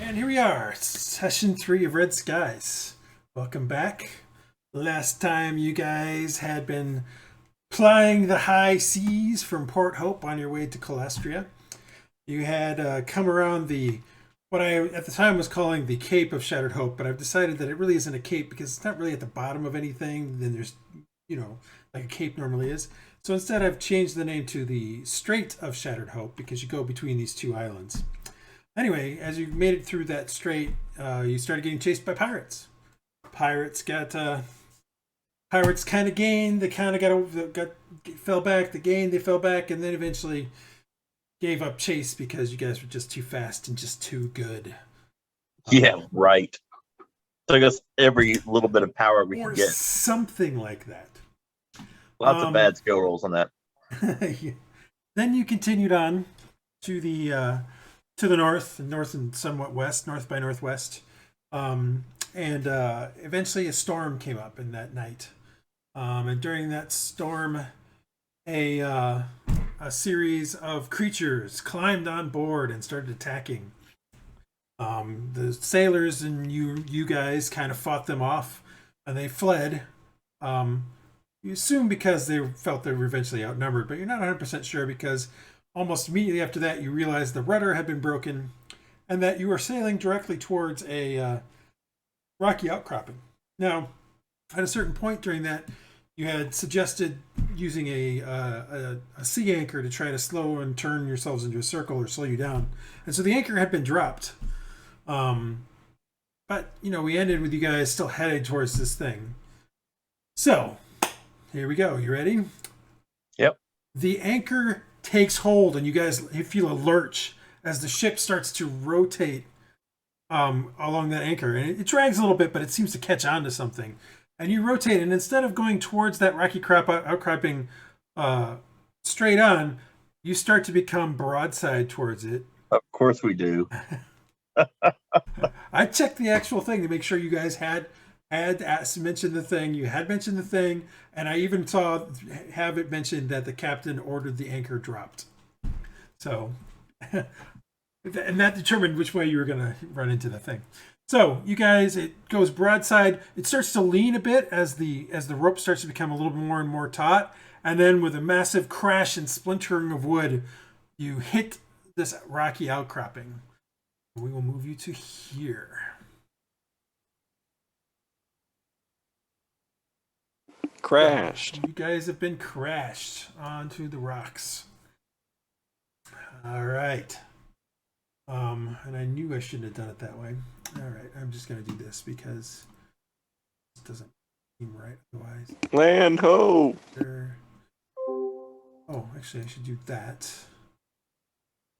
And here we are, session 3 of Red Skies. Welcome back. Last time you guys had been plying the high seas from Port Hope on your way to Calestria. You had come around what I at the time was calling the Cape of Shattered Hope, but I've decided that it really isn't a cape because it's not really at the bottom of anything. Then there's, like a cape normally is. So instead I've changed the name to the Strait of Shattered Hope because you go between these two islands. Anyway, as you made it through that strait, you started getting chased by pirates. Pirates kind of gained. They kind of fell back. They gained. They fell back, and then eventually gave up chase because you guys were just too fast and just too good. Yeah, right. Took us every little bit of power we could get. Something like that. Lots of bad skill rolls on that. Yeah. Then you continued on to the north and somewhat west, north by northwest. And eventually a storm came up in that night. And during that storm, a series of creatures climbed on board and started attacking. The sailors and you guys kind of fought them off, and they fled. You assume because they felt they were eventually outnumbered, but you're not 100% sure because almost immediately after that, you realized the rudder had been broken and that you were sailing directly towards a rocky outcropping. Now, at a certain point during that, you had suggested using a sea anchor to try to slow and turn yourselves into a circle or slow you down. And so the anchor had been dropped. But, we ended with you guys still headed towards this thing. So, here we go. You ready? Yep. The anchor takes hold, and you guys feel a lurch as the ship starts to rotate along that anchor. And it drags a little bit, but it seems to catch on to something. And you rotate, and instead of going towards that rocky outcropping straight on, you start to become broadside towards it. Of course we do. I checked the actual thing to make sure you guys had mentioned the thing. You had mentioned the thing, and I even have it mentioned that the captain ordered the anchor dropped. So, and that determined which way you were going to run into the thing. So, you guys, it goes broadside. It starts to lean a bit as the rope starts to become a little more and more taut, and then with a massive crash and splintering of wood, you hit this rocky outcropping. We will move you to here. Crashed. You guys have been crashed onto the rocks. All right. And I knew I shouldn't have done it that way. All right, I'm just going to do this because this doesn't seem right otherwise. Land ho! Sure. Oh, actually, I should do that.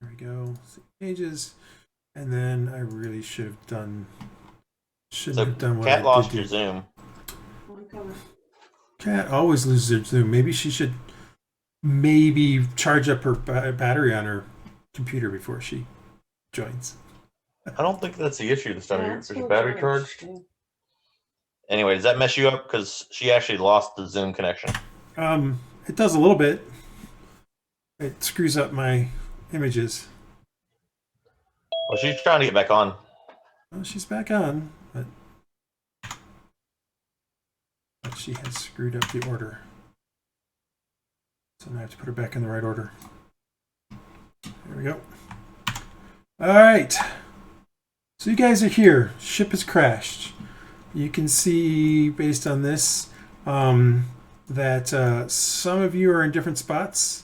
There we go. Save pages. And then I really shouldn't have done what Cat I lost did. your Zoom. Cat always loses her Zoom. Maybe she should charge up her battery on her computer before she joins. I don't think that's the issue this time. Is your battery charged? Anyway, does that mess you up? Because she actually lost the Zoom connection. It does a little bit. It screws up my images. Well, she's trying to get back on. Well, she's back on, but she has screwed up the order. So now I have to put her back in the right order. There we go. All right. So you guys are here. Ship has crashed. You can see, based on this, that some of you are in different spots.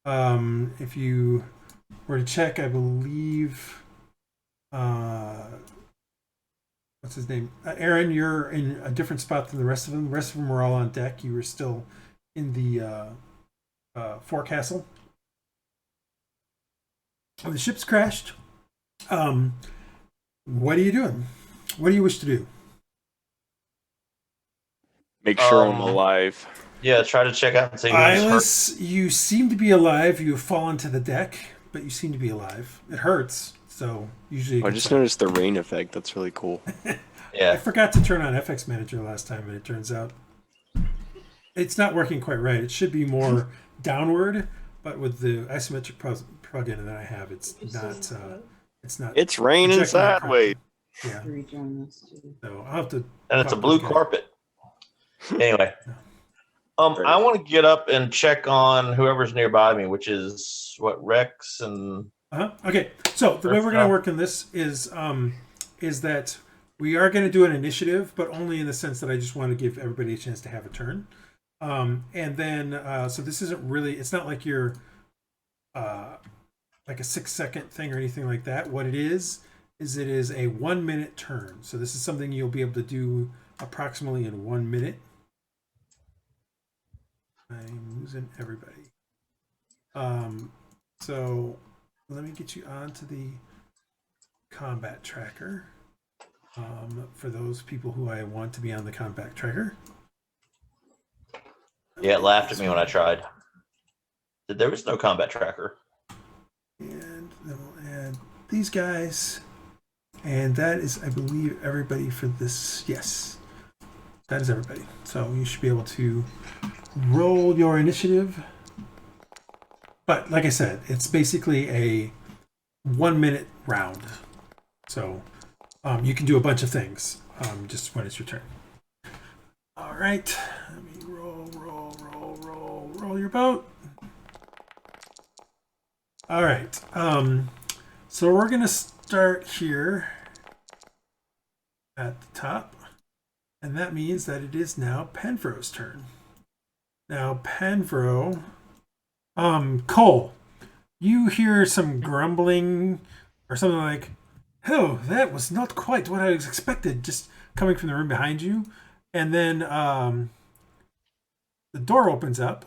If you were to check, I believe... what's his name? Aaron, you're in a different spot than the rest of them. The rest of them were all on deck. You were still in the forecastle. The ship's crashed. What are you doing? What do you wish to do? Make sure I'm alive. Yeah, try to check out and see who's Iylis, you seem to be alive. You have fallen to the deck, but you seem to be alive. It hurts, so usually... I just noticed the rain effect. That's really cool. Yeah. I forgot to turn on FX Manager last time, and it turns out it's not working quite right. It should be more downward, but with the isometric plugin that I have, it's It's not. It's raining projecting across. sideways. Yeah. Rejoin this too. So I'll have to. And it's a talk to blue the guy. carpet. Anyway. I want to get up and check on whoever's nearby me, which is what, Rhux and Okay, so the way we're going to work on this is that we are going to do an initiative, but only in the sense that I just want to give everybody a chance to have a turn. And then, so this isn't really, it's not like you're like a 6-second thing or anything like that. What it is it is a 1 minute turn. So this is something you'll be able to do approximately in 1 minute. I'm losing everybody. So let me get you onto the combat tracker. For those people who I want to be on the combat tracker. yeah, it laughed at me when I tried. There was no combat tracker. And then we'll add these guys. And that is, I believe, everybody for this. Yes, that is everybody. So you should be able to roll your initiative. But like I said, it's basically a 1 minute round. So you can do a bunch of things just when it's your turn. All right. Let me roll your boat. All right. So we're going to start here at the top. And that means that it is now Penfro's turn. Now, Penfro, Cole, you hear some grumbling or something like, "Oh, that was not quite what I was expected," just coming from the room behind you. And then the door opens up,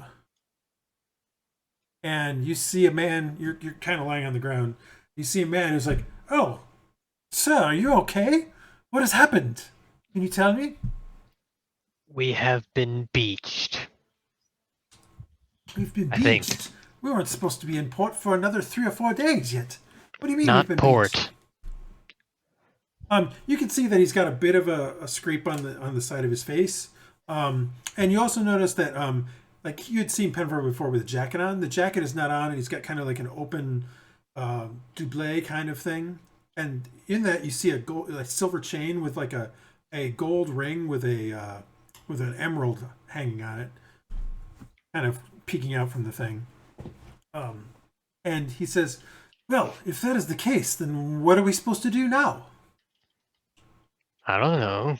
and you see a man. You're kind of lying on the ground. You see a man who's like, "Oh, sir, are you okay? What has happened? Can you tell me?" We have been beached. We've been I think. beached. We weren't supposed to be in port for another 3 or 4 days yet. What do you mean Not we've been port. beached? You can see that he's got a bit of a scrape on the side of his face. And you also notice that like you had seen Penfro before with a jacket on. The jacket is not on, and he's got kind of like an open doublet kind of thing. And in that you see a silver chain with like a gold ring with an emerald hanging on it, kind of peeking out from the thing. And he says, "Well, if that is the case, then what are we supposed to do now?" I don't know.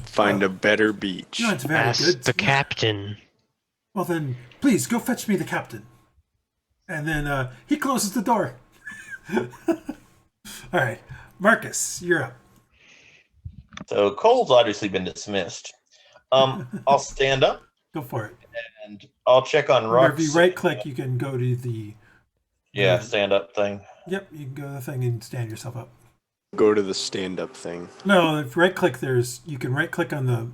Find a better beach. You aren't very Ask good. the captain. Well then, please go fetch me the captain. And then he closes the door. All right, Marcus, you're up. So Cole's obviously been dismissed. I'll stand up Go for it. and I'll check on Remember, Rhux. if you right click, you can go to the. Stand up thing. Yep, you can go to the thing and stand yourself up. Go to the stand-up thing. No, if right click, you can right click on the.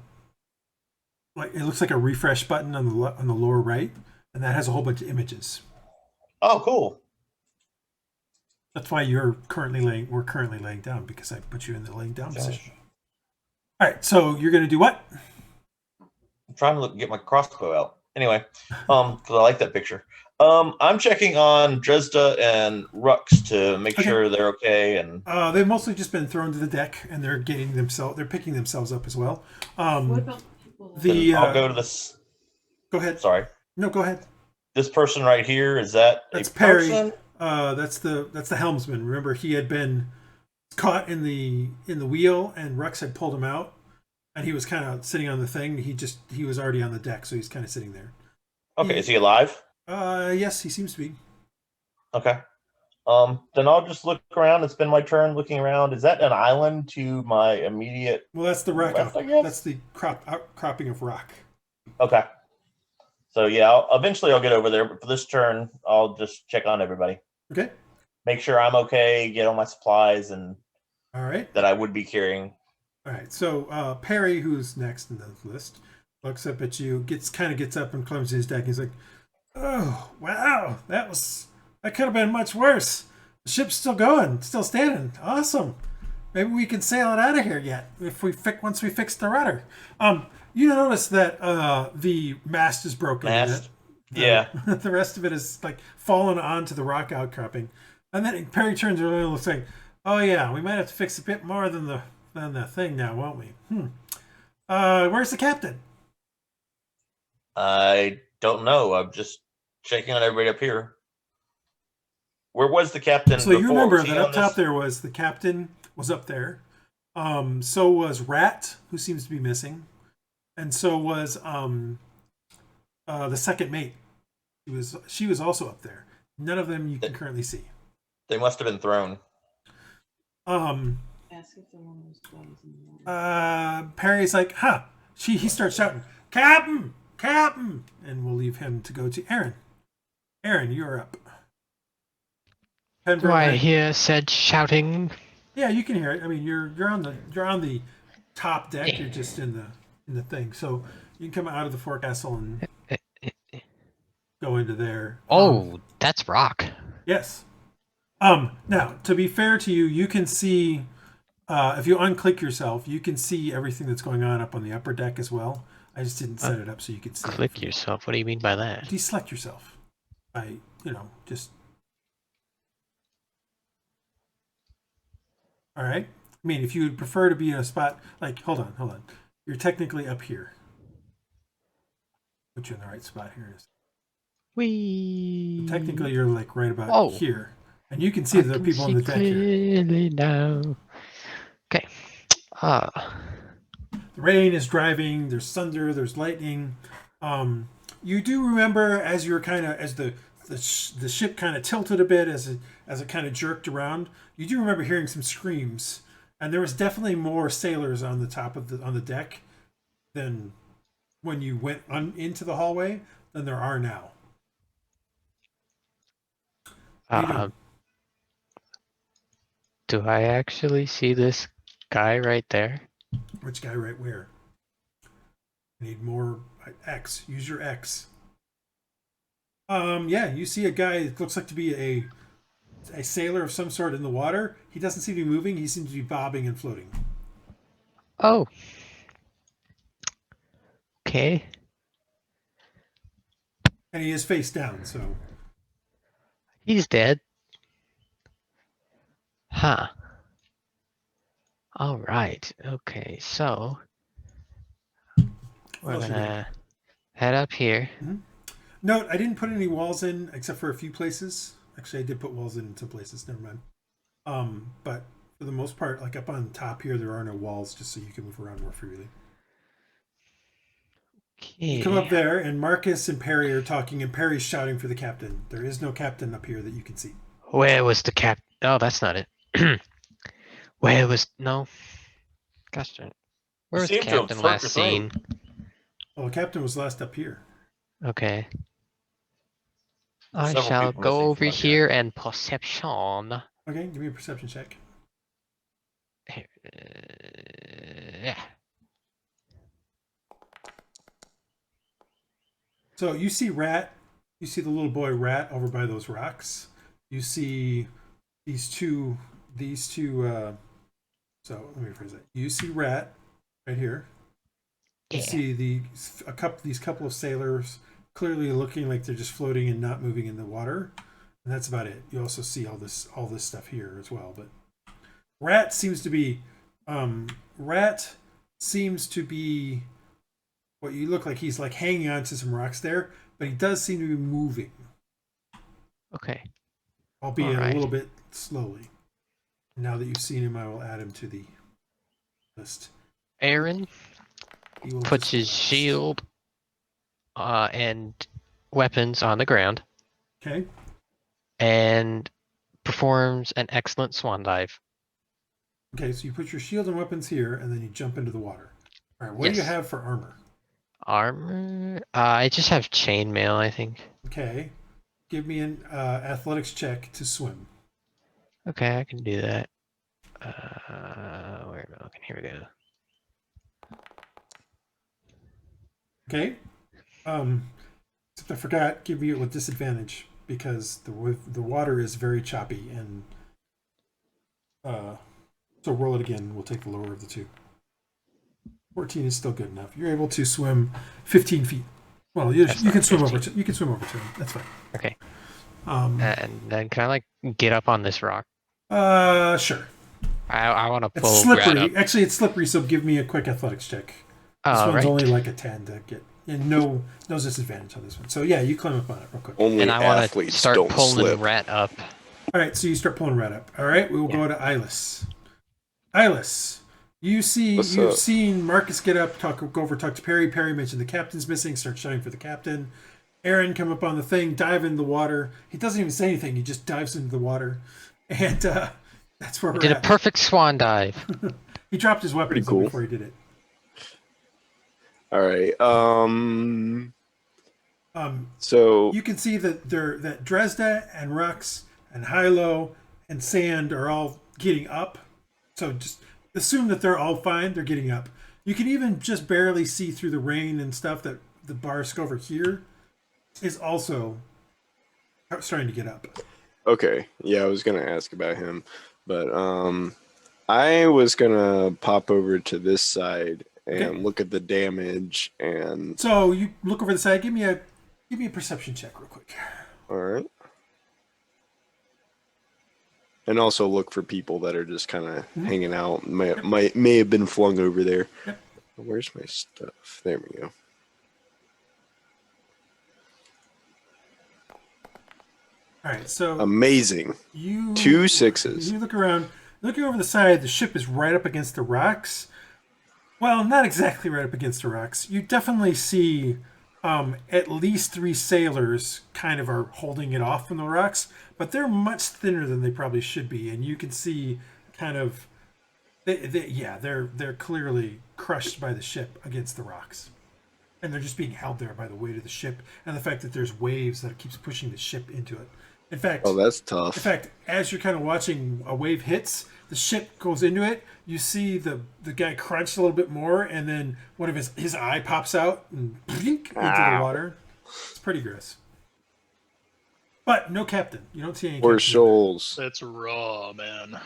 Like it looks like a refresh button on the lower right, and that has a whole bunch of images. Oh, cool. That's why we're currently laying down, because I put you in the laying down position. All right, so you're gonna do what? I'm trying to get my crossbow out. Anyway, because I like that picture. I'm checking on Dresd'a and Rhux to make sure they're okay. And they've mostly just been thrown to the deck, and they're picking themselves up as well. What about people? I'll go to this. Go ahead. Sorry. No, go ahead. This person right here, is that That's a Perry. person? That's the helmsman. Remember, he had been caught in the wheel, and Rhux had pulled him out, and he was kind of sitting on the thing. He was already on the deck, so he's kind of sitting there. Okay, is he alive? Yes, he seems to be. Okay. Then I'll just look around. It's been my turn looking around. Is that an island to my immediate? Well, that's the rock. West, I guess? That's the outcropping of rock. Okay. So yeah, eventually I'll get over there. But for this turn, I'll just check on everybody. Okay. Make sure I'm okay. Get all my supplies and All right. that I would be carrying. All right. So Perry, who's next in the list, looks up at you, gets up and climbs to his deck. He's like, "Oh wow, that could have been much worse. The ship's still going, still standing. Awesome. Maybe we can sail it out of here yet once we fix the rudder." You notice that the mast is broken. Mast? Yeah. The rest of it is like fallen onto the rock outcropping. And then Perry turns around and looks like, oh yeah, we might have to fix a bit more than the thing now, won't we? Where's the captain? I don't know. I'm just checking on everybody up here. Where was the captain So before? you remember Was he that on up top this? there was the captain was up there. So was Rat, who seems to be missing, and so was the second mate. She was also up there. None of them you can currently see. They must have been thrown. Ask if the one was bodies in the water. Perry's like, huh. He starts shouting, Captain! Captain! And we'll leave him to go to Aaron. Aaron, you're up. Do I hear said shouting? Yeah, you can hear it. I mean, you're on the top deck. You're just in the thing, so you can come out of the forecastle and go into there. Oh, that's rock. Yes. Now, to be fair to you, you can see if you unclick yourself, you can see everything that's going on up on the upper deck as well. I just didn't set it up so you could see. Click yourself. What do you mean by that? Deselect yourself. Just. All right. I mean, if you would prefer to be in a spot like, hold on. You're technically up here. Put you in the right spot here. Wee. Technically, you're like right about here, and you can see the people on the deck here. Clearly now. Okay. The rain is driving. There's thunder. There's lightning. You do remember as you're as the ship kind of tilted a bit as it kind of jerked around. You do remember hearing some screams, and there was definitely more sailors on the top of on the deck than when you went into the hallway than there are now. Do I actually see this guy right there? Which guy right where? Need more X. Use your X. Yeah, you see a guy that looks like to be a sailor of some sort in the water. He doesn't seem to be moving. He seems to be bobbing and floating. Oh. Okay. And he is face down, so. He's dead. Huh. All right. Okay, so we're gonna head up here. Mm-hmm. Note, I didn't put any walls in except for a few places. Actually, I did put walls in some places. Never mind. But for the most part, like up on top here, there are no walls, just so you can move around more freely. Okay. You come up there, and Marcus and Perry are talking, and Perry's shouting for the captain. There is no captain up here that you can see. Where was the cap? Oh, that's not it. Where was Gosh darn it. Where was the captain last seen? Well, the captain was last up here. Okay. I Several shall people go missing over from up here and perception. Okay, give me a perception check. Yeah. So you see Rat. You see the little boy Rat over by those rocks. You see these two. So let me rephrase that. You see Rat right here. You see these couple of sailors clearly looking like they're just floating and not moving in the water, and that's about it. You also see all this stuff here as well. But Rat seems to be what you look like. He's like hanging on to some rocks there, but he does seem to be moving. Okay. Albeit a little bit slowly. Now that you've seen him, I will add him to the list. Aaron puts his shield and weapons on the ground. Okay. And performs an excellent swan dive. Okay, so you put your shield and weapons here, and then you jump into the water. All right, what do you have for armor? Armor? I just have chainmail, I think. Okay. Give me an athletics check to swim. Okay, I can do that. Where am I looking? Here we go. Okay. Except I forgot, give me it with disadvantage because the water is very choppy, and so roll it again. We'll take the lower of the two. 14 is still good enough. You're able to swim 15 feet. Well, you That's can not swim 15. over to him. That's fine. Okay. Um, And then can I like get up on this rock? sure. I want to It's pull Brad up. slippery. Actually, it's slippery. So give me a quick athletics check. This All one's right. only like a 10 to get, and no disadvantage on this one. So yeah, you climb up on it real quick. Only And I want to athletes start don't pulling slip. Rat up. All right, so you start pulling right up. All right, we will go to Iylis. Iylis, you've seen Marcus get up, go over, talk to Perry. Perry mentioned the captain's missing. Start shouting for the captain. Aaron come up on the thing, dive in the water. He doesn't even say anything. He just dives into the water, and that's where He we're did a at. perfect swan dive. He dropped his weapons Pretty cool. before he did it. All right. Um, So you can see that that Dresd'a and Rhux and Hylough and Sand are all getting up. So just assume that they're all fine. They're getting up. You can even just barely see through the rain and stuff that the Barsk over here is also starting to get up. okay, yeah, I was gonna ask about him, but I was gonna pop over to this side and Okay. look at the damage and. So you look over the side. Give me a perception check real quick. All right. And also look for people that are just kind of hanging out. May have been flung over there. Yep. Where's my stuff? There we go. All right. So Amazing. you 2 6s. You look around, looking over the side. The ship is right up against the rocks. Well, not exactly right up against the rocks. You definitely see at least 3 sailors kind of are holding it off from the rocks, but they're much thinner than they probably should be, and you can see kind of they're clearly crushed by the ship against the rocks, and they're just being held there by the weight of the ship and the fact that there's waves that keeps pushing the ship into it. In fact, Oh, that's tough. in fact, as you're kind of watching a wave hits, the ship goes into it. You see the guy crunch a little bit more, and then one of his eye pops out and into the Ow. water. It's pretty gross. But no captain. You don't see any. Or captain. shoals. That's raw, man.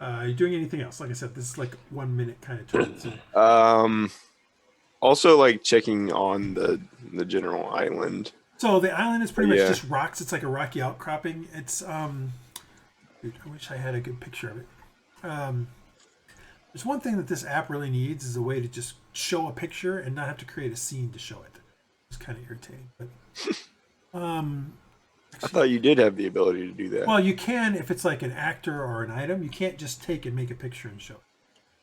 Are you doing anything else? Like I said, this is like 1 minute kind of turn. So. Also like checking on the general island. So the island is pretty much Yeah. just rocks. It's like a rocky outcropping. It's dude, I wish I had a good picture of it. There's one thing that this app really needs is a way to just show a picture and not have to create a scene to show it. It's kind of irritating, but I thought you did have the ability to do that. well, you can if it's like an actor or an item. You can't just take and make a picture and show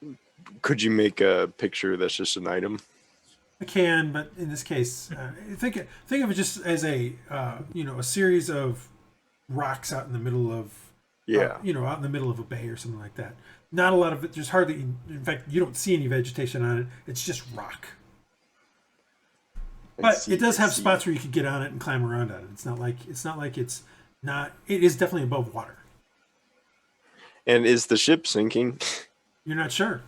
it. Could you make a picture that's just an item? I can, but in this case, think of it just as a a series of rocks out in the middle of Yeah. out in the middle of a bay or something like that. Not a lot of it. There's hardly, in fact, you don't see any vegetation on it. It's just rock. But it does have spots where you could get on it and climb around on it. It's not like it's not. It is definitely above water. And is the ship sinking? You're not sure.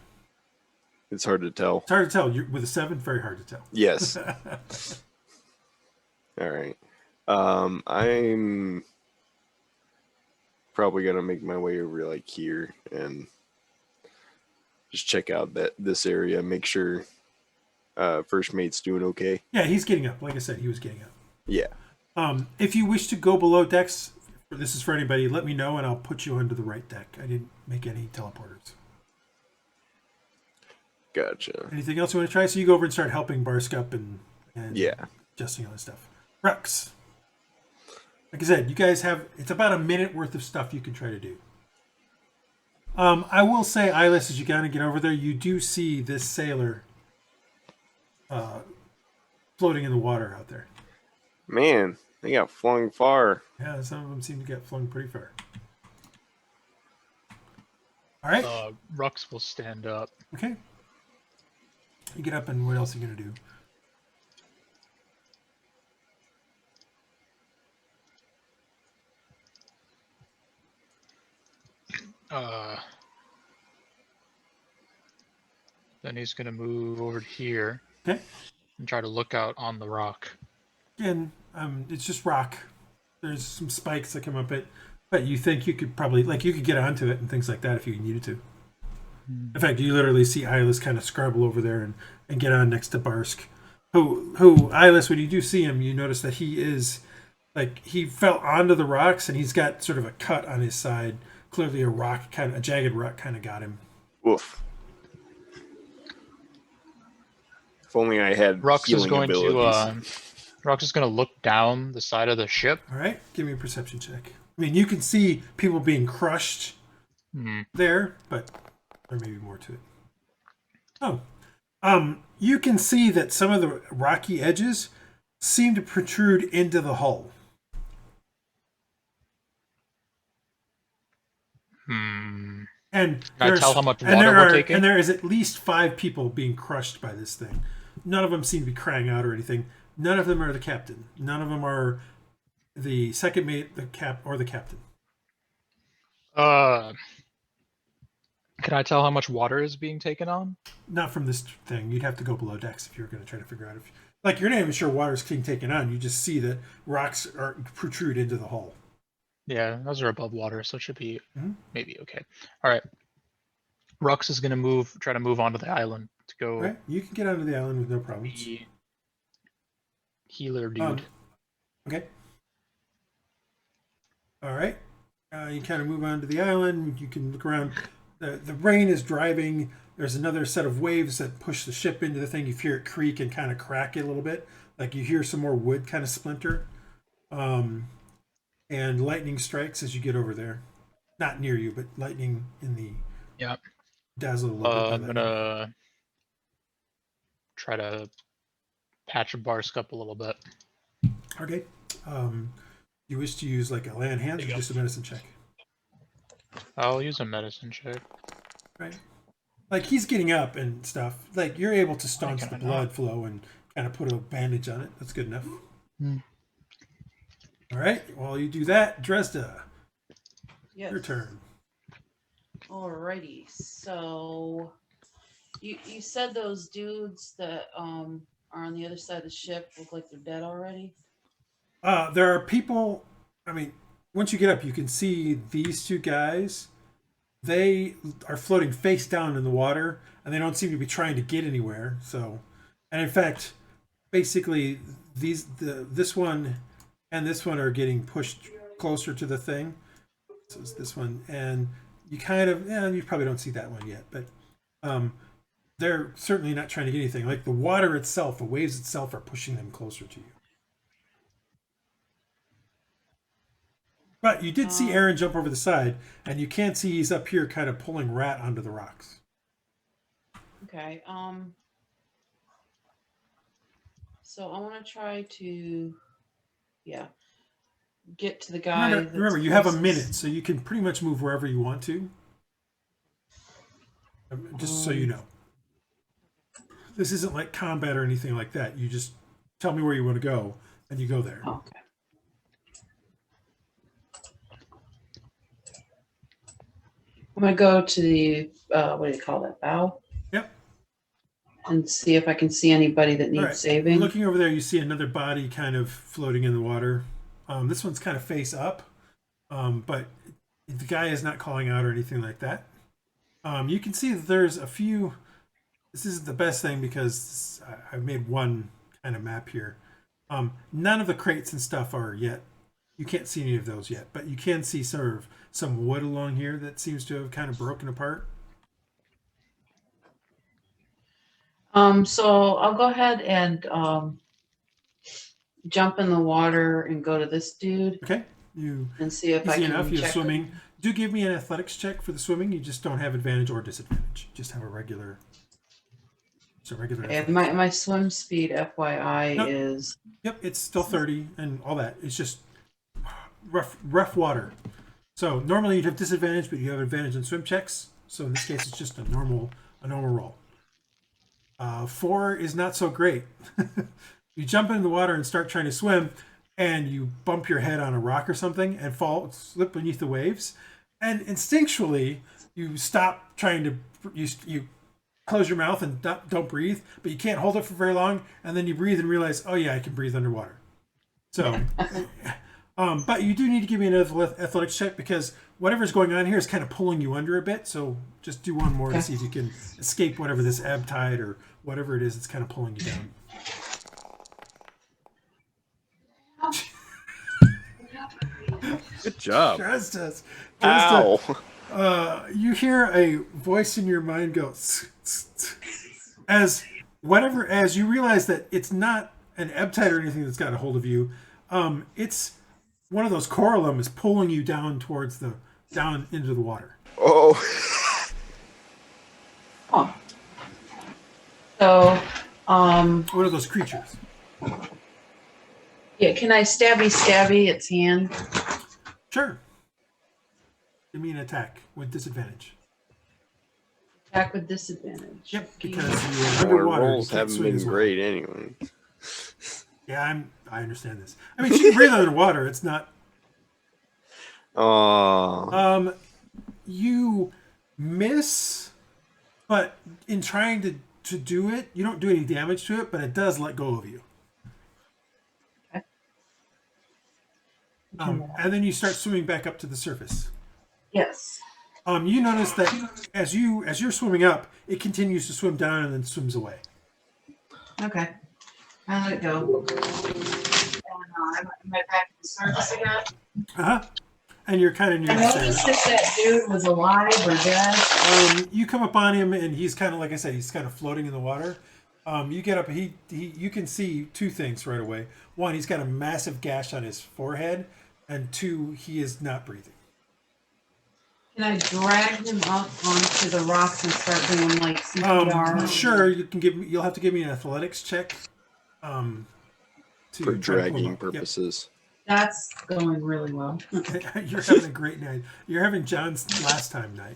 It's hard to tell. It's hard to tell. With a 7, very hard to tell. Yes. All right. I'm probably gonna make my way over like here and just check out this area. Make sure first mate's doing okay. Yeah, he's getting up. Like I said, he was getting up. Yeah. If you wish to go below decks, this is for anybody. Let me know, and I'll put you onto the right deck. I didn't make any teleporters. Gotcha. Anything else you want to try? So you go over and start helping Barsk up and Yeah. adjusting all this stuff. Rhux. Like I said, you guys have, it's about a minute worth of stuff you can try to do. I will say, Iylis, as you kind of get over there, you do see this sailor floating in the water out there. Man, they got flung far. Yeah, some of them seem to get flung pretty far. All right. Rhux will stand up. Okay. You get up, and what else are you going to do? Then he's gonna move over to here Okay. and try to look out on the rock. Again, it's just rock. There's some spikes that come up it, but you think you could probably, like, you could get onto it and things like that if you needed to. In fact, you literally see Iylis kind of scrabble over there and get on next to Barsk. who Iylis, when you do see him, you notice that he is like he fell onto the rocks and he's got sort of a cut on his side. Clearly, a jagged rock kind of got him. Woof. If only I had Rhux is healing going abilities. to Rhux is going to look down the side of the ship. All right, give me a perception check. I mean, you can see people being crushed there, but there may be more to it. You can see that some of the rocky edges seem to protrude into the hull. And Can I tell how much water we're taking? And there is at least 5 people being crushed by this thing. None of them seem to be crying out or anything. None of them are the captain. None of them are the second mate, the captain. Can I tell how much water is being taken on? Not from this thing. You'd have to go below decks if you were going to try to figure out if, like, you're not even sure water's being taken on. You just see that rocks protrude into the hull. Yeah, those are above water, so it should be maybe okay. All right. Rhux is going to try to move onto the island to go. Right, you can get onto the island with no problems. The healer dude. Okay. All right. You kind of move onto the island. You can look around. The rain is driving. There's another set of waves that push the ship into the thing. You hear it creak and kind of crack it a little bit. Like you hear some more wood kind of splinter. And lightning strikes as you get over there. Not near you, but lightning in the dazzle a little bit. I'm going to try to patch Barsk up a little bit. Okay. You wish to use like a lay on hands or just a medicine check? I'll use a medicine check. Right. Like he's getting up and stuff. Like you're able to staunch the blood flow and kind of put a bandage on it. That's good enough. All right. While you do that, Dresd'a, your turn. Alrighty. So you said those dudes that are on the other side of the ship look like they're dead already? There are people. I mean, once you get up, you can see these 2 guys. They are floating face down in the water, and they don't seem to be trying to get anywhere. So, and in fact, basically, this one and this one are getting pushed closer to the thing. So it's this one, and you kind of, you probably don't see that one yet, but they're certainly not trying to get anything. Like the water itself, the waves itself are pushing them closer to you. But you did see Aaron jump over the side, and you can see he's up here kind of pulling Rat onto the rocks. Okay. So I want to try to, get to the guy. Remember, you have a minute, so you can pretty much move wherever you want to. Just so you know. This isn't like combat or anything like that. You just tell me where you want to go, and you go there. Okay. I'm going to go to the, what do you call that, bow? Yep. And see if I can see anybody that needs saving. Looking over there, you see another body kind of floating in the water. This one's kind of face up, but the guy is not calling out or anything like that. You can see that there's a few. This isn't the best thing because I've made one kind of map here. None of the crates and stuff are yet. You can't see any of those yet, but you can see some wood along here that seems to have kind of broken apart. So I'll go ahead and jump in the water and go to this dude. Okay. And see if I can You're check swimming. him. Do give me an athletics check for the swimming. You just don't have advantage or disadvantage. Just have a regular. It's a regular. And my swim speed, FYI, is. Yep, it's still 30 and all that. It's just rough water. So normally you'd have disadvantage, but you have advantage in swim checks. So in this case, it's just a normal roll. 4 is not so great. You jump in the water and start trying to swim, and you bump your head on a rock or something and slip beneath the waves. And instinctually, you stop trying to. You close your mouth and don't breathe, but you can't hold it for very long. And then you breathe and realize, oh yeah, I can breathe underwater. So, but you do need to give me an athletics check because whatever's going on here is kind of pulling you under a bit. So just do one more to see if you can escape whatever this ebb tide or whatever it is that's kind of pulling you down. Good job. Dresd'a. Ow! You hear a voice in your mind go as you realize that it's not an ebb-tide or anything that's got a hold of you. It's one of those coralum is pulling you down towards down into the water. Oh! Oh. So, One of those creatures. yeah, can I stabby its hand? Sure. Give me an attack with disadvantage. Attack with disadvantage. Yep, because Our you're underwater. rolls You can't haven't swing been as well. great anyway. Yeah, I understand this. I mean, she can breathe underwater. It's not. Oh. You miss, but in trying to do it, you don't do any damage to it, but it does let go of you. Okay. And then you start swimming back up to the surface. Yes. You notice that as you're swimming up, it continues to swim down and then swims away. Okay. I let it go. And am I back to the surface again? Uh-huh. And you're kind of near I the noticed stairs. if that dude was alive or dead. You come up on him, and he's kind of, like I said, he's kind of floating in the water. You get up, you can see two things right away. One, he's got a massive gash on his forehead, and two, he is not breathing. Can I drag him up onto the rocks and start doing like CPR? Sure, you'll have to give me an athletics check. To For try to pull him dragging up. purposes. That's going really well. Yep. You're having a great night. You're having John's last time night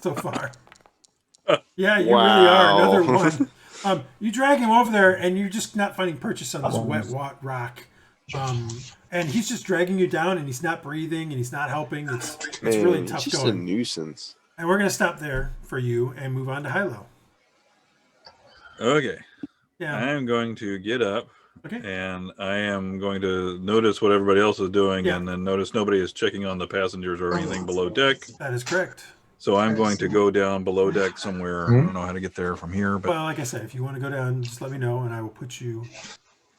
so far. Yeah, you really are. Another one. You drag him over there, and you're just not finding purchase on this wet rock. And he's just dragging you down, and he's not breathing, and he's not helping. It's really tough just going. a nuisance. And we're going to stop there for you and move on to Hylough. Okay. Yeah. I am going to get up. Okay. And I am going to notice what everybody else is doing, Yeah. and then notice nobody is checking on the passengers or anything below deck. That is correct. So I'm going to go down below deck somewhere. I don't know how to get there from here, but Well, like I said, if you want to go down, just let me know, and I will put you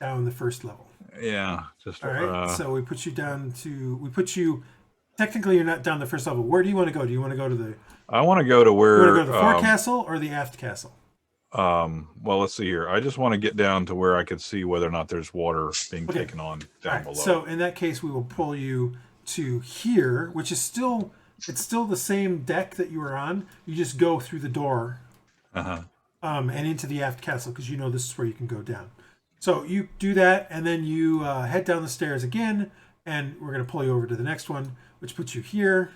down the first level. yeah, just All right. So we put you. Technically, you're not down the first level. Where do you want to go? Do you want to go to the? I want to go to You where. want to go to the forecastle or the aft castle? Well, let's see here. I just want to get down to where I could see whether or not there's water being taken on down below. So in that case, we will pull you to here, which is still the same deck that you were on. You just go through the door, and into the aft castle because you know this is where you can go down. So you do that, and then you head down the stairs again, and we're going to pull you over to the next one, which puts you here.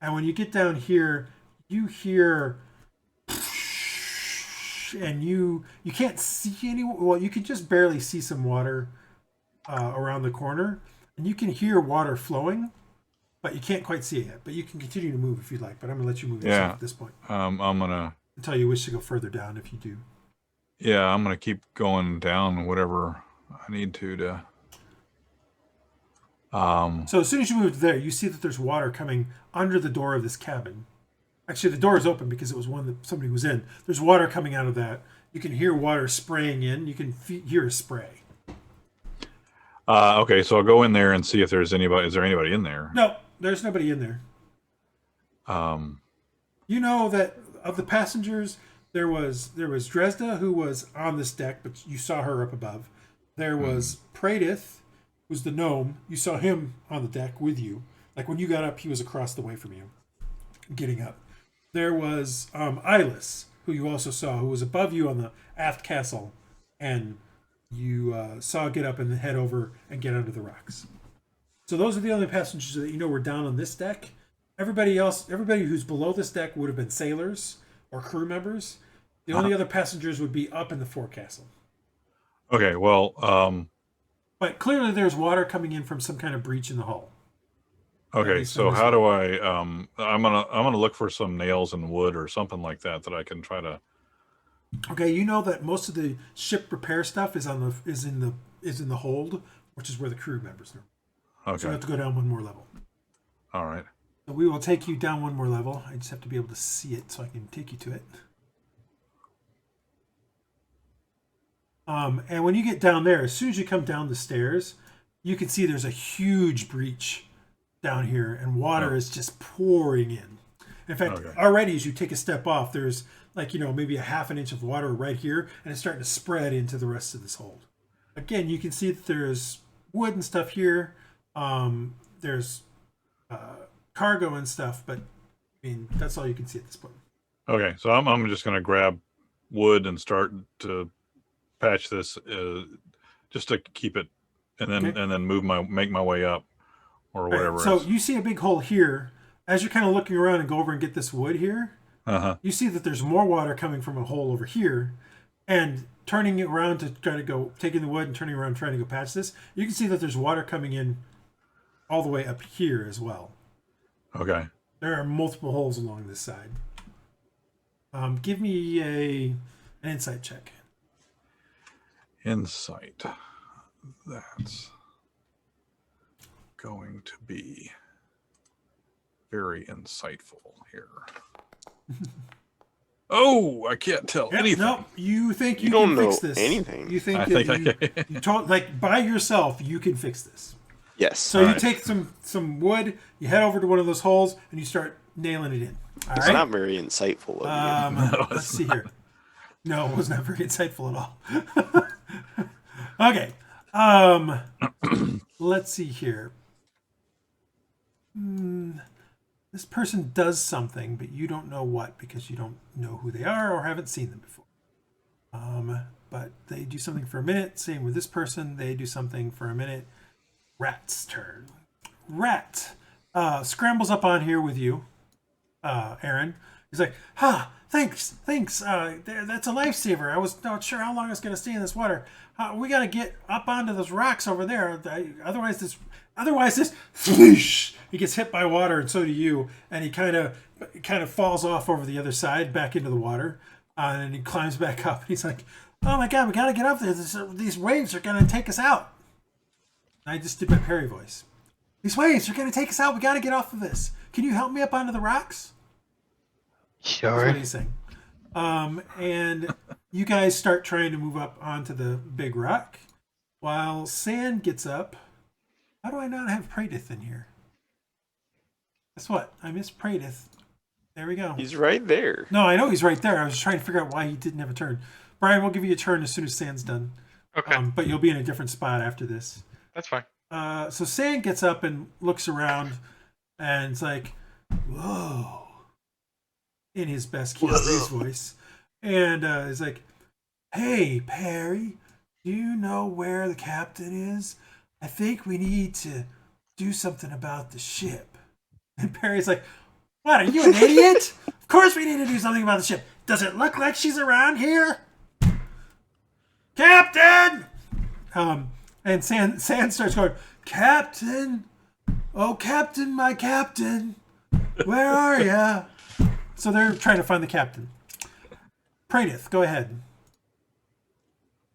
And when you get down here, you hear. And you can't see any. Well, you can just barely see some water around the corner, and you can hear water flowing, but you can't quite see it yet. But you can continue to move if you'd like. But I'm gonna let you move yourself at this point. I'm gonna. Until you wish to go further down, if you do. Yeah, I'm gonna keep going down whatever I need to. So as soon as you move there, you see that there's water coming under the door of this cabin. Actually, the door is open because it was one that somebody was in. There's water coming out of that. You can hear water spraying in. You can hear a spray. Okay, so I'll go in there and see if there's anybody. Is there anybody in there? No, there's nobody in there. You know that of the passengers, there was Dresd'a, who was on this deck, but you saw her up above. There was Praedyth, who's the gnome. You saw him on the deck with you. Like when you got up, he was across the way from you, getting up. There was Iylis, who you also saw, who was above you on the aft castle, and you saw get up and then head over and get under the rocks. So those are the only passengers that you know were down on this deck. Everybody else, everybody who's below this deck would have been sailors or crew members. The only other passengers would be up in the forecastle. Okay, well, but clearly there's water coming in from some kind of breach in the hull. okay, so how do I? I'm gonna look for some nails and wood or something like that I can try to. Okay, you know that most of the ship repair stuff is in the hold, which is where the crew members are. Okay. So you have to go down one more level. All right. So we will take you down one more level. I just have to be able to see it so I can take you to it. And when you get down there, as soon as you come down the stairs, you can see there's a huge breach down here, and water is just pouring in. In fact, Okay. already as you take a step off, there's like, maybe a half an inch of water right here, and it's starting to spread into the rest of this hold. Again, you can see that there's wood and stuff here. There's cargo and stuff, but I mean, that's all you can see at this point. Okay, so I'm just going to grab wood and start to patch this just to keep it, and then Okay. make my way up or whatever. Right. So you see a big hole here. As you're kind of looking around and go over and get this wood here, you see that there's more water coming from a hole over here, and turning it around to try to go, taking the wood and turning around trying to go patch this, you can see that there's water coming in all the way up here as well. Okay. There are multiple holes along this side. Give me an insight check. Insight. That's going to be very insightful here. Oh, I can't tell anything. No, you think you don't can know fix this. anything. You think I that think you like by yourself you can fix this. Yes. So you right. take some wood, you head over to one of those holes, and you start nailing it in. All It's right. not very insightful of you. No, Let's it's see here. No, it was not very insightful at all. Okay. Let's see here. This person does something, but you don't know what because you don't know who they are or haven't seen them before. But they do something for a minute. Same with this person. They do something for a minute. Rat's turn. Rat scrambles up on here with you, Aaron. He's like, thanks. That's a lifesaver. I was not sure how long I was going to stay in this water. We got to get up onto those rocks over there. Otherwise this, whoosh, he gets hit by water, and so do you. And he kind of falls off over the other side, back into the water, and he climbs back up. He's like, oh my God, we got to get up there. These waves are going to take us out. I just did my Perry voice. These waves are going to take us out. We got to get off of this. Can you help me up onto the rocks? That's Sure. what he's saying. And you guys start trying to move up onto the big rock while Sand gets up. How do I not have Praedyth in here? Guess what? I missed Praedyth. There we go. He's right there. No, I know he's right there. I was just trying to figure out why he didn't have a turn. Brian, we'll give you a turn as soon as Sand's done. Okay, But you'll be in a different spot after this. that's fine. So Sand gets up and looks around, and it's like, whoa, in his best Keanu's voice. And he's like, hey, Perry, do you know where the captain is? I think we need to do something about the ship. And Perry's like, what, are you an idiot? Of course we need to do something about the ship. Does it look like she's around here? Captain! And Sand starts going, Captain! Oh, Captain, my Captain! Where are ya? So they're trying to find the captain. Praedyth, go ahead.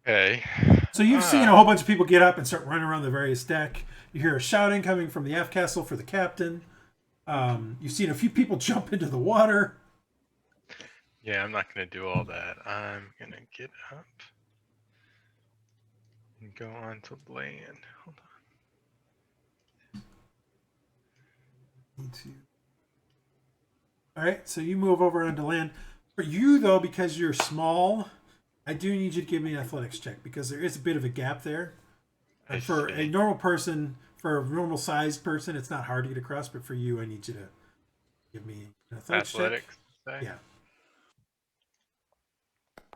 Okay. So you've seen a whole bunch of people get up and start running around the various deck. You hear a shouting coming from the aft castle for the captain. You've seen a few people jump into the water. Yeah, I'm not going to do all that. I'm going to get up and go onto land. Hold on. All right, so you move over onto land. For you, though, because you're small, I do need you to give me an athletics check because there is a bit of a gap there. And for a normal person, for a normal-sized person, it's not hard to get across. But for you, I need you to give me an athletics check. Say? Yeah,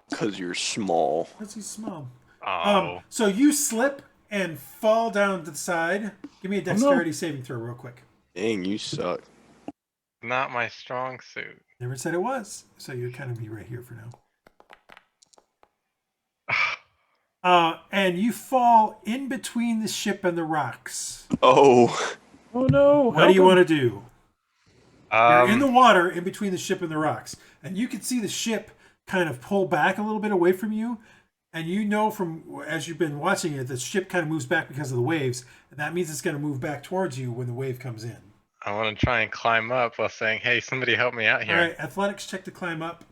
Because you're small. because he's small. Oh, So you slip and fall down to the side. Give me a dexterity saving throw real quick. Dang, you suck. not my strong suit. Never said it was. So you're kind of be right here for now. And you fall in between the ship and the rocks. Oh. Oh no! What do you want to do? You're in the Um, water in between the ship and the rocks. And you can see the ship kind of pull back a little bit away from you. And you know from, as you've been watching it, the ship kind of moves back because of the waves. And that means it's going to move back towards you when the wave comes in. I want to try and climb up while saying, "Hey, somebody help me out here." All right, athletics check to climb up.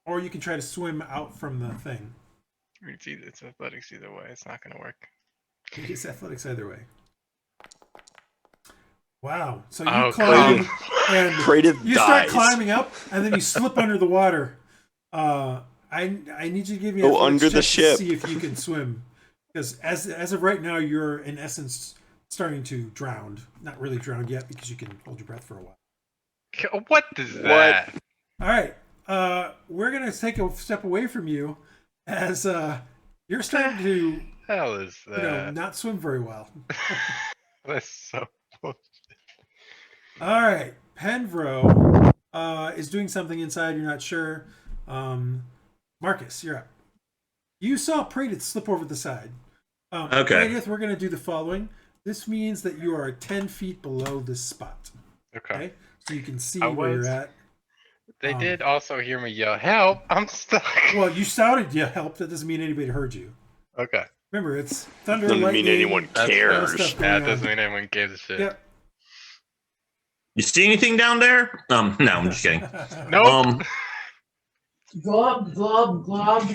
Or you can try to swim out from the thing. It's athletics either way. It's not going to work. It's athletics either way. Wow. So you Oh, climb come. and Praedyth you start dies. climbing up, and then you slip under the water. I need you to give me Oh, athletics under the check to ship. see if you can swim, because as of right now, you're in essence starting to drown. Not really drowned yet because you can hold your breath for a while. What is What? that? All right. We're gonna take a step away from you as you're starting to Hell is that? not swim very well. That's so. All right, Penvro is doing something inside. You're not sure. Marcus, you're up. You saw Praedyth slip over the side. Okay. Praedyth, we're going to do the following. This means that you are 10 feet below this spot. Okay. So you can see I where you're was- at. They did also hear me yell, "Help! I'm stuck." Well, you shouted, "Yeah, help." That doesn't mean anybody heard you. Okay. Remember, it's thunder, Doesn't lightning. mean anyone That's cares. stuff Yeah, going it doesn't on. mean anyone gives a shit. Yep. You see anything down there? No, I'm just kidding. Nope. Glob, glob, glob.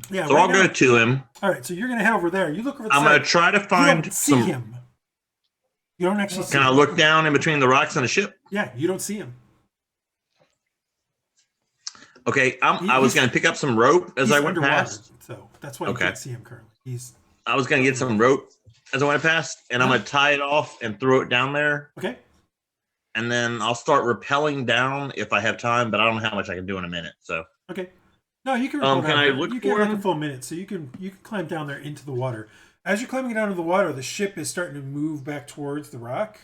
Yeah. So right I'll go now- to him. All right. So you're going to head over there. You look over the I'm side. gonna try to You find don't see some. him. You don't actually see Can I him. look down in between the rocks on the ship? Yeah, you don't see him. Okay, I was He's- gonna pick up some rope as He's I went underwater, past. so that's why you Okay. can't see him currently. I was gonna get some rope as I went past, and I'm gonna tie it off and throw it down there, Okay. and then I'll start rappelling down if I have time. But I don't know how much I can do in a minute. So Okay. No, you can. Can down I there. look You for get like a him? full minute, so you can climb down there into the water. As you're climbing down into the water, the ship is starting to move back towards the rock.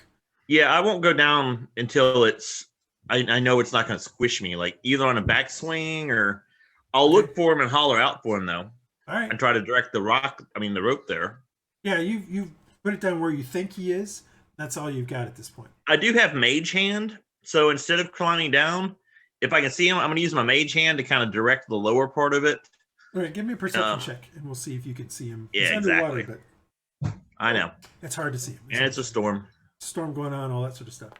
yeah, I won't go down until it's. I know it's not gonna squish me. Like either on a backswing or I'll Okay. look for him and holler out for him though, All right. and try to direct the rope there. Yeah, you put it down where you think he is. That's all you've got at this point. I do have mage hand, so instead of climbing down, if I can see him, I'm going to use my mage hand to kind of direct the lower part of it. All right, give me a perception check, and we'll see if you can see him. Yeah, He's underwater, exactly. but I know, it's hard to see him. and it's a storm. storm going on, all that sort of stuff.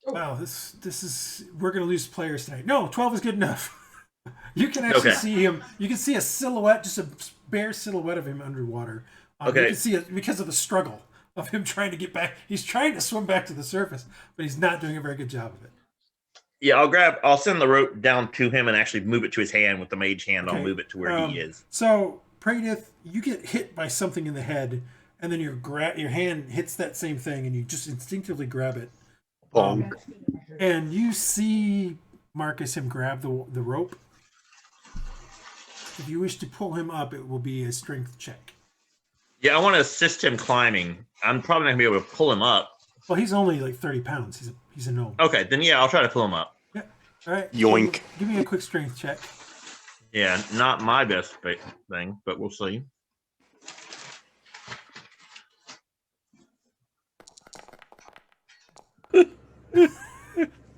Wow, this is we're gonna lose players tonight. No, 12 is good enough. You can actually Okay. see him. You can see a silhouette, just a bare silhouette of him underwater. You Okay. can see it because of the struggle of him trying to get back. He's trying to swim back to the surface, but he's not doing a very good job of it. Yeah, I'll send the rope down to him and actually move it to his hand with the mage hand. Okay. I'll move it to where he is. So, Praedyth, you get hit by something in the head, and then your hand hits that same thing, and you just instinctively grab it. And you see Marcus him grab the rope. If you wish to pull him up, it will be a strength check. Yeah, I want to assist him climbing. I'm probably not gonna be able to pull him up. Well, he's only like 30 pounds. He's a gnome. Okay, then yeah, I'll try to pull him up. Yeah. All right. Yoink. Give me a quick strength check. Yeah, not my best thing, but we'll see.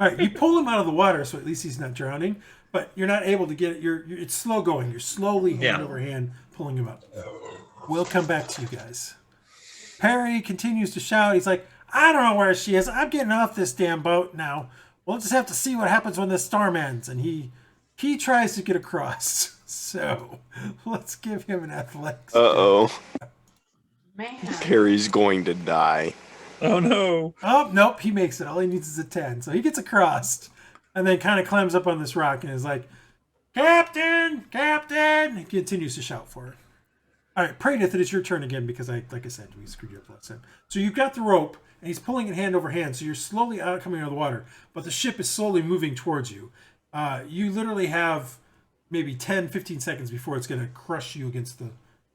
All right, you pull him out of the water, so at least he's not drowning. But you're not able to get it. It's slow going. You're slowly hand over hand pulling him up. We'll come back to you guys. Perry continues to shout. He's like, I don't know where she is. I'm getting off this damn boat now. We'll just have to see what happens when this storm ends. And he tries to get across. So let's give him an athletics. Uh-oh. Man. Perry's going to die. Oh no. Oh, nope, he makes it. All he needs is a 10. So he gets across and then kind of climbs up on this rock and is like, Captain! Captain! He continues to shout for it. All right, Praedyth, it is your turn again because, like I said, we screwed you up last time. So you've got the rope and he's pulling it hand over hand. So you're slowly coming out of the water, but the ship is slowly moving towards you. You literally have maybe 10, 15 seconds before it's going to crush you against the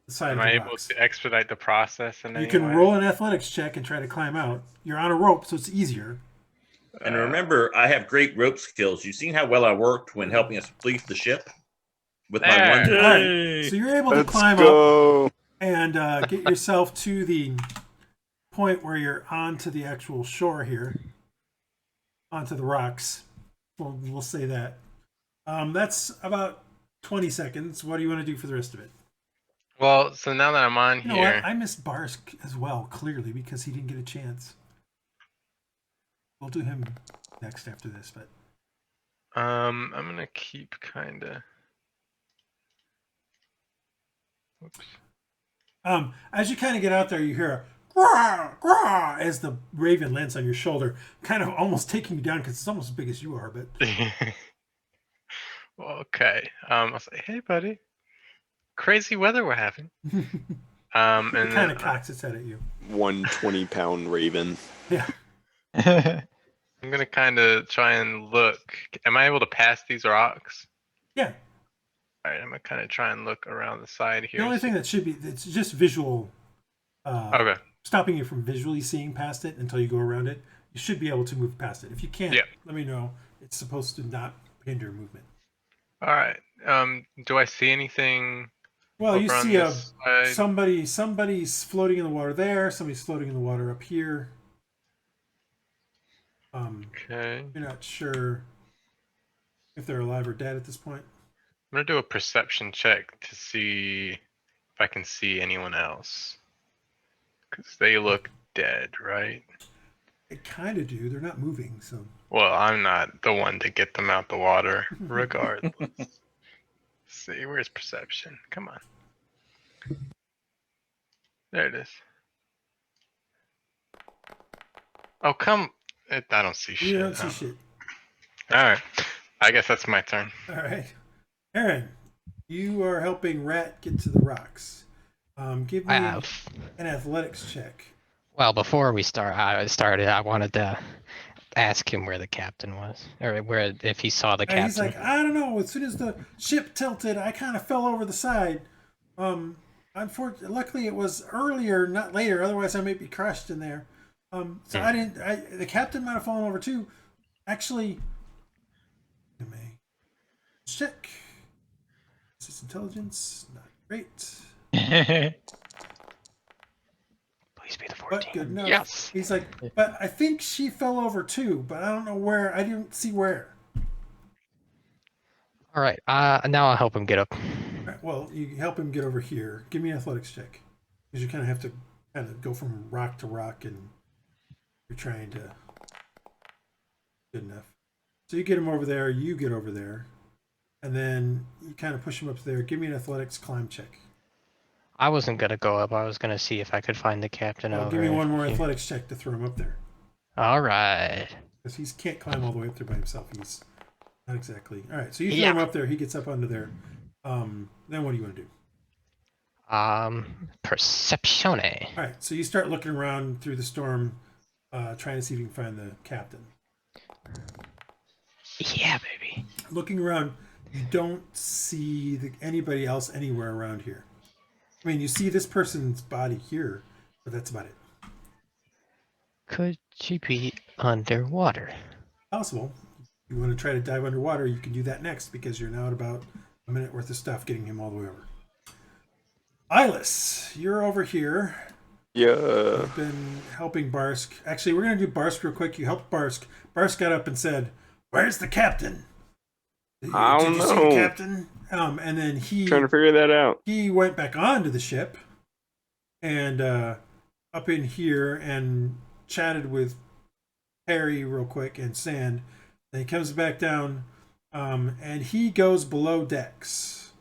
side Am of the I able rocks. to expedite the process in You any can way? roll an athletics check and try to climb out. You're on a rope, so it's easier. And remember, I have great rope skills. You've seen how well I worked when helping us fleet the ship with my There. one. All right, so you're able to Let's climb up go. and get yourself to the point where you're onto the actual shore here, onto the rocks. We'll say that. That's about 20 seconds. What do you want to do for the rest of it? Well, so now that I'm on You know here, what? I missed Barsk as well, clearly, because he didn't get a chance. We'll do him next after this, but I'm gonna keep kinda. Oops. as you kind of get out there, you hear "Grah, grah," as the raven lands on your shoulder, kind of almost taking you down because it's almost as big as you are. But Okay. I'll say, hey, buddy. Crazy weather we're having. it And kind then of cocks its head at you. 120-pound raven. Yeah. I'm gonna kind of try and look. Am I able to pass these rocks? Yeah. All right. I'm gonna kind of try and look around the side here. The only thing that should be, it's just visual. Okay. Stopping you from visually seeing past it until you go around it. You should be able to move past it. If you can't, let me know. It's supposed to not hinder movement. All right. Do I see anything? Well, you over on see this side? somebody's floating in the water there. Somebody's floating in the water up here. Okay. You're not sure if they're alive or dead at this point. I'm gonna do a perception check to see if I can see anyone else. Because they look dead, right? They kind of do. They're not moving, so. Well, I'm not the one to get them out the water, regardless. Let's see, where's perception? Come on. There it is. Oh, come. I don't see shit. You don't see shit. Alright. I guess that's my turn. All right. Aaron, you are helping Rat get to the rocks. Give me an athletics check. Well, before we started, I wanted to ask him where the captain was, or if he saw the captain. He's like, I don't know. As soon as the ship tilted, I kind of fell over the side. Unfortunately, luckily it was earlier, not later. Otherwise, I may be crushed in there. So I didn't. The captain might have fallen over too. Actually, let me check. This is intelligence. Not great. Please be the 14. But good enough. Yes. He's like, but I think she fell over too, but I don't know where. I didn't see where. All right. Now I'll help him get up. All right, well, you help him get over here. Give me an athletics check, because you kind of have to go from rock to rock, and you're trying to. Good enough. So you get him over there. You get over there, and then you kind of push him up there. Give me an athletics climb check. I wasn't gonna go up. I was gonna see if I could find the captain over. Give me one more athletics check to throw him up there. All right. Because he can't climb all the way up there by himself. He's not exactly. All right, so you throw him up there. He gets up onto there. Then what do you want to do? Perceptione. All right, so you start looking around through the storm, trying to see if you can find the captain. Yeah, baby. Looking around, you don't see anybody else anywhere around here. I mean, you see this person's body here, but that's about it. Could she be underwater? Possible. If you want to try to dive underwater, you can do that next, because you're now at about a minute worth of stuff getting him all the way over. Iylis, you're over here. Yeah. You've been helping Barsk. Actually, we're going to do Barsk real quick. You helped Barsk. Barsk got up and said, "Where's the captain?" I don't Did you know. see the captain? And then Trying to figure that out. he went back onto the ship and up in here and chatted with Harry real quick and Sand. Then he comes back down and he goes below decks.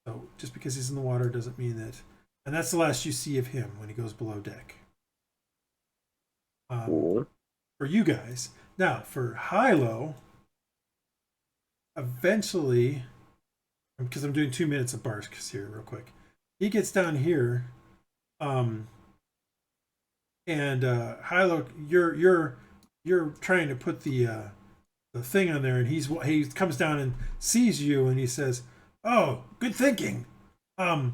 So just because he's in the water doesn't mean that. And that's the last you see of him when he goes below deck. Cool. For you guys. Now, for Hylough, eventually, because I'm doing 2 minutes of Barsk here real quick, he gets down here, and Hylough, you're trying to put the thing on there, and he comes down and sees you, and he says, "Oh, good thinking. How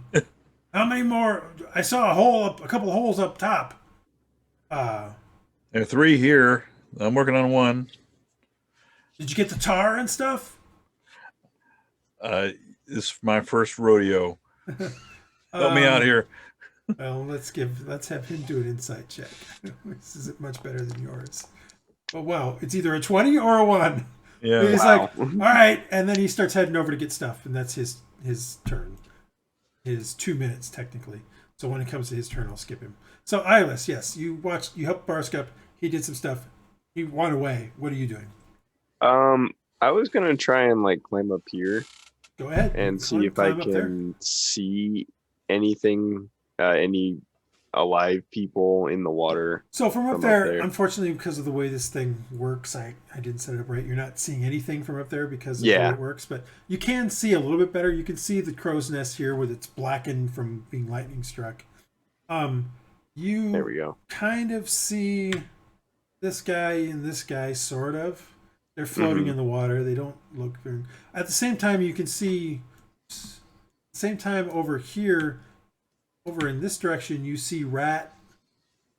many more? I saw a couple of holes up top. There are 3 here. I'm working on one. Did you get the tar and stuff?" This is my first rodeo. Help me out here. Well, let's have him do an insight check. This isn't much better than yours. But wow, it's either a 20 or a 1. Yeah. He's like, all right, and then he starts heading over to get stuff, and that's his turn. His 2 minutes technically. So when it comes to his turn, I'll skip him. So Iylis, yes, you helped Barsk up. He did some stuff. He went away. What are you doing? I was gonna try and climb up here. Go ahead and see if I can see anything, any alive people in the water? So from up From up there, there. unfortunately, because of the way this thing works, I didn't set it up right. You're not seeing anything from up there because of the way it works, but you can see a little bit better. You can see the crow's nest here with it's blackened from being lightning struck. You There we go. kind of see this guy and this guy, sort of. They're floating in the water. They don't look very... At the same time, you can see... Same time over here, over in this direction, you see Rat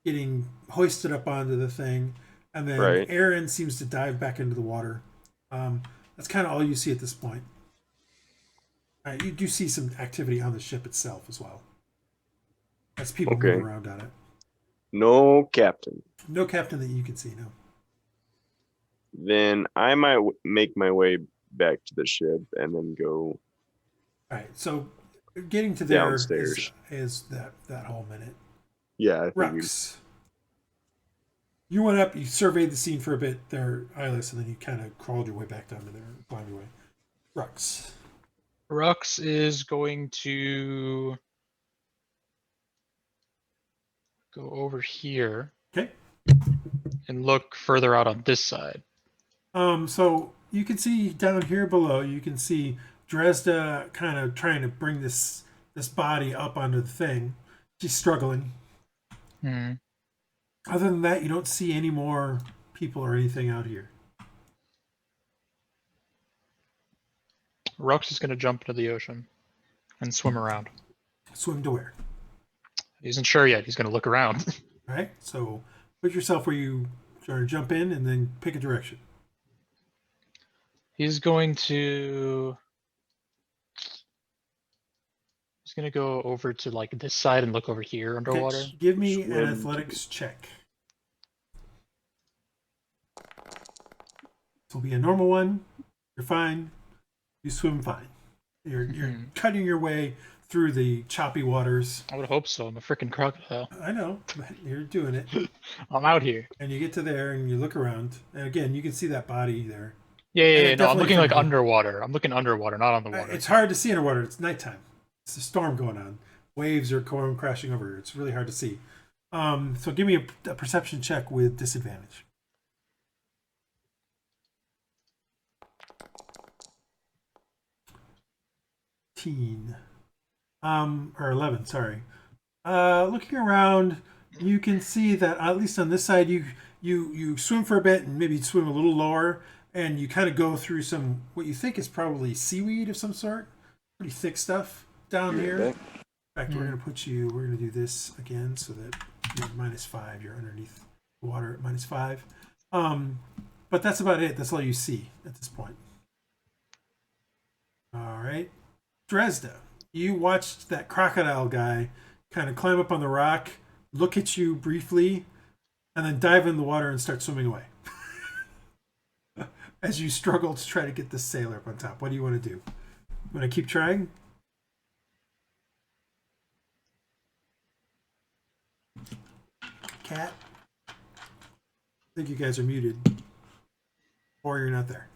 getting hoisted up onto the thing, and then Aaron seems to dive back into the water. That's kind of all you see at this point. You do see some activity on the ship itself as well. That's people moving around on it. No captain. No captain that you can see, no. Then I might make my way back to the ship and then go. All right, so getting to there downstairs is that whole minute. Yeah, Rhux. You went up, you surveyed the scene for a bit there, Iylis, and then you kind of crawled your way back down to there, climbed your way. Rhux. Rhux is going to go over here. Okay. And look further out on this side. So you can see down here below, you can see Dresd'a kind of trying to bring this body up onto the thing. She's struggling. Other than that, you don't see any more people or anything out here. Rhux is going to jump into the ocean and swim around. Swim to where? He isn't sure yet. He's going to look around. All right. So put yourself where you try to jump in and then pick a direction. He's going to go over to like this side and look over here underwater. Okay. Give me an athletics check. This will be a normal one. You're fine. You swim fine. You're cutting your way through the choppy waters. I would hope so. I'm a freaking crocodile. I know, but you're doing it. I'm out here. And you get to there and you look around. And again, you can see that body there. Yeah. No, I'm looking like underwater. I'm looking underwater, not on the water. It's hard to see underwater. It's nighttime. It's a storm going on. Waves are going crashing over. It's really hard to see. So give me a perception check with disadvantage. Or 11, sorry. Looking around, you can see that at least on this side, you swim for a bit and maybe swim a little lower, and you kind of go through some what you think is probably seaweed of some sort, pretty thick stuff down here. In fact, we're gonna do this again so that you're at -5. You're underneath the water at -5. But that's about it. That's all you see at this point. All right. Dresd'a, you watched that crocodile guy kind of climb up on the rock, look at you briefly, and then dive in the water and start swimming away. As you struggle to try to get this sailor up on top. What do you want to do? You want to keep trying? Cat? I think you guys are muted. Or you're not there.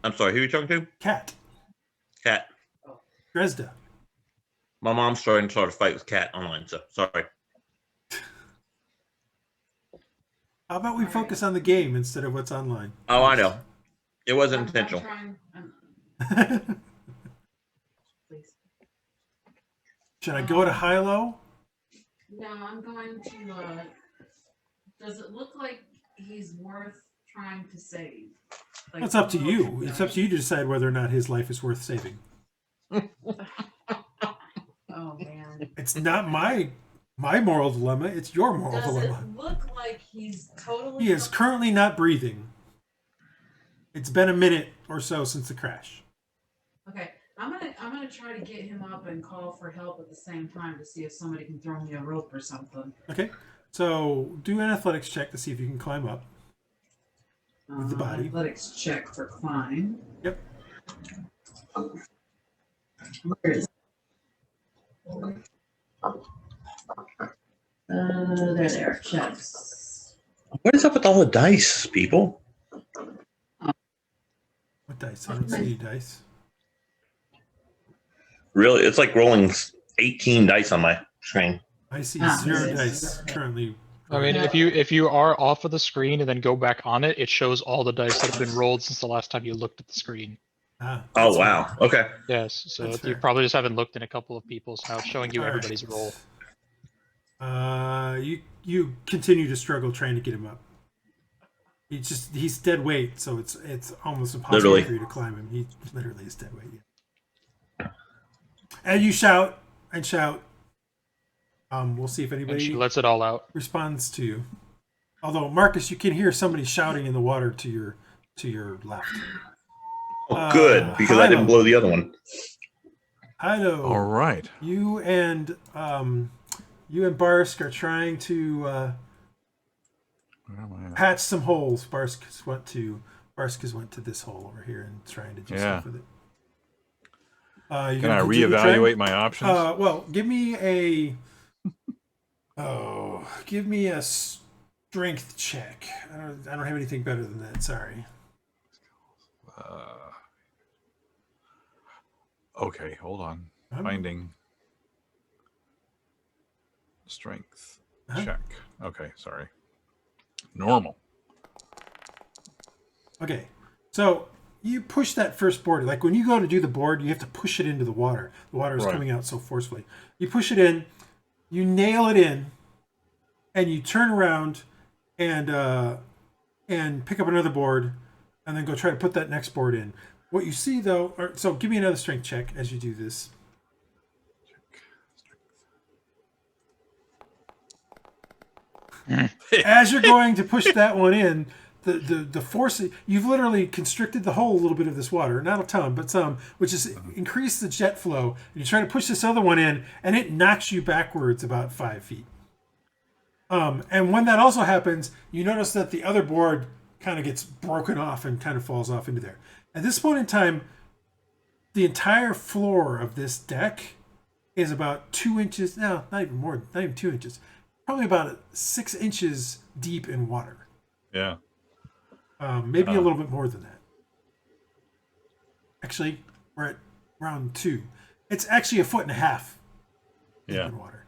I'm sorry, who are you talking to? Cat. Cat. Dresd'a. My mom's trying to start a fight with Cat online, so sorry. How about we focus on the game instead of what's online? Oh, I know. It wasn't intentional. Should I go to Hylough? No, I'm going to. Does it look like he's worth trying to save? Like, It's up to you. It's up to you to decide whether or not his life is worth saving. Oh man! It's not my moral dilemma. It's your moral dilemma. Does it look like he's totally? He is currently not breathing. It's been a minute or so since the crash. Okay, I'm gonna try to get him up and call for help at the same time to see if somebody can throw me a rope or something. Okay, so do an athletics check to see if you can climb up with the body. Athletics check for climb. Yep. Where is it? There they are. Checks. What is up with all the dice, people? What dice? I don't see any dice. Really, it's like rolling 18 dice on my screen. I see Ah, 0 there it is. dice currently. I mean, if you are off of the screen and then go back on it, it shows all the dice that have been rolled since the last time you looked at the screen. Ah, Oh that's wow. fair. Okay. Yes, so That's you fair. probably just haven't looked in a couple of people's. Now it's showing you All everybody's right. roll. You continue to struggle trying to get him up. He's dead weight, so it's almost impossible Literally. for you to climb him. He literally is dead weight. Yeah. And you shout and shout. We'll see if And she anybody lets it all out. responds to you. Although Marcus, you can hear somebody shouting in the water to your left. Oh, good, because I didn't Hylough. blow the other one. Hylough, All right. you and Barsk are trying to Where am I at? patch some holes. Barsk has went to this hole over here and trying to do stuff with it. Can I reevaluate my options? Well, give me a strength check. I don't have anything better than that. Sorry. Okay, hold on. Finding strength check. Okay, sorry. Normal. Okay, so you push that first board. Like when you go to do the board, you have to push it into the water. The water is coming out so forcefully. You push it in, you nail it in, and you turn around and pick up another board, and then go try to put that next board in. What you see though, so give me another strength check as you do this. As you're going to push that one in, the force, you've literally constricted the whole little bit of this water, not a ton, but some, which has increased the jet flow. And you try to push this other one in, and it knocks you backwards about 5 feet. And when that also happens, you notice that the other board kind of gets broken off and kind of falls off into there. At this point in time, the entire floor of this deck is about 2 inches, no, not even 2 inches, probably about 6 inches deep in water. Yeah. Maybe a little bit more than that. Actually, we're at round 2. It's actually 1.5 feet deep in water.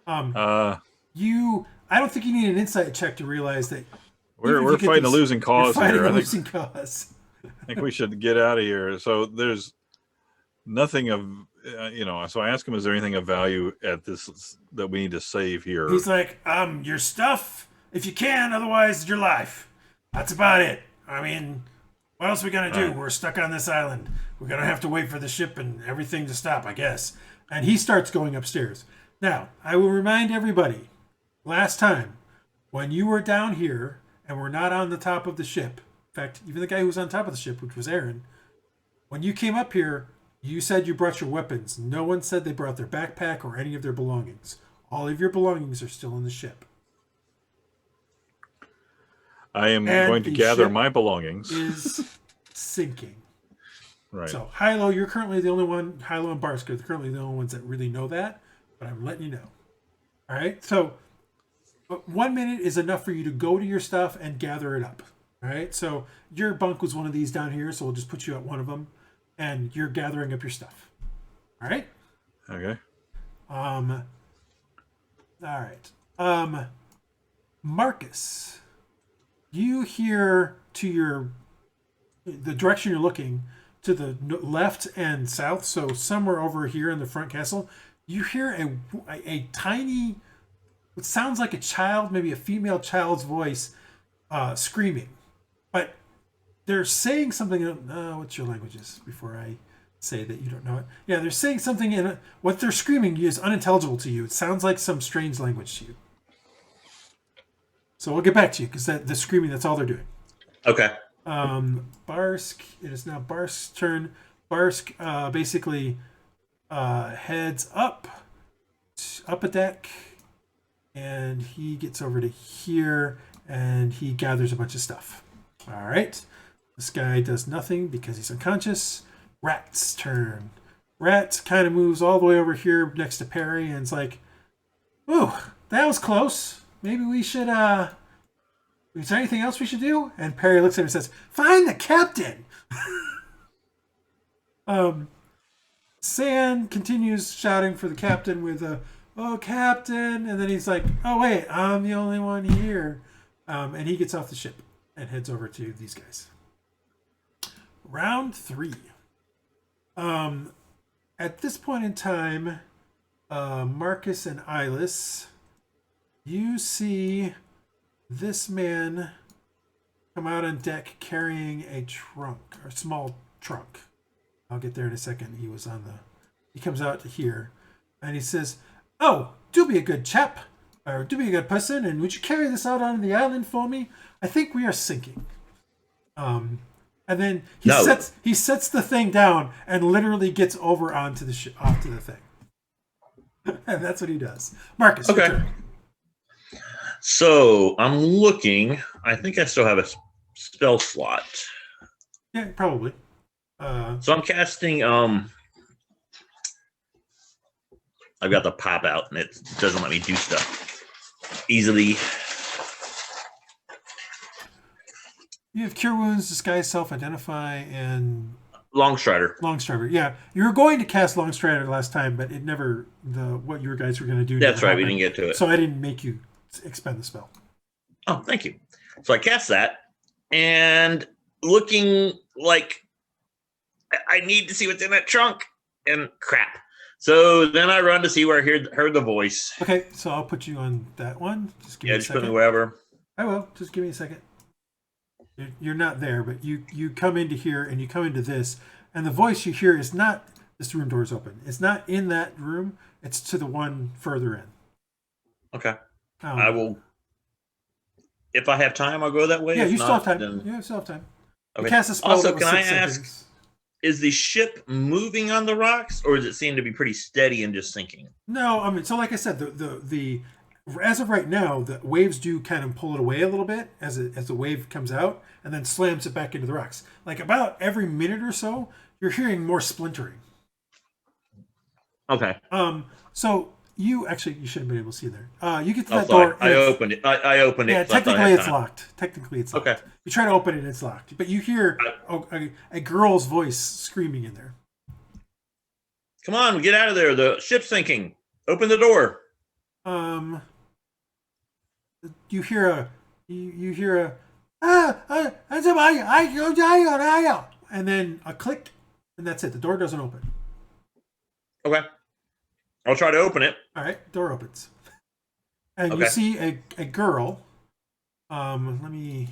I don't think you need an insight check to realize that we're fighting a losing cause here. I think we should get out of here. So there's nothing of, so I ask him, is there anything of value at this that we need to save here? He's like, your stuff, if you can, otherwise your life. That's about it. I mean, what else are we going to do? We're stuck on this island. We're going to have to wait for the ship and everything to stop, I guess. And he starts going upstairs. Now, I will remind everybody, last time, when you were down here and were not on the top of the ship, in fact, even the guy who was on top of the ship, which was Aaron, when you came up here, you said you brought your weapons. No one said they brought their backpack or any of their belongings. All of your belongings are still in the ship. I am going to gather my belongings. Is sinking. Right. So, Hylough, you're currently the only one, Hylough and Barsk are currently the only ones that really know that, but I'm letting you know. All right? So, 1 minute is enough for you to go to your stuff and gather it up. All right? So, your bunk was one of these down here, so we'll just put you at one of them, and you're gathering up your stuff. All right? Okay. All right. Marcus, you hear to the direction you're looking, to the left and south, so somewhere over here in the front castle, you hear a tiny, what sounds like a child, maybe a female child's voice, screaming. But they're saying something, what's your languages before I say that you don't know it? Yeah, they're saying something in what they're screaming is unintelligible to you. It sounds like some strange language to you. So we'll get back to you because the screaming, that's all they're doing. Okay. Barsk, it is now Barsk's turn. Barsk basically heads up a deck, and he gets over to here, and he gathers a bunch of stuff. All right. This guy does nothing because he's unconscious. Rat's turn. Rat kind of moves all the way over here next to Perry, and it's like, ooh, that was close. Maybe we should, is there anything else we should do? And Perry looks at him and says, find the captain! San continues shouting for the captain with "Oh, Captain!" And then he's like, "Oh wait, I'm the only one here." And he gets off the ship and heads over to these guys. Round 3. At this point in time, Marcus and Iylis, you see this man come out on deck carrying a trunk, or a small trunk. I'll get there in a second. He comes out to here, and he says, "Oh, do be a good chap, or do be a good person, and would you carry this out onto the island for me? I think we are sinking." And then he sets the thing down and literally gets over onto the onto the thing. And that's what he does. Marcus, your turn. So I'm looking. I think I still have a spell slot. Yeah, probably. So I'm casting. I've got the pop out, and it doesn't let me do stuff easily. You have Cure Wounds, Disguise Self, Identify, and Longstrider. Longstrider, yeah. You were going to cast Longstrider last time, but it never, what you guys were going to do. That's right, we didn't get to it. So I didn't make you expend the spell. Oh, thank you. So I cast that, and looking like I need to see what's in that trunk, and crap. So then I run to see where I heard the voice. Okay, so I'll put you on that one. Just give me a second. Put me wherever. I will. Just give me a second. You're not there, but you come into here and you come into this, and the voice you hear is not, this room door is open. It's not in that room. It's to the one further in. Okay. I will. If I have time, I'll go that way. Yeah, if you not, still have time. Then... You still have time. Okay. You cast a spell. Also, can I ask, is the ship moving on the rocks, or does it seem to be pretty steady and just sinking? No, I mean, so like I said, the as of right now, the waves do kind of pull it away a little bit as the wave comes out and then slams it back into the rocks. Like about every minute or so, you're hearing more splintering. Okay. So you should have been able to see there. You get to that door. I opened it. I opened it. Yeah, technically it's locked. Technically it's locked. Okay. You try to open it, it's locked. But you hear a girl's voice screaming in there. Come on, get out of there. The ship's sinking. Open the door. You hear a and then a click, and that's it. The door doesn't open. Okay. I'll try to open it. All right, door opens. And you see a girl. Let me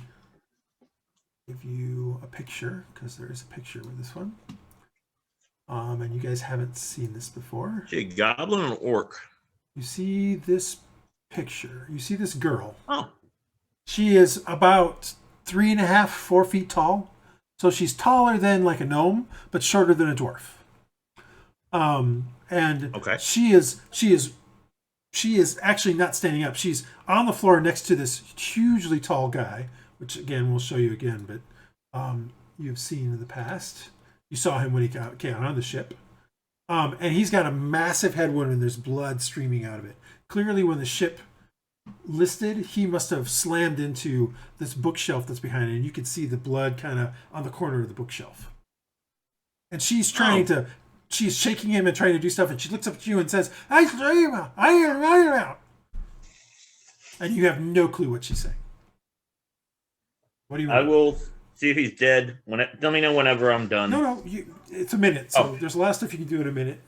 give you a picture, because there is a picture with this one. And you guys haven't seen this before. A goblin and orc. You see this picture. You see this girl. Oh. She is about 3.5, 4 feet tall. So she's taller than like a gnome, but shorter than a dwarf. And she is actually not standing up. She's on the floor next to this hugely tall guy, which again we'll show you again, but you've seen in the past. You saw him when he came on the ship. And he's got a massive head wound and there's blood streaming out of it. Clearly when the ship listed, he must have slammed into this bookshelf that's behind it, and you can see the blood kind of on the corner of the bookshelf. And she's she's shaking him and trying to do stuff, and she looks up at you and says, I am out. And you have no clue what she's saying. What do you want? I will see if he's dead. Let me know whenever I'm done. No, it's a minute. So there's a lot of stuff you can do in a minute.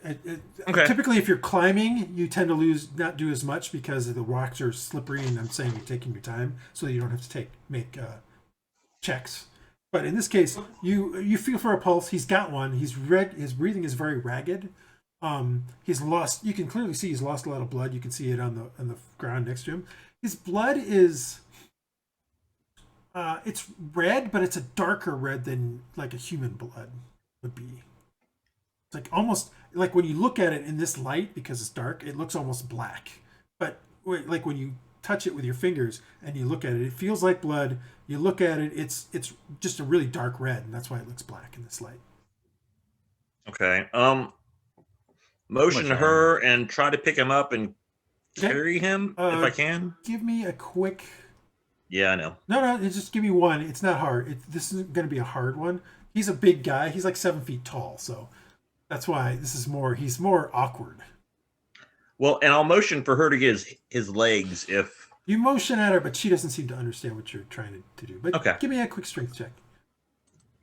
Typically, if you're climbing, you tend to not do as much because the rocks are slippery, and I'm saying you're taking your time so that you don't have to make checks. But in this case, you feel for a pulse. He's got one. He's red. His breathing is very ragged. He's lost. You can clearly see he's lost a lot of blood. You can see it on the ground next to him. His blood is. It's red, but it's a darker red than like a human blood would be. It's like almost like when you look at it in this light, because it's dark, it looks almost black. But like when you touch it with your fingers and you look at it, it feels like blood. You look at it, it's just a really dark red, and that's why it looks black in this light. Okay. Motion her and try to pick him up and carry him if I can. Give me a quick. Yeah, I know. No, just give me one. It's not hard. This isn't going to be a hard one. He's a big guy. He's like 7 feet tall, so that's why this is more. He's more awkward. Well, and I'll motion for her to get his legs if You motion at her, but she doesn't seem to understand what you're trying to do. But Okay. give me a quick strength check.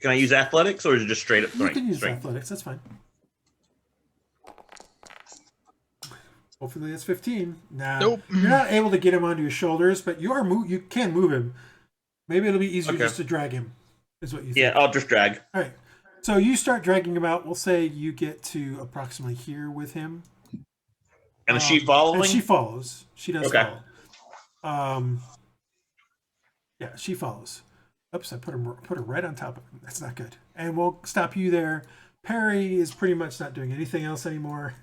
Can I use athletics or is it just straight up You strength? can use Strength. athletics. That's fine. Hopefully that's 15. Nah, Nope. You're not able to get him onto your shoulders, but you can move him. Maybe it'll be easier Okay. just to drag him, is what you think. Yeah, I'll just drag. All right. So you start dragging him out. We'll say you get to approximately here with him. And is she following? And she follows. She does Okay. follow. Yeah, she follows. Oops, I put her right on top of him. That's not good. And we'll stop you there. Perry is pretty much not doing anything else anymore,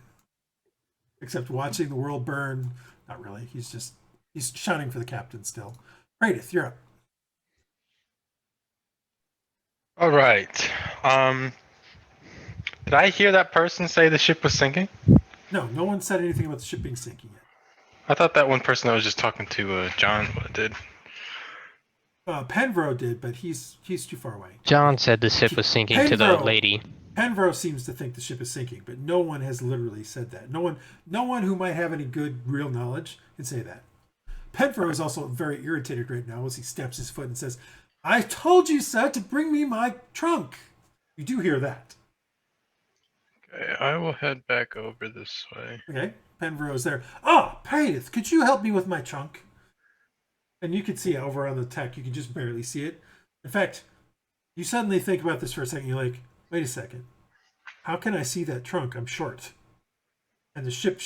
except watching the world burn. Not really. He's shouting for the captain still. Praedyth, you're up. All right. Did I hear that person say the ship was sinking? No one said anything about the ship being sinking yet. I thought that one person I was just talking to, John, did. Penvro did, but he's too far away. John said the ship was sinking to the lady. Penvro seems to think the ship is sinking, but no one has literally said that. No one who might have any good real knowledge can say that. Penvro is also very irritated right now as he stamps his foot and says, "I told you, sir, to bring me my trunk." You do hear that. Okay, I will head back over this way. Okay, Penvro is there. "Ah, Praedyth, could you help me with my trunk?" And you can see over on the tech, you can just barely see it. In fact, you suddenly think about this for a second. You're like, wait a second. How can I see that trunk? I'm short. And the ship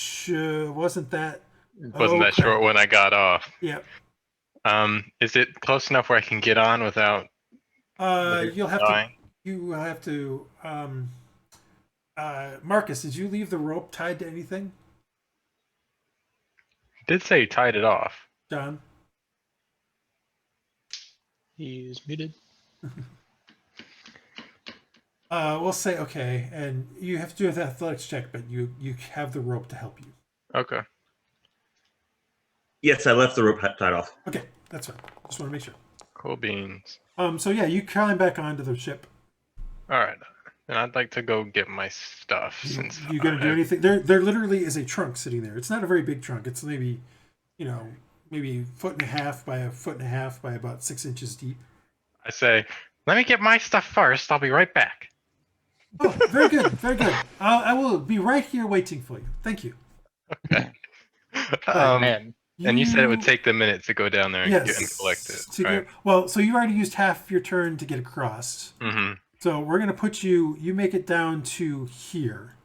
wasn't that... Wasn't that crap. short when I got off? Yeah. Is it close enough where I can get on without... You have to... Marcus, did you leave the rope tied to anything? Did say you tied it off. John? He's muted. We'll say okay, and you have to do an athletics check, but you have the rope to help you. Okay. Yes, I left the rope tied off. Okay, that's fine. Just want to make sure. Cool beans. So yeah, you climb back onto the ship. All right. And I'd like to go get my stuff since You gonna do anything? There literally is a trunk sitting there. It's not a very big trunk. It's maybe, maybe a foot and a half by a foot and a half by about 6 inches deep. I say, let me get my stuff first. I'll be right back. Oh, very good, very good. I will be right here waiting for you. Thank you. Okay. Man. And you said it would take them a minute to go down there and, get and collect it. Right? Well, so you already used half your turn to get across. Mm-hmm. So we're gonna put you make it down to here,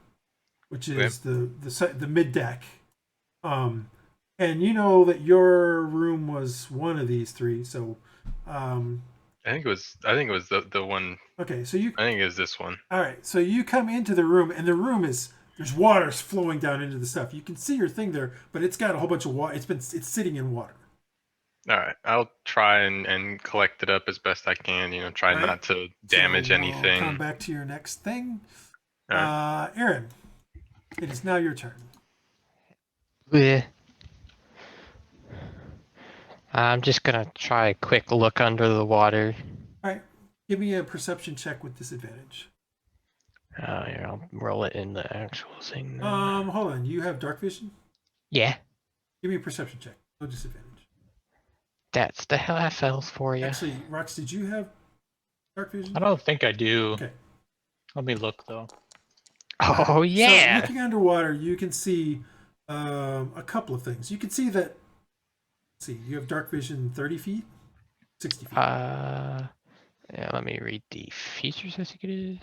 which is the mid deck. And you know that your room was one of these three. So I think it was the one. Okay, so I think it was this one. All right, so you come into the room, and the room there's water flowing down into the stuff. You can see your thing there, but it's got a whole bunch of water. It's sitting in water. All right, I'll try and collect it up as best I can. Try not to damage anything. Come back to your next thing. All right. Aaron, it is now your turn. Bleh. I'm just gonna try a quick look under the water. All right, give me a perception check with disadvantage. Here, I'll roll it in the actual thing. Hold on. You have dark vision? Yeah, Give me a perception check. No disadvantage. that's the FLs for you. Actually, Rhux, did you have dark vision? I don't think I do. Okay. Let me look though. Oh yeah. So looking underwater, you can see a couple of things. You can see that. Let's see, you have dark vision 30 feet, 60 feet. Yeah, let me read the features. I think it is.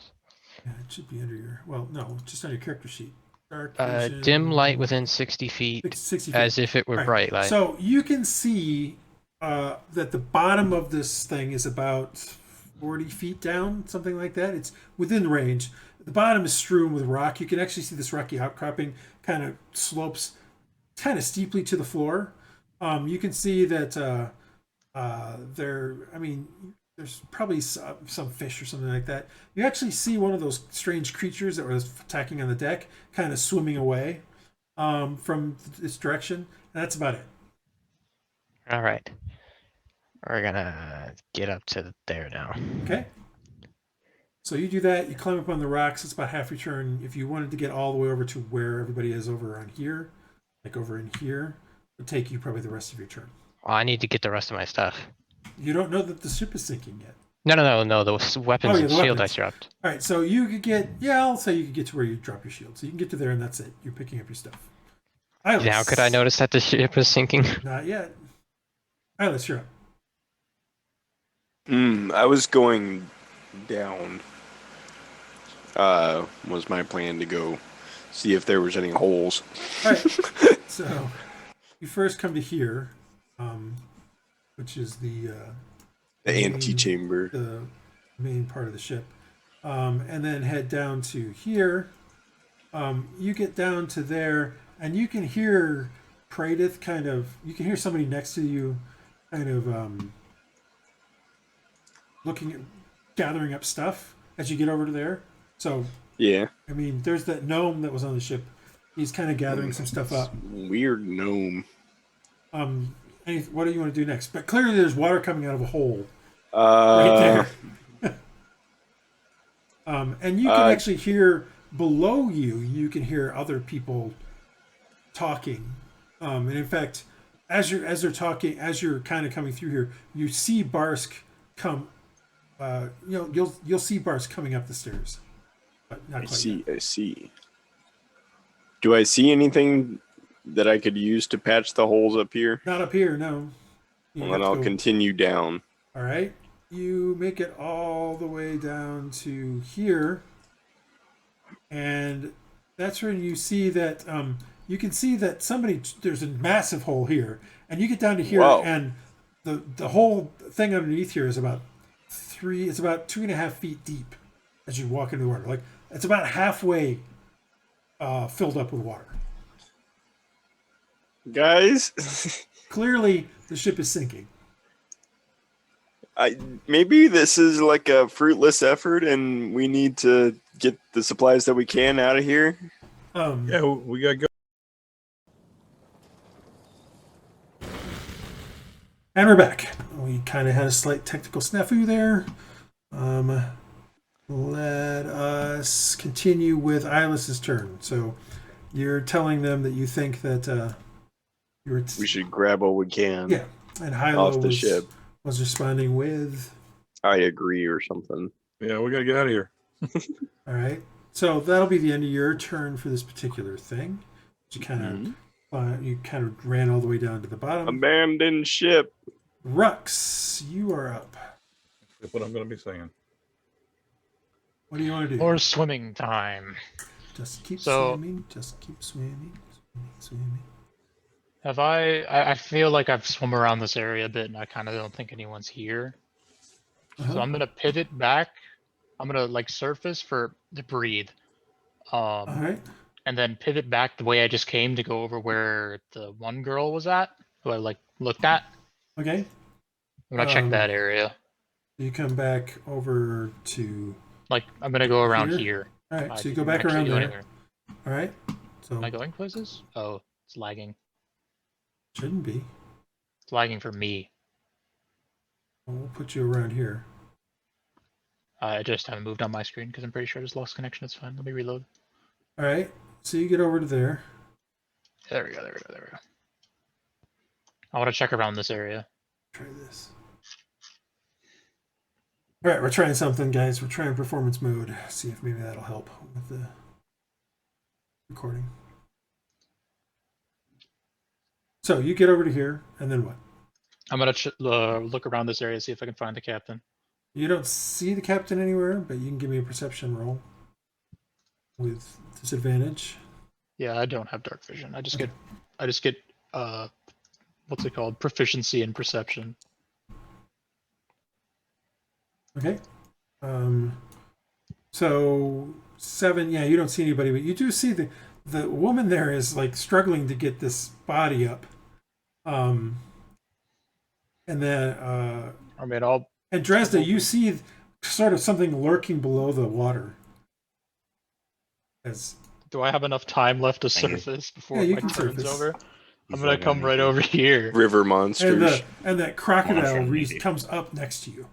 Yeah, it should be under your. Well, no, just on your character sheet. Dark vision, Dim light within 60 feet, 60 feet. as if it were Right. bright light. So you can see that the bottom of this thing is about 40 feet down, something like that. It's within range. The bottom is strewn with rock. You can actually see this rocky outcropping kind of slopes kind of steeply to the floor. You can see that there's probably some fish or something like that. You actually see one of those strange creatures that was attacking on the deck kind of swimming away from this direction. And that's about it. All right. We're gonna get up to there now. Okay. So you do that. You climb up on the rocks. It's about half your turn. If you wanted to get all the way over to where everybody is over on here, like over in here, would take you probably the rest of your turn. Well, I need to get the rest of my stuff. You don't know that the ship is sinking yet. No. The weapons and the shield weapons. I dropped. All right, so you could get, I'll say you could get to where you drop your shield. So you can get to there and that's it. You're picking up your stuff. Iylis. Now could I notice that the ship is sinking? Not yet. Iylis, you're up. I was going down. Was my plan to go see if there was any holes. All right. So you first come to here, which is the antechamber, the main part of the ship, and then head down to here. You get down to there, and you can hear Praedyth kind of. You can hear somebody next to you, kind of looking at, gathering up stuff as you get over to there. So yeah. I mean, there's that gnome that was on the ship. He's kind of gathering some stuff up. Weird gnome. What do you want to do next? But clearly, there's water coming out of a hole right there. And you can actually hear below you. You can hear other people talking. And in fact, as they're talking, as you're kind of coming through here, you see Barsk come. You'll see Barsk coming up the stairs. But not quite yet. I see. Do I see anything that I could use to patch the holes up here? Not up here, no. Well, then I'll continue down. All right. You make it all the way down to here. And that's when you see that you can see that there's a massive hole here. And you get down to here. Whoa. And the whole thing underneath here is about 2.5 feet deep as you walk into the water. Like it's about halfway filled up with water. Guys, clearly the ship is sinking. Maybe this is like a fruitless effort and we need to get the supplies that we can out of here. Yeah, we gotta go. And we're back. We kind of had a slight technical snafu there. Let us continue with Iylis's turn. So you're telling them that you think that we should grab what we can. Yeah, and Hylough was responding with, I agree or something. Yeah, we gotta get out of here. All right, so that'll be the end of your turn for this particular thing. You kind of ran all the way down to the bottom. Abandoned ship. Rhux, you are up. That's what I'm gonna be saying. What do you want to do? More swimming time. Just keep swimming. Just keep swimming. Swimming. Have I feel like I've swum around this area a bit and I kind of don't think anyone's here. So I'm going to pivot back. I'm going to like surface to breathe. All right. And then pivot back the way I just came to go over where the one girl was at, who I like looked at. Okay. I'm going to check that area. You come back over to... Like, I'm going to go around here. All right, so you go back around there. All right. So am I going places? Oh, it's lagging. Shouldn't be. It's lagging for me. Well, we'll put you around here. I just haven't moved on my screen because I'm pretty sure I just lost connection. It's fine. Let me reload. All right. So you get over to there. There we go. I want to check around this area. Try this. All right, we're trying something, guys. We're trying performance mode. See if maybe that'll help with the recording. So you get over to here, and then what? I'm going to look around this area, see if I can find the captain. You don't see the captain anywhere, but you can give me a perception roll with disadvantage. Yeah, I don't have dark vision. I just get what's it called? Proficiency in perception. Okay. So 7, yeah, you don't see anybody, but you do see the woman there is like struggling to get this body up. And then and Dresd'a, you see sort of something lurking below the water. Do I have enough time left to surface before my turn's over? I'm gonna come right over here. River monsters. And that crocodile comes up next to you.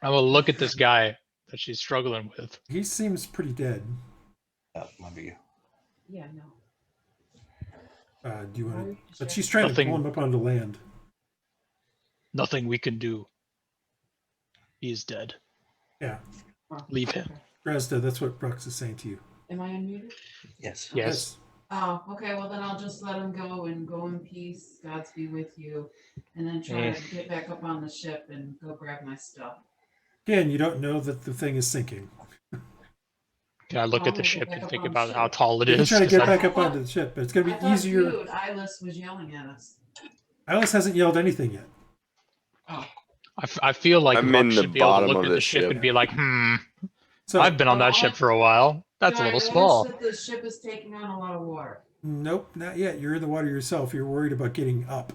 I'm gonna look at this guy that she's struggling with. He seems pretty dead. That might be. Yeah, no. Do you want to? Right, But sure. she's trying to Nothing. pull him up onto land. Nothing we can do. He is dead. Yeah, Oh, Leave him. okay. Dresd'a, that's what Rhux is saying to you. Am I unmuted? Yes. Yes. Oh, okay. Well, then I'll just let him go and go in peace. God's be with you. And then try to get back up on the ship and go grab my stuff. Again, you don't know that the thing is sinking. Can I look Oh, at the I'm gonna ship get back and up think on the about how ship. tall it You can is? try to 'Cause get I- back up onto the ship, but it's going to I be thought easier. Dude, Iylis was yelling at us. Iylis hasn't yelled anything yet. Oh, I feel like I'm in Rhux the should be able to bottom look of at the the ship ship. and be like, So I've been on that ship for a while. That's a do I little notice small. that the ship is taking on a lot of water? nope, not yet. You're in the water yourself. You're worried about getting up.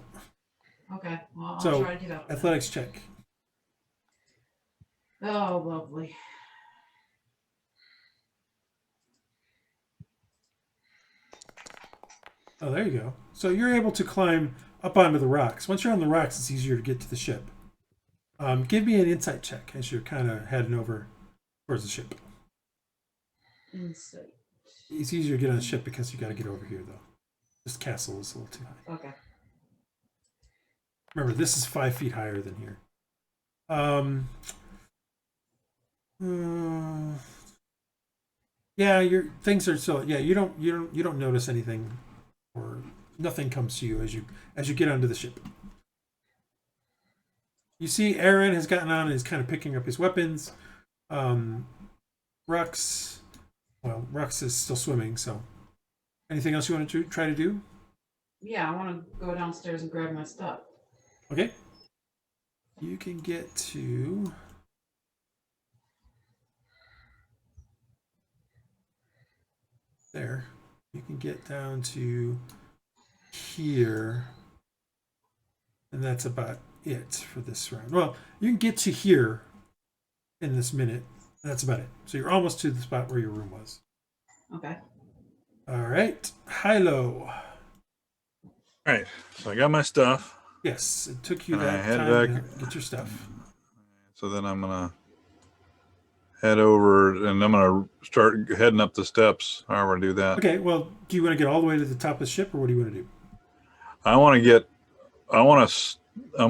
Okay, well, I'll So, try to get up. then. Athletics check. Oh, lovely. Oh, there you go. So you're able to climb up onto the rocks. Once you're on the rocks, it's easier to get to the ship. Give me an insight check as you're kind of heading over towards the ship. Insight. It's easier to get on the ship because you got to get over here, though. This castle is a little too high. Okay. Remember, this is 5 feet higher than here. Yeah, your things are still. Yeah, you don't notice anything, or nothing comes to you as you get onto the ship. You see, Aaron has gotten on and is kind of picking up his weapons. Rhux, well, Rhux is still swimming. So, anything else you want to try to do? Yeah, I want to go downstairs and grab my stuff. Okay. You can get to. There. You can get down to here. And that's about it for this round. Well, you can get to here in this minute. That's about it. So you're almost to the spot where your room was. Okay. All right. Hylough. All right. So I got my stuff. Yes, it took you And I that head time back. to get your stuff. So then I'm gonna head over and I'm gonna start heading up the steps. However, I do that. Okay, well, do you want to get all the way to the top of the ship, or what do you want to do? I'm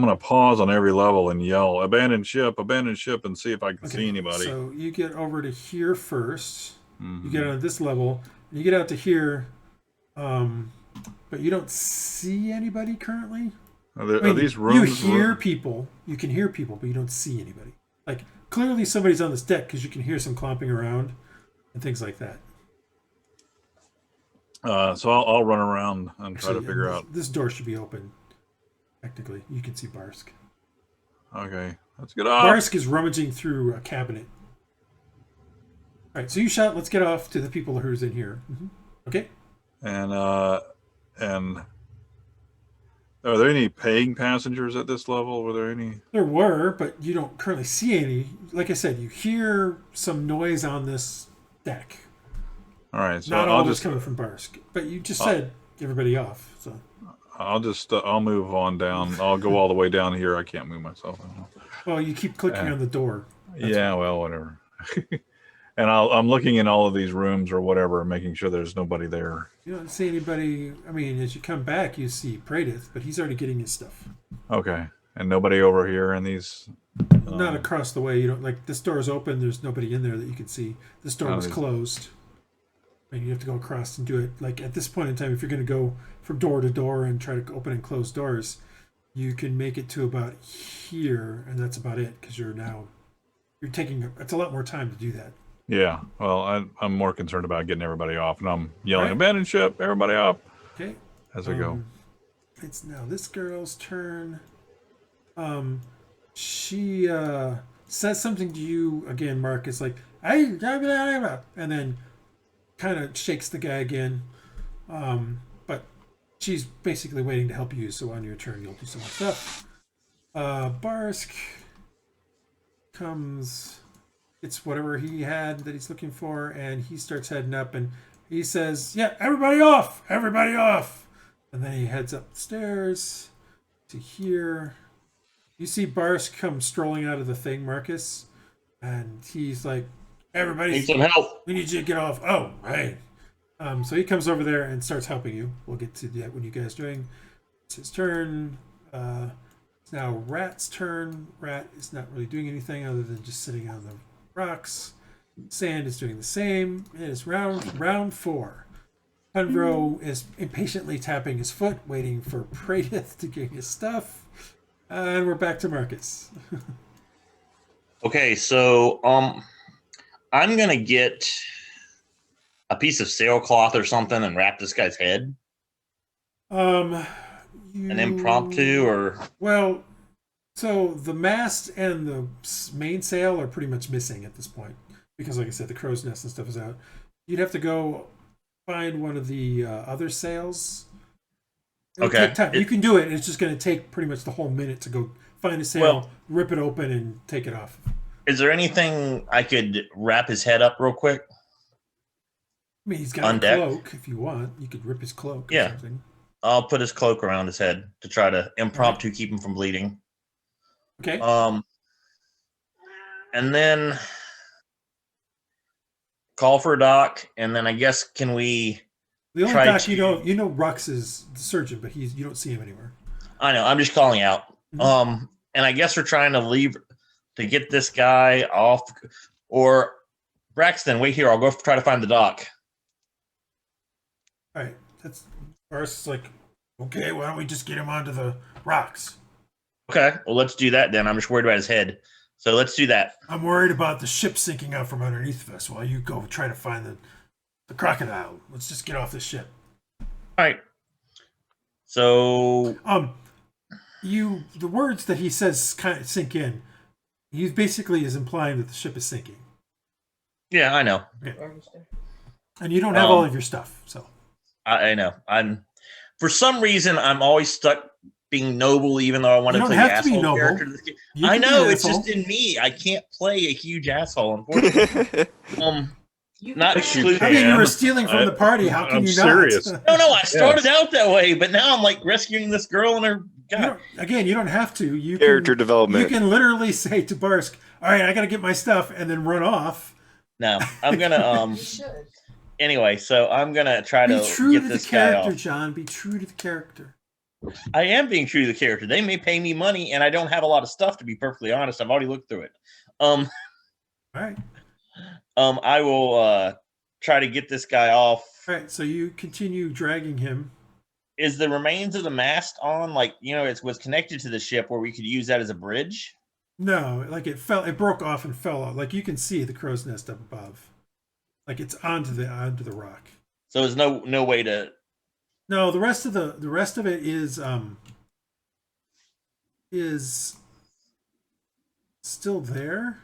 gonna pause on every level and yell abandon ship," and see if I can see anybody. So you get over to here first. Mhm. You get on this level, and you get out to here, but you don't see anybody currently. Are these rooms? You hear people. You can hear people, but you don't see anybody. Like, clearly somebody's on this deck because you can hear some clomping around and things like that. So I'll run around and try to Actually, figure out. This door should be open. Technically, you can see Barsk. Okay, let's get off. Barsk is rummaging through a cabinet. All right, so you shout, "Let's get off" to the people who's in here. Okay. And are there any paying passengers at this level? Were there any? There were, but you don't currently see any. Like I said, you hear some noise on this deck. All right, so Not all I'll this just coming from Barsk, but you just said everybody off. So I'll move on down. I'll go all the way down here. I can't move myself. well, you keep clicking on the door. Yeah, well, whatever. And I'm looking in all of these rooms or whatever, making sure there's nobody there. You don't see anybody. I mean, as you come back, you see Praedyth, but he's already getting his stuff. Okay, and nobody over here in these. Not across the way. You don't like this door is open. There's nobody in there that you can see. This door was closed. I mean, you have to go across and do it. Like at this point in time, if you're going to go from door to door and try to open and close doors, you can make it to about here, and that's about it because you're taking. It's a lot more time to do that. Yeah, well, I'm more concerned about getting everybody off, and I'm yelling, Right. "Abandon ship! Everybody off!" Okay. As I go. It's now this girl's turn. She says something to you again, Mark. It's like, "Hey," and then kind of shakes the guy again. But she's basically waiting to help you. So on your turn, you'll do some more stuff. Barsk comes. It's whatever he had that he's looking for, and he starts heading up, and he says, "Yeah, everybody off! Everybody off!" And then he heads upstairs to here. You see Barsk come strolling out of the thing, Marcus, and he's like, "Everybody, Need some help. we need you to get off." Oh, right. So he comes over there and starts helping you. We'll get to that when you guys are doing. It's his turn. It's now Rat's turn. Rat is not really doing anything other than just sitting on the rocks. Sand is doing the same. It is round 4. Hunbro is impatiently tapping his foot, waiting for Praedyth to get his stuff. And we're back to Marcus. Okay, so I'm gonna get a piece of sailcloth or something and wrap this guy's head. An impromptu or so the mast and the main sail are pretty much missing at this point because, like I said, the crow's nest and stuff is out. You'd have to go find one of the other sails. It'll take time. You can do it. It's just going to take pretty much the whole minute to go find a sail, rip it open, and take it off. Is there anything I could wrap his head up real quick? I mean, he's got a cloak. If you want, you could rip his cloak. Or something. I'll put his cloak around his head to try to impromptu keep him from bleeding. Okay. And then call for a doc, and then I guess can we? The only doc you know Rhux is the surgeon, but you don't see him anywhere. I know. I'm just calling out. Mm-hmm. And I guess we're trying to leave to get this guy off, or Braxton, wait here. I'll go try to find the doc. All right. That's first. Like, okay, why don't we just get him onto the rocks? Okay, well, let's do that then. I'm just worried about his head. So let's do that. I'm worried about the ship sinking out from underneath of us while you go try to find the crocodile. Let's just get off this ship. All right. So the words that he says kind of sink in. He basically is implying that the ship is sinking. Yeah, I know. Okay. And you don't have all of your stuff, so I know. For some reason I'm always stuck being noble, even though I want to play asshole character. I know, it's just in me. I can't play a huge asshole, unfortunately. Not exclusively. I mean, you were stealing from the party. How can you serious. not? No, I started out that way, but now I'm like rescuing this girl and her. God. You don't have to. Character development. You can literally say to Barsk, "All right, I got to get my stuff," and then run off. No, I'm gonna. You should. Anyway, so I'm gonna try to be true get to this the guy character, off. John. Be true to the character. I am being true to the character. They may pay me money, and I don't have a lot of stuff, to be perfectly honest. I've already looked through it. All right. I will try to get this guy off. All right. So you continue dragging him. Is the remains of the mast on? Like, it was connected to the ship where we could use that as a bridge? No, like it broke off and fell out. Like you can see the crow's nest up above. Like it's onto the rock. So there's no way to. No, the rest of it is still there,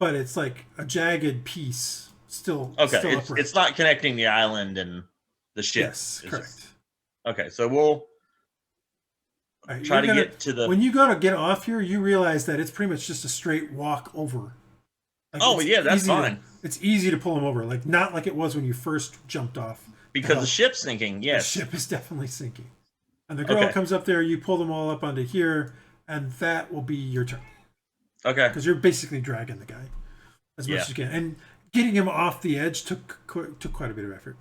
but it's like a jagged piece still. Okay, still it's not connecting the island and the ship. Yes, correct. Okay, so we'll try to get to the. When you go to get off here, you realize that it's pretty much just a straight walk over. Like that's fine. It's easy to pull them over, like not like it was when you first jumped off. Because the ship's sinking, yes. The ship is definitely sinking. And the girl comes up there, you pull them all up onto here, and that will be your turn. Okay. Because you're basically dragging the guy as much as you can. And getting him off the edge took quite a bit of effort.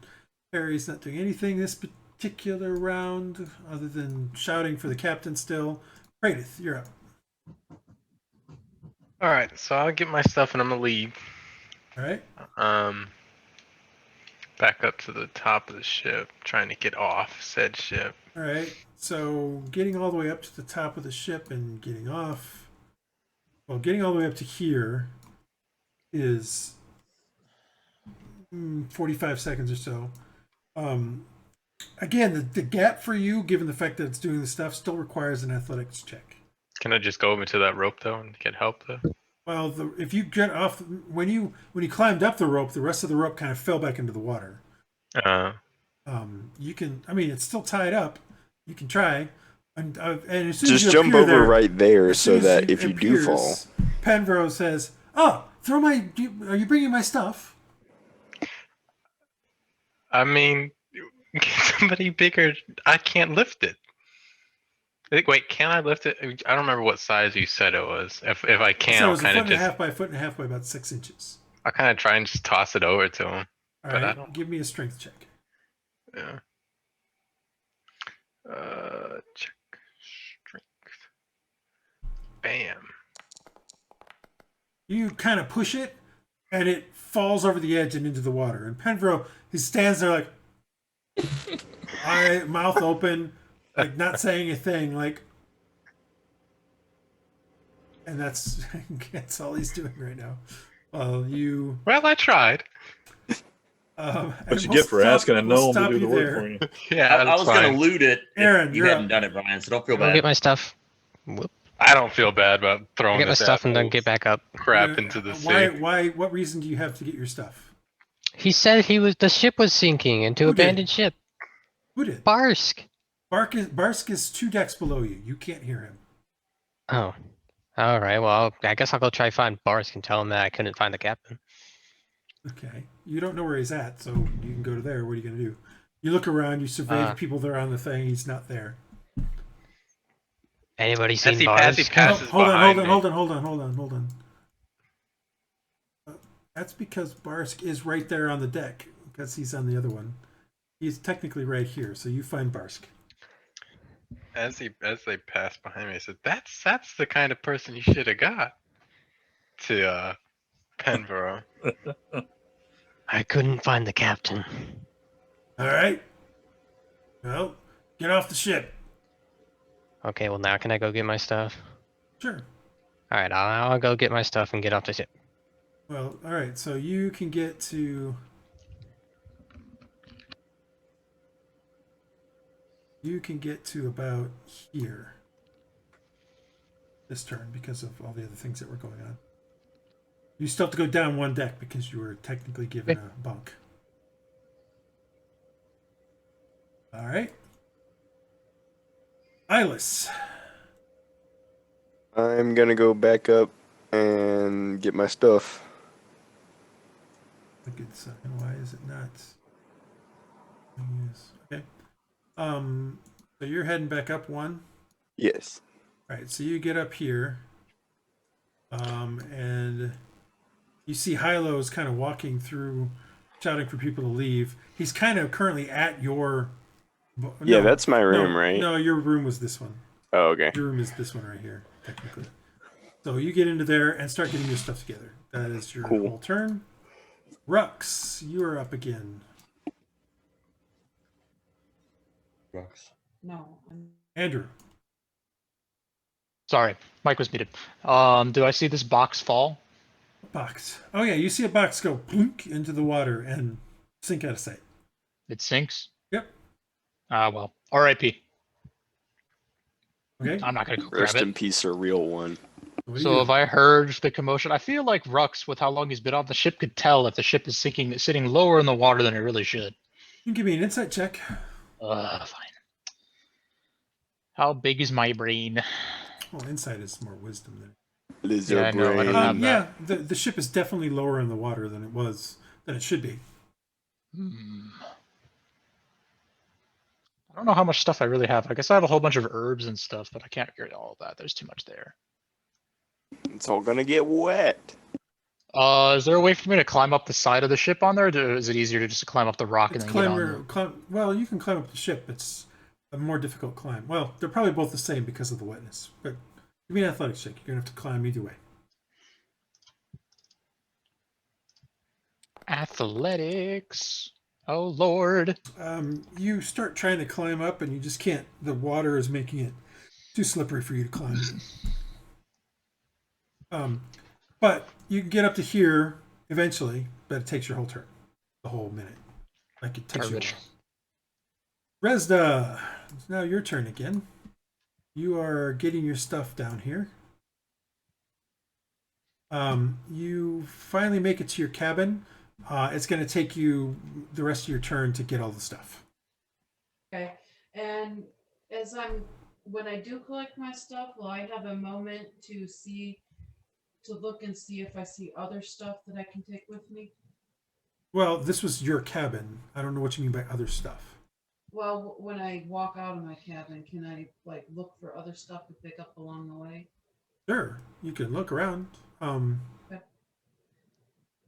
Harry's not doing anything this particular round other than shouting for the captain still. Praedyth, you're up. Alright, so I'll get my stuff and I'm gonna leave. Alright. Back up to the top of the ship, trying to get off said ship. All right, so getting all the way up to the top of the ship and getting off. Well, getting all the way up to here is 45 seconds or so. Again, the gap for you, given the fact that it's doing the stuff, still requires an athletics check. Can I just go over to that rope though and get help though? Well, if you get off when you climbed up the rope, the rest of the rope kind of fell back into the water. You can. I mean, it's still tied up. You can try, and as soon just as jump over there, right there so that if you do fall, Penrose says, "Oh, are you bringing my stuff?" I mean, get somebody bigger. I can't lift it. Wait, can I lift it? I don't remember what size you said it was. If I can, So it I'll was kind of a foot and a half by about 6 inches. I'll kind of try and just toss it over to him. All But I right, don't. give me a strength check. Yeah. Check strength. Bam. You kind of push it, and it falls over the edge and into the water. And Penvro, he stands there like, mouth open, like not saying a thing, like, and that's all he's doing right now. Well, I tried. What you get for asking a gnome to do the work for you? Yeah, I was going to loot it if Aaron, you you're hadn't up. done it, Brian, so don't feel Go bad. get my stuff. Whoop. I don't feel bad about Go throwing get my this stuff and then asshole get back up. crap into the sea. What reason do you have to get your stuff? He said the ship was sinking into Who did? abandoned ship. Who did? Barsk. Barsk is 2 decks below you. You can't hear him. Oh. All right. Well, I guess I'll go try find Barsk and tell him that I couldn't find the captain. Okay. You don't know where he's at, so you can go to there. What are you going to do? You look around, you survey the people that are on the thing. He's not there. Anybody seen As he Barsk? passes Hold behind me. on. That's because Barsk is right there on the deck, because he's on the other one. He's technically right here, so you find Barsk. As they pass behind me, I said, "That's the kind of person you should have got to Penborough." I couldn't find the captain. All right. Well, get off the ship. Okay, well now can I go get my stuff? Sure. All right, I'll go get my stuff and get off the ship. Well, all right. So you can get to. You can get to about here this turn because of all the other things that were going on. You still have to go down 1 deck because you were technically given a bunk. All right. Iylis. I'm gonna go back up and get my stuff. A good sign. Why is it not? Yes. Okay. So you're heading back up 1. Yes. All right. So you get up here. And you see Hylough is kind of walking through, shouting for people to leave. He's kind of currently at your. Yeah, that's my room, right? No, your room was this one. Oh, okay. Your room is this one right here, technically. So you get into there and start getting your stuff together. That is your Cool. whole turn. Rhux, you are up again. Rhux. No. Andrew. Sorry, Mike was muted. Do I see this box fall? Box. Oh yeah, you see a box go plunk into the water and sink out of sight. It sinks? Yep. Well, R.I.P. Okay. I'm not gonna go Rest grab in it. peace, a real one. What do So you if I heard the commotion, I feel like Rhux, with how long he's been on the ship, could tell if the ship is sinking, sitting lower in the water than it really should. You can give me an insight check. Fine. How big is my brain? Well, insight is more wisdom than. Lizard Yeah, I know, I don't brain. have Yeah, the ship is definitely lower in the water than it should be. I don't know how much stuff I really have. I guess I have a whole bunch of herbs and stuff, but I can't carry all of that. There's too much there. It's all gonna get wet. Is there a way for me to climb up the side of the ship on there, or is it easier to just climb up the rock and then get on there? Well, you can climb up the ship. It's a more difficult climb. Well, they're probably both the same because of the wetness. But give me an athletics check. You're gonna have to climb either way. Athletics. Oh Lord. You start trying to climb up, and you just can't. The water is making it too slippery for you to climb. But you can get up to here eventually, but it takes your whole turn, the whole minute. Like it takes Garbage. you. Dresd'a, it's now your turn again. You are getting your stuff down here. You finally make it to your cabin. It's going to take you the rest of your turn to get all the stuff. Okay. And when I do collect my stuff, will I have a moment to look and see if I see other stuff that I can take with me? Well, this was your cabin. I don't know what you mean by other stuff. Well, when I walk out of my cabin, can I look for other stuff to pick up along the way? Sure, you can look around. Okay.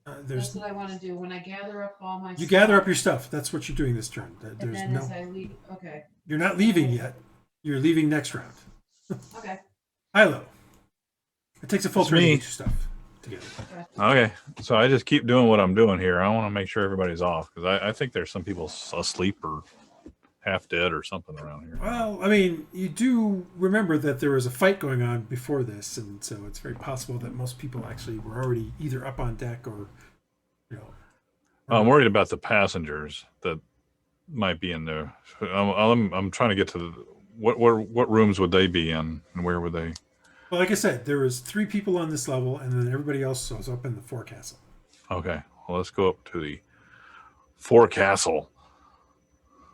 That's what I want to do. When I gather up all my You stuff. gather up your stuff. That's what you're doing this turn. And There's then no. as I leave, okay. You're not leaving yet. You're leaving next round. Okay. Hylough. It takes a full It's turn to me. get your stuff together. Okay, so I just keep doing what I'm doing here. I want to make sure everybody's off because I think there's some people asleep or half dead or something around here. Well, I mean, you do remember that there was a fight going on before this, and so it's very possible that most people actually were already either up on deck or, you know. I'm worried about the passengers that might be in there. I'm trying to get to the, what rooms would they be in and where would they? Well, like I said, there was 3 people on this level, and then everybody else was up in the forecastle. Okay, well let's go up to the forecastle.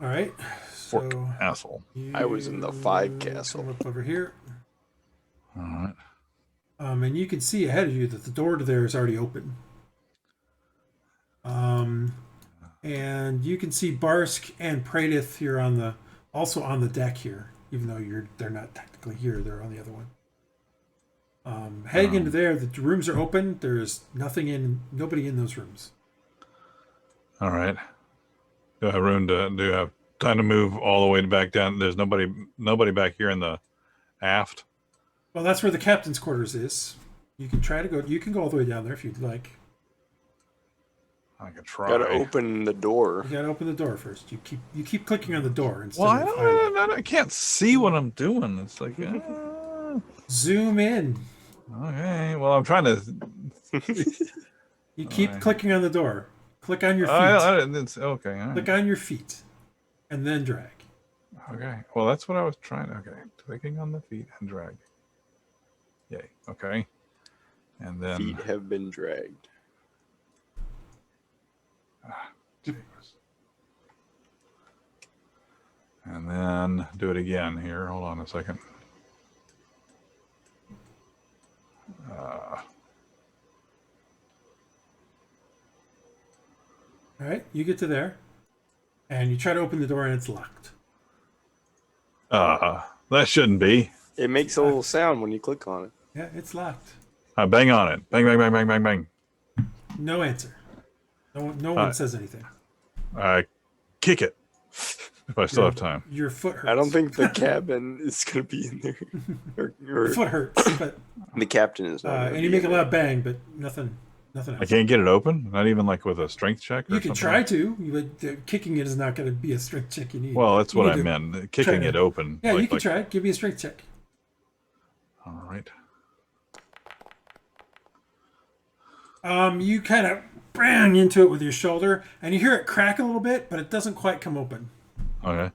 All right. So Forecastle. I was in the 5 come castle. up over here. All right. And you can see ahead of you that the door to there is already open. And you can see Barsk and Praedyth here also on the deck here, even though they're not technically here, they're on the other one. Heading into there, the rooms are open. There's nobody in those rooms. All right. Do I have room to? Do I have time to move all the way back down? There's nobody back here in the aft. Well, that's where the captain's quarters is. You can try to go. You can go all the way down there if you'd like. I could try. Gotta open the door. You gotta open the door first. You keep clicking on the door instead Well, of I can't see what I'm doing. It's like zoom in. Okay. Well, I'm trying to. You keep right. clicking on the door. Click on your feet. It's okay. All right. Click on your feet, and then drag. Okay. Well, that's what I was trying to. Okay. Clicking on the feet and drag. Yay. Okay. And then. Feet have been dragged. Jeez. And then do it again here. Hold on a second. All right, you get to there, and you try to open the door, and it's locked. That shouldn't be. It makes a little sound when you click on it. Yeah, it's locked. I bang on it. Bang, bang, bang, bang, bang, bang. No answer. No one says anything. I kick it if I still have time. Your foot hurts. I don't think the cabin is going to be in there. Your foot hurts, but the captain is not. and you make a loud bang, but nothing else. I can't get it open. Not even like with a strength check. Or You can something? try to, but kicking it is not going to be a strength check you need. Well, that's You what need I to meant. Kicking it open. Yeah, you can try. Give me a strength check. All right. You kind of bang into it with your shoulder, and you hear it crack a little bit, but it doesn't quite come open. Okay.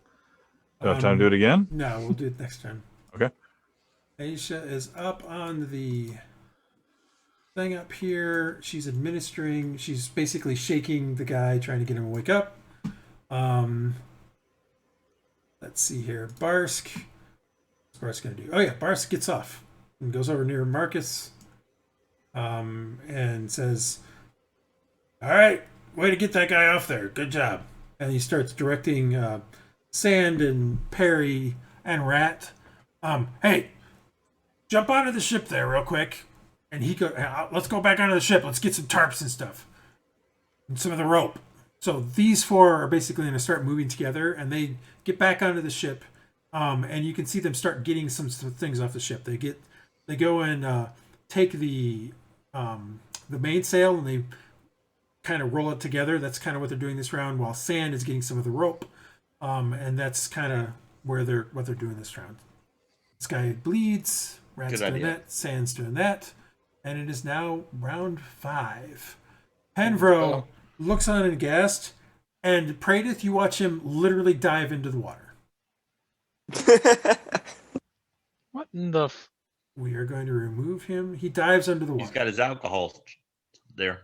Do I have time to do it again? No, we'll do it next time. Okay. Aisha is up on the thing up here. She's administering. She's basically shaking the guy, trying to get him to wake up. Let's see here. Barsk. What's Barsk going to do? Oh, yeah. Barsk gets off and goes over near Marcus and says, "All right, way to get that guy off there. Good job." And he starts directing Sand and Perry and Rat. Hey, jump onto the ship there real quick. And he go, let's go back onto the ship. Let's get some tarps and stuff. And some of the rope. So these 4 are basically going to start moving together, and they get back onto the ship. And you can see them start getting some things off the ship. They go and take the mainsail, and they kind of roll it together. That's kind of what they're doing this round, while Sand is getting some of the rope. And that's kind of what they're doing this round. This guy bleeds. Rat's doing that. Sand's doing that. And it is now round 5. Penvro looks on aghast, and Praedyth, you watch him literally dive into the water. What in the? We are going to remove him. He dives under the water. He's got his alcohol there.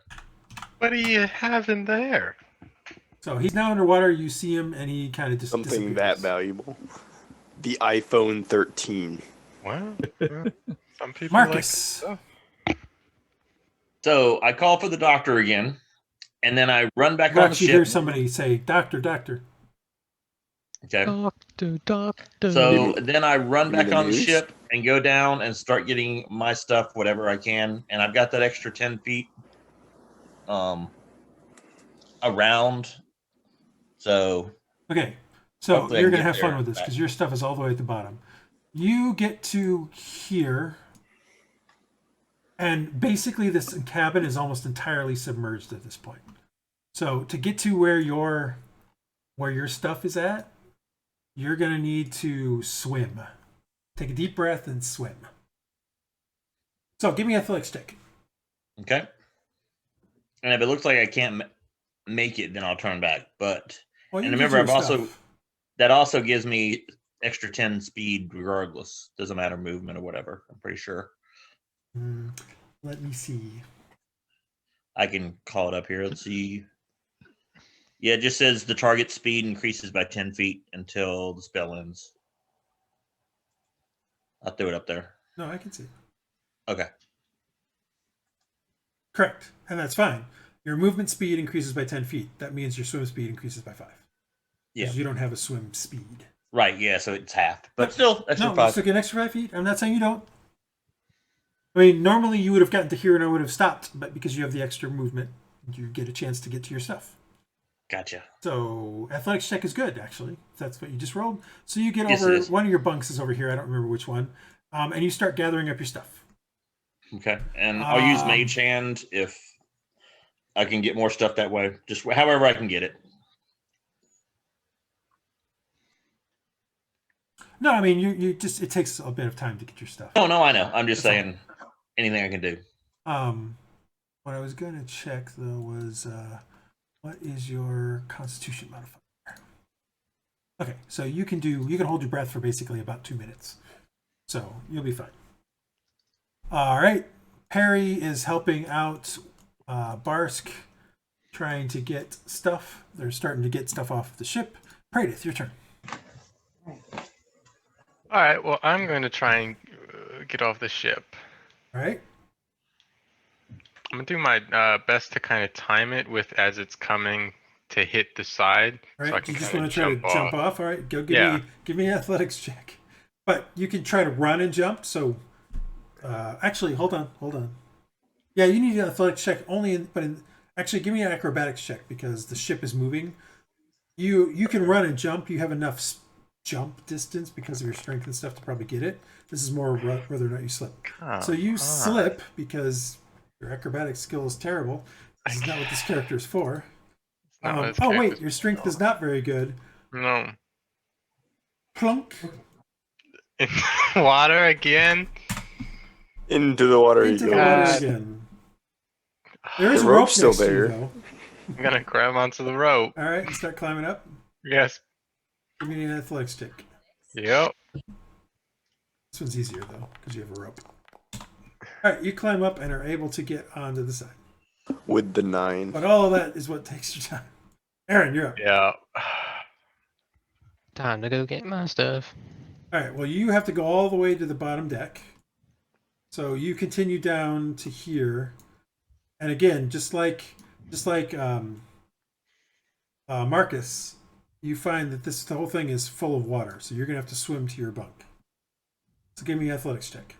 What do you have in there? So he's now underwater. You see him, and he kind of just something that valuable. The iPhone 13. Well, some people Marcus. like So I call for the doctor again, and then I run back on the You ship. hear somebody say, "Doctor, doctor." Okay. Doctor. So then I run back on the ship and go down and start getting my stuff, whatever I can. And I've got that extra 10 feet. around. So okay, so hopefully I you're can gonna get have fun there with this back. because your stuff is all the way at the bottom. You get to here, and basically this cabin is almost entirely submerged at this point. So to get to where your stuff is at, you're gonna need to swim. Take a deep breath and swim. So give me an athletics check. Okay. And if it looks like I can't make it, then I'll turn back. But Well, and you can remember, do your I've also stuff. that also gives me extra 10 speed regardless. Doesn't matter movement or whatever. I'm pretty sure. Let me see. I can call it up here. Let's see. Yeah, it just says the target speed increases by 10 feet until the spell ends. I'll throw it up there. No, I can see. Okay. Correct, and that's fine. Your movement speed increases by 10 feet. That means your swim speed increases by 5. Yeah. Because you don't have a swim speed. Right, yeah, so it's half. But still, extra No, 5. you still get an extra 5 feet. I'm not saying you don't. I mean, normally you would have gotten to here and I would have stopped, but because you have the extra movement, you get a chance to get to your stuff. Gotcha. So athletics check is good, actually. If that's what you just rolled. So you get Yes, over, it is. one of your bunks is over here. I don't remember which one. And you start gathering up your stuff. Okay. And I'll use Mage Hand if I can get more stuff that way. Just however I can get it. No, I mean, you just, it takes a bit of time to get your stuff. Oh, no, I know. I'm just That's saying anything I can do. What I was going to check, though, was what is your Constitution modifier? Okay, so you can hold your breath for basically about 2 minutes. So you'll be fine. All right. Perry is helping out Barsk, trying to get stuff. They're starting to get stuff off the ship. Praedyth, your turn. All right. Well, I'm going to try and get off the ship. All right. I'm gonna do my best to kind of time it with as it's coming to hit the side. All right. So I can You just kinda want to try to jump off. All right. Go give me an athletics check. But you can try to run and jump. So actually, hold on. Yeah, you need an athletics check actually give me an acrobatics check because the ship is moving. You can run and jump. You have enough jump distance because of your strength and stuff to probably get it. This is more whether or not you slip. So you slip because your acrobatic skill is terrible. This is not what this character is for. Oh wait, your strength is not very good. No. Plunk. In water again. Into the water Into you the go. water again. There is The a rope rope's still next to you, there. though. I'm gonna grab onto the rope. All right, and start climbing up. Yes. Give me an athletics check. Yep. This one's easier though because you have a rope. All right, you climb up and are able to get onto the side. With the 9. But all of that is what takes your time. Aaron, you're up. Yeah. Time to go get my stuff. All right. Well, you have to go all the way to the bottom deck. So you continue down to here, and again, just like Marcus, you find that the whole thing is full of water. So you're gonna have to swim to your bunk. So give me an athletics check.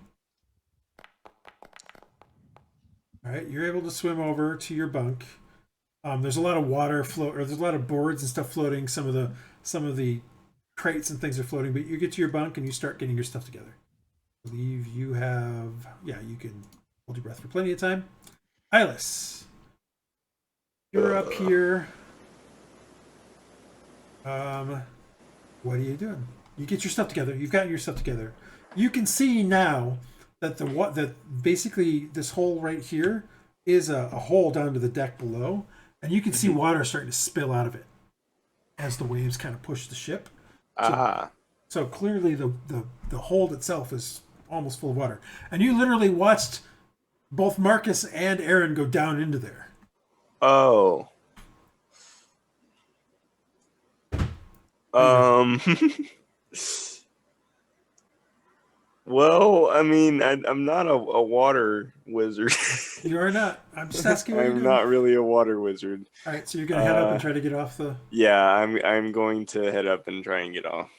All right, you're able to swim over to your bunk. There's a lot of water there's a lot of boards and stuff floating. Some of the crates and things are floating, but you get to your bunk and you start getting your stuff together. I believe you have, you can hold your breath for plenty of time. Iylis, you're up here. What are you doing? You get your stuff together. You've gotten your stuff together. You can see now that that basically this hole right here is a hole down to the deck below, and you can see water starting to spill out of it as the waves kind of push the ship. So clearly the hold itself is almost full of water. And you literally watched both Marcus and Aaron go down into there. Oh. Well, I mean, I'm not a water wizard. You are not. I'm just asking what you're I'm doing. not really a water wizard. All right, so you're going to head up and try to get off the... Yeah, I'm going to head up and try and get off.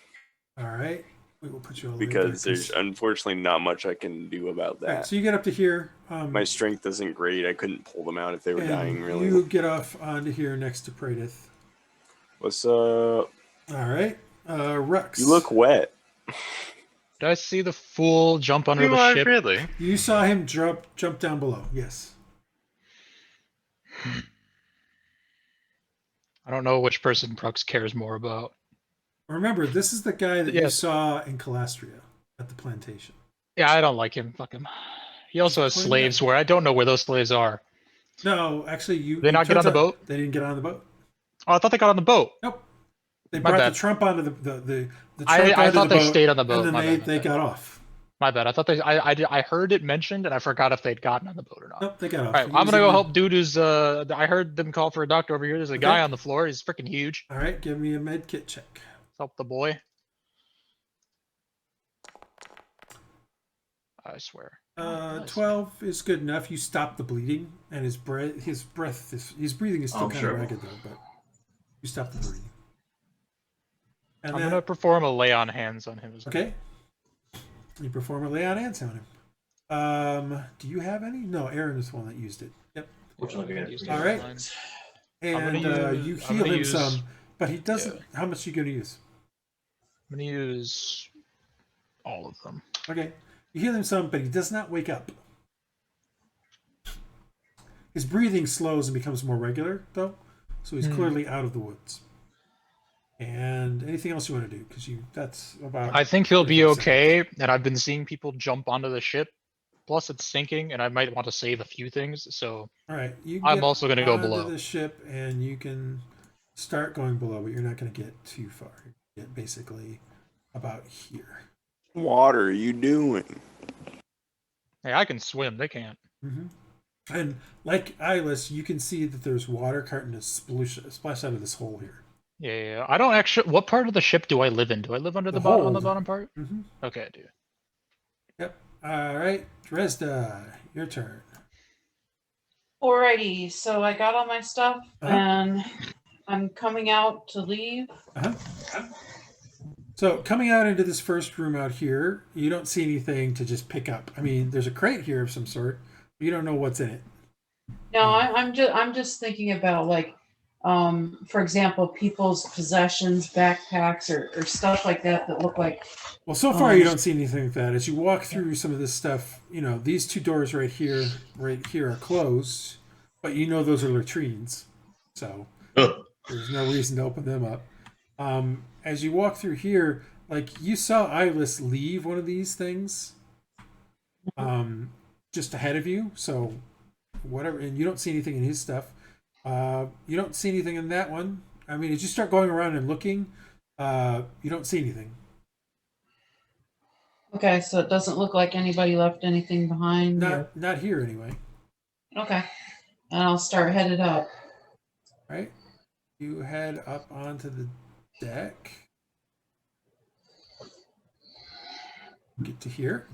All right. We will put you all the way because back, there's 'cause- unfortunately not much I can do about that. Alright, so you get up to here. My strength isn't great. I couldn't pull them out if they were and dying. Really. You get off onto here next to Praedyth. What's up? All right, Rhux. You look wet. Did I see the fool jump under Do the I ship? really? You saw him jump down below. Yes. I don't know which person Rhux cares more about. Remember, this is the guy that you Yes. saw in Calastria at the plantation. Yeah, I don't like him. Fuck him. He also has Pointing slaves at- where I don't know where those slaves are. No, actually, They it not get turns on the out boat? They didn't get on the boat. Oh, I thought they got on the boat. Nope. They My brought bad. the Trump onto the Trump I onto thought the they boat, stayed on the boat. and My then bad. they got off. My bad. I thought I heard it mentioned and I forgot if they'd gotten on the boat or not. Nope, they got off. All right, He I'm was gonna in go the- help dude who's I heard them call for a doctor over here. There's a guy Okay. on the floor. He's freaking huge. All right, give me a med kit check. Let's help the boy. I swear. Nice. 12 is good enough. You stop the bleeding, and his breathing is still I'm kind sure. of ragged though, but you stop the bleeding. And I'm then, gonna perform a lay on hands on him as well. okay. You perform a lay on hands on him. Do you have any? No, Aaron is the one that used it. Yep. Which one again? All right. I'm And gonna you use- I'm heal gonna him use- some, but he doesn't. How much are you going to use? gonna use all of them. Okay. You heal him some, but he does not wake up. His breathing slows and becomes more regular, though, so he's clearly out of the woods. And anything else you want to do? Because that's about. I think he'll be 45 okay. And I've been seeing people jump onto the ship. Plus, it's sinking, and I might want to save a few things. So All right. You I'm get also gonna go onto below. the ship, and you can start going below, but you're not going to get too far. You get basically about here. What are you doing? hey, I can swim. They can't. Mm-hmm. And like Iylis, you can see that there's water starting to splash out of this hole here. Yeah. I don't actually. What part of the ship do I live in? Do I live under The the bottom on the hold. bottom part? Mm-hmm. Okay, I do. Yep. All right, Dresd'a, your turn. Alrighty, so I got all my stuff Uh-huh. and I'm coming out to leave. So coming out into this first room out here, you don't see anything to just pick up. I mean, there's a crate here of some sort, but you don't know what's in it. No, I'm just thinking about like, for example, people's possessions, backpacks, or stuff like that that look like. Well, so far you don't see anything like that. As you walk through some of this stuff, these two doors right here are closed, but those are latrines, so Ugh. there's no reason to open them up. As you walk through here, like you saw Iylis leave one of these things, just ahead of you. So whatever, and you don't see anything in his stuff. You don't see anything in that one. I mean, as you start going around and looking, you don't see anything. Okay, so it doesn't look like anybody left anything behind. Not here anyway. Okay, and I'll start headed up. Right? You head up onto the deck. Get to here.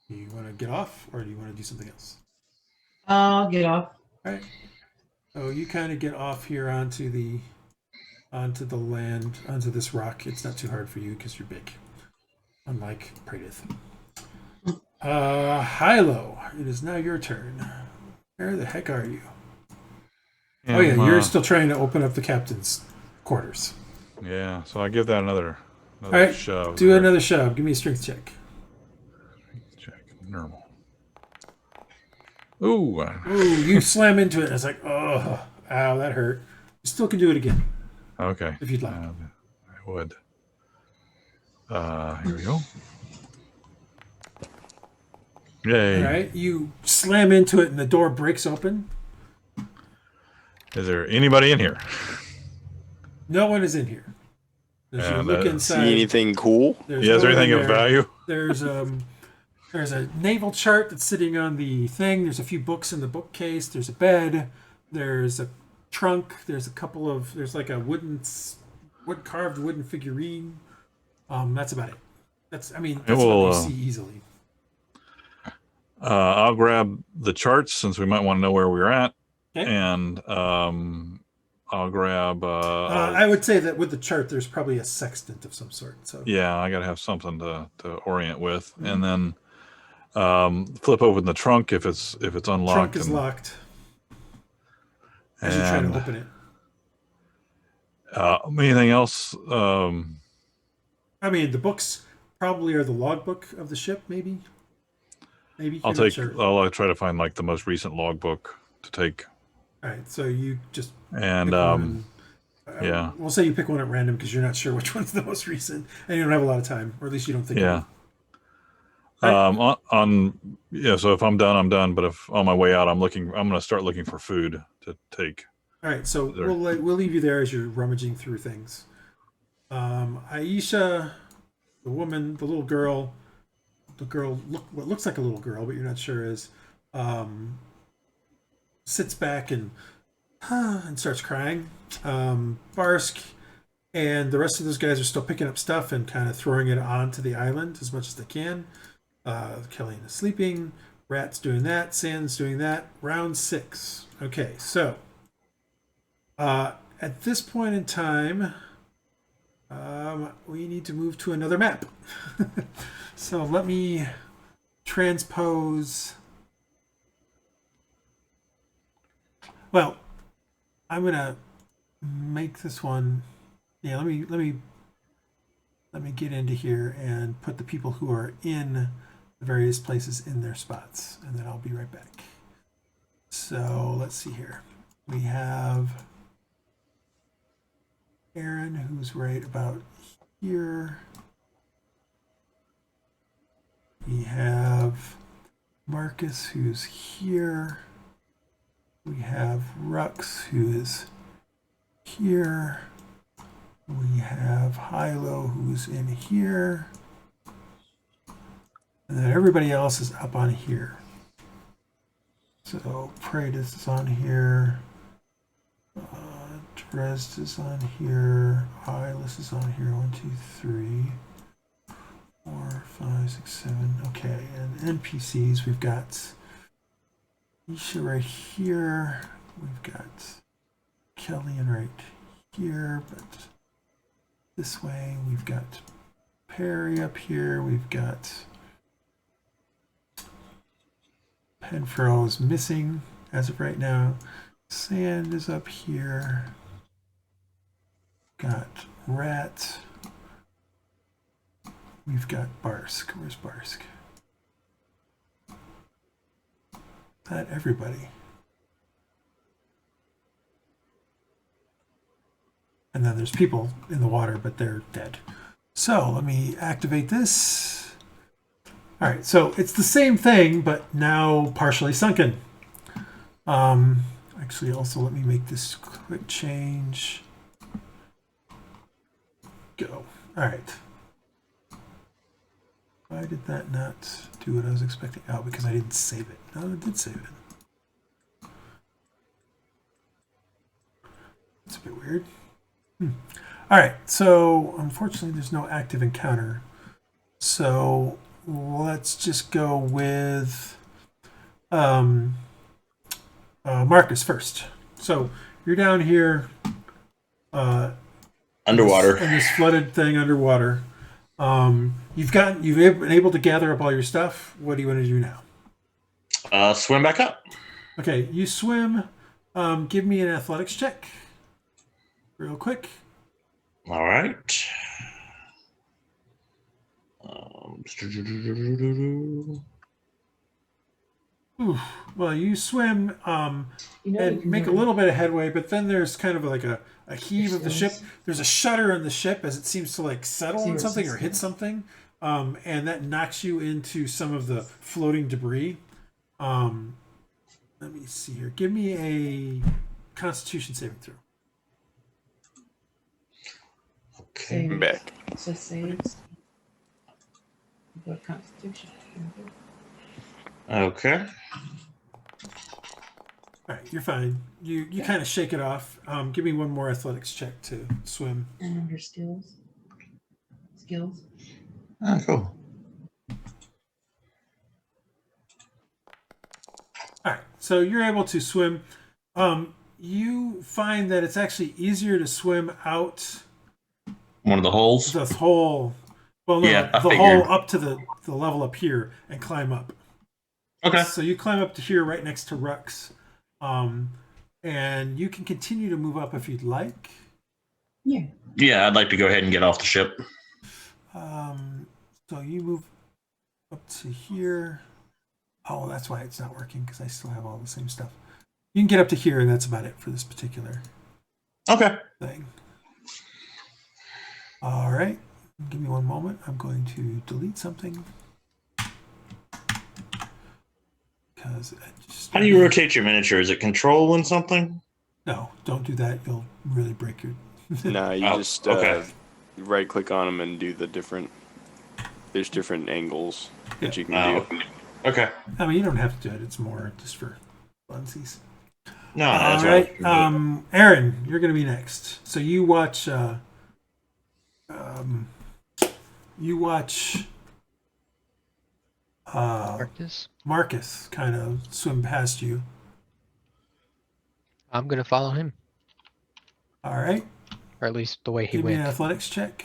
Do you want to get off, or do you want to do something else? I'll get off. All right. So you kind of get off here onto the land, onto this rock. It's not too hard for you because you're big, unlike Praedyth. Hylough, it is now your turn. Where the heck are you? Oh yeah, you're still trying to open up the captain's quarters. Yeah, so I give that another All right, shove. do there. another shove. Give me a strength check. Check. Normal. Ooh. Ooh, you slam into it. And it's like, oh, ow, that hurt. You still can do it again Okay. if you'd like. I would. Here we go. Yay. All right, you slam into it, and the door breaks open. Is there anybody in here? No one is in here. As you Yeah, look that- inside, See anything cool? there's Yeah, is there no one anything of there. value? There's a naval chart that's sitting on the thing. There's a few books in the bookcase. There's a bed. There's a trunk. There's like a carved wooden figurine. That's about it. That's what you see easily. I'll grab the charts since we might want to know where we're at. Okay. And I'll grab. I would say that with the chart, there's probably a sextant of some sort. So yeah, I gotta have something to orient with, and then flip open the trunk if it's unlocked. Trunk is locked. As you try to open it. Anything else? I mean, the books probably are the logbook of the ship. Maybe. I'll take. Sure. I'll try to find like the most recent logbook to take. All right, so you just and yeah, we'll say you pick one at random because you're not sure which one's the most recent, and you don't have a lot of time, or at least you don't think. Yeah. Right. So if I'm done, I'm done. But if on my way out, I'm going to start looking for food to take. All right, so we'll leave you there as you're rummaging through things. Aisha, the woman, the little girl, what looks like a little girl, but you're not sure is, sits back and starts crying. Barsk and the rest of those guys are still picking up stuff and kind of throwing it onto the island as much as they can. Kellyanne is sleeping. Rat's doing that. Sand's doing that. Round 6. Okay, so at this point in time, we need to move to another map. So let me transpose. Well, I'm gonna make this one. Yeah, let me get into here and put the people who are in the various places in their spots, and then I'll be right back. So let's see here. We have Aaron, who's right about here. We have Marcus, who's here. We have Rhux, who is here. We have Hylough, who's in here. And then everybody else is up on here. So Praedyth is on here. Dresd'a is on here. Iylis is on here. 1, 2, 3, 4, 5, 6, 7. Okay, and NPCs, we've got Isha right here. We've got Kellyanne right here, but this way we've got Perry up here. We've got Penfro is missing as of right now. Sand is up here. Got Rat. We've got Barsk. Where's Barsk? Not everybody. And then there's people in the water, but they're dead. So let me activate this. All right, so it's the same thing, but now partially sunken. Actually, also let me make this quick change. Go. All right. Why did that not do what I was expecting? Oh, because I didn't save it. No, I did save it. That's a bit weird. All right, so unfortunately there's no active encounter. So let's just go with Marcus first. So you're down here underwater in this flooded thing underwater. You've been able to gather up all your stuff. What do you want to do now? Swim back up. Okay, you swim. Give me an athletics check real quick. All right. Well, you swim and make a little bit of headway, but then there's kind of like a heave of the ship. There's a shudder in the ship as it seems to like settle on something or hit something, and that knocks you into some of the floating debris. Let me see here. Give me a Constitution saving throw. Okay. I'm back. So saves. The Constitution. Okay. All right, you're fine. You kind of shake it off. Give me one more athletics check to swim. And under skills. Skills. Oh, cool. All right, so you're able to swim. you find that it's actually easier to swim out One of the holes. the hole. Well, no, Yeah, I the figured. hole up to the level up here and climb up. Okay. So you climb up to here, right next to Rhux, and you can continue to move up if you'd like. Yeah, I'd like to go ahead and get off the ship. So you move up to here. Oh, that's why it's not working, because I still have all the same stuff. You can get up to here, and that's about it for this particular Okay. thing. All right. Give me one moment. I'm going to delete something. Because How do you rotate your miniature? Is it control and something? No, don't do that. You'll really break your... Nah, you Oh, just okay. right click on them and do the different. There's different angles that you can Oh, do. okay. I mean, you don't have to do it. It's more just for funsies. No, All that's right. right. Aaron, you're going to be next. So you watch... Marcus kind of swim past you. I'm gonna follow him, All right. or at least the way he Give me an went. athletics check.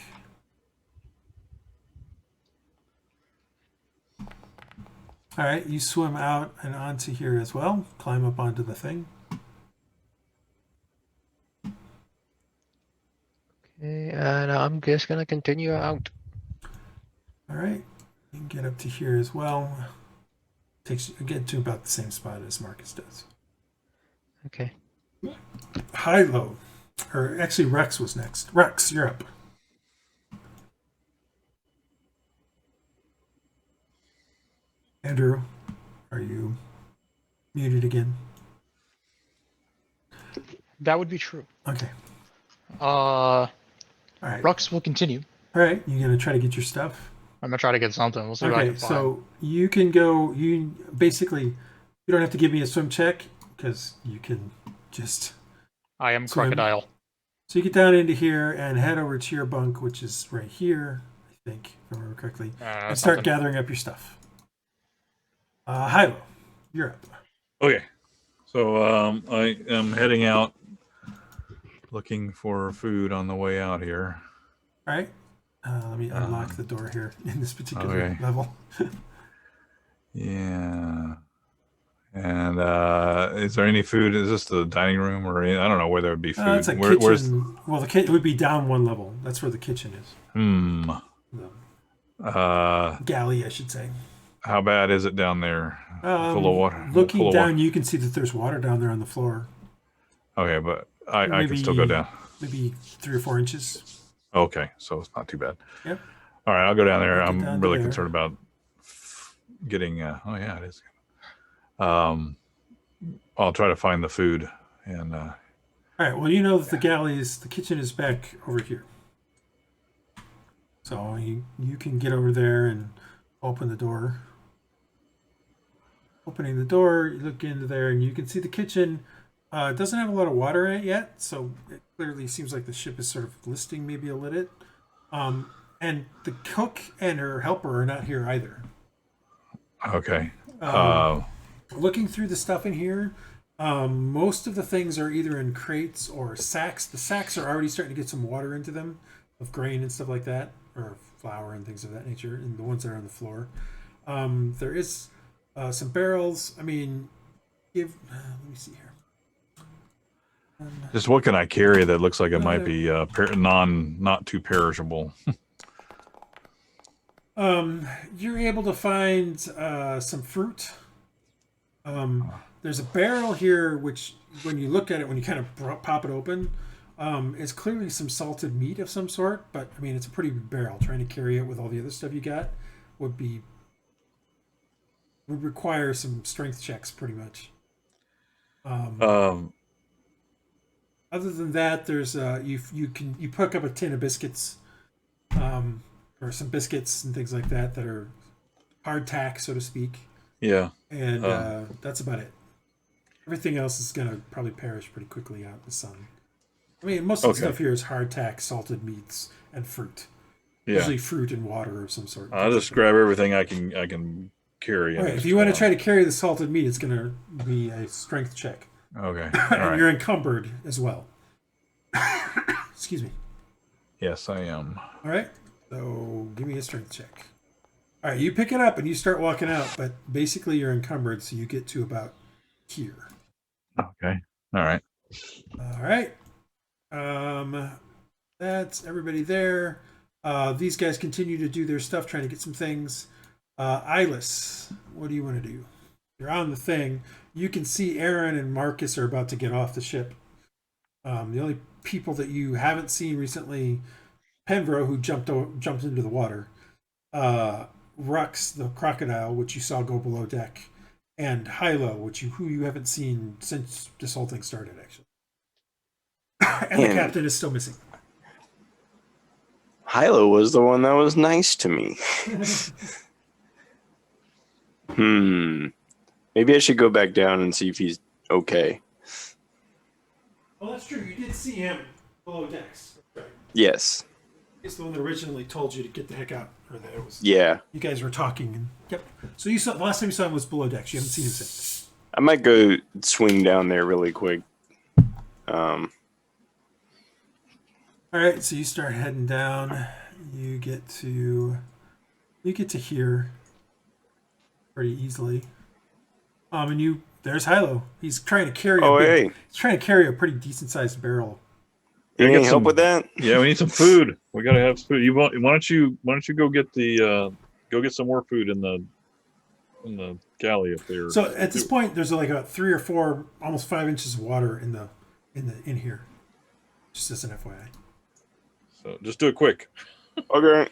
All right. You swim out and onto here as well. Climb up onto the thing. Okay, and I'm just gonna continue out. All right. You can get up to here as well. Takes you get to about the same spot as Marcus does. Okay. Hylough. Or actually, Rhux was next. Rhux, you're up. Andrew, are you muted again? That would be true. Okay. All right. Rhux will continue. All right. You gonna try to get your stuff? I'm gonna try to get something. We'll see what I Okay. can find. So you can go. You basically you don't have to give me a swim check because you can just. I am swim. crocodile. So you get down into here and head over to your bunk, which is right here, I think, if I remember correctly, and start Something. gathering up your stuff. Hylough, you're up. Okay. So I am heading out looking for food on the way out here. All right. Let me unlock the door here in this particular level. Yeah. And is there any food? Is this the dining room or any, I don't know where there would be food. It's a kitchen. Where's... Well, it would be down one level. That's where the kitchen is. Galley, I should say. How bad is it down there? Full of water. Looking down, you can see that there's water down there on the floor. Okay, but I can still go down. Maybe 3 or 4 inches. Okay, so it's not too bad. Yep. All right, I'll go down there. I'm really there. concerned about getting. Oh yeah, it is. I'll try to find the food and. All right. Well, you know that the kitchen is back over here. So you can get over there and open the door. Opening the door, you look into there, and you can see the kitchen. It doesn't have a lot of water in it yet, so it clearly seems like the ship is sort of listing maybe a little bit. And the cook and her helper are not here either. Okay. Looking through the stuff in here, most of the things are either in crates or sacks. The sacks are already starting to get some water into them of grain and stuff like that, or flour and things of that nature, and the ones that are on the floor. There is some barrels. I mean, let me see here. Just what can I carry that looks like it might be not too perishable? You're able to find some fruit. There's a barrel here, which when you look at it, when you kind of pop it open, is clearly some salted meat of some sort. But I mean, it's a pretty big barrel. Trying to carry it with all the other stuff you got would require some strength checks, pretty much. Other than that, there's you pick up a tin of biscuits, or some biscuits and things like that are hardtack, so to speak. Yeah. And that's about it. Everything else is gonna probably perish pretty quickly out in the sun. I mean, most of the stuff here is hardtack, salted meats, and fruit. Yeah. Usually fruit and water of some sort. I'll just grab everything I can carry. Right. If you want to try to carry the salted meat, it's gonna be a strength check. Okay. And All right. you're encumbered as well. Excuse me. Yes, I am. All right. So give me a strength check. All right, you pick it up and you start walking out, but basically you're encumbered, so you get to about here. Okay. All right. All right. That's everybody there. These guys continue to do their stuff, trying to get some things. Iylis, what do you want to do? You're on the thing. You can see Aaron and Marcus are about to get off the ship. The only people that you haven't seen recently, Penvro, who jumped into the water. Rhux, the crocodile, which you saw go below deck, and Hylough, who you haven't seen since this whole thing started, actually. And the captain is still missing. Hylough was the one that was nice to me. Maybe I should go back down and see if he's okay. Well, that's true. You did see him below decks. Right. Yes. He's the one that originally told you to get the heck out. Or that it was. Yeah. You guys were talking. And, yep. So you saw the last time you saw him was below decks. You haven't seen him since. I might go swing down there really quick. All right. So you start heading down. You get to here pretty easily. And there's Hylough. He's trying to carry. He's trying to carry a pretty decent sized barrel. You need help with that? Yeah, we need some food. We gotta have food. Why don't you go get some more food in the galley up there? So at this point, there's like a 3 or 4, almost 5 inches of water in here. Just as an FYI. So just do it quick. Okay.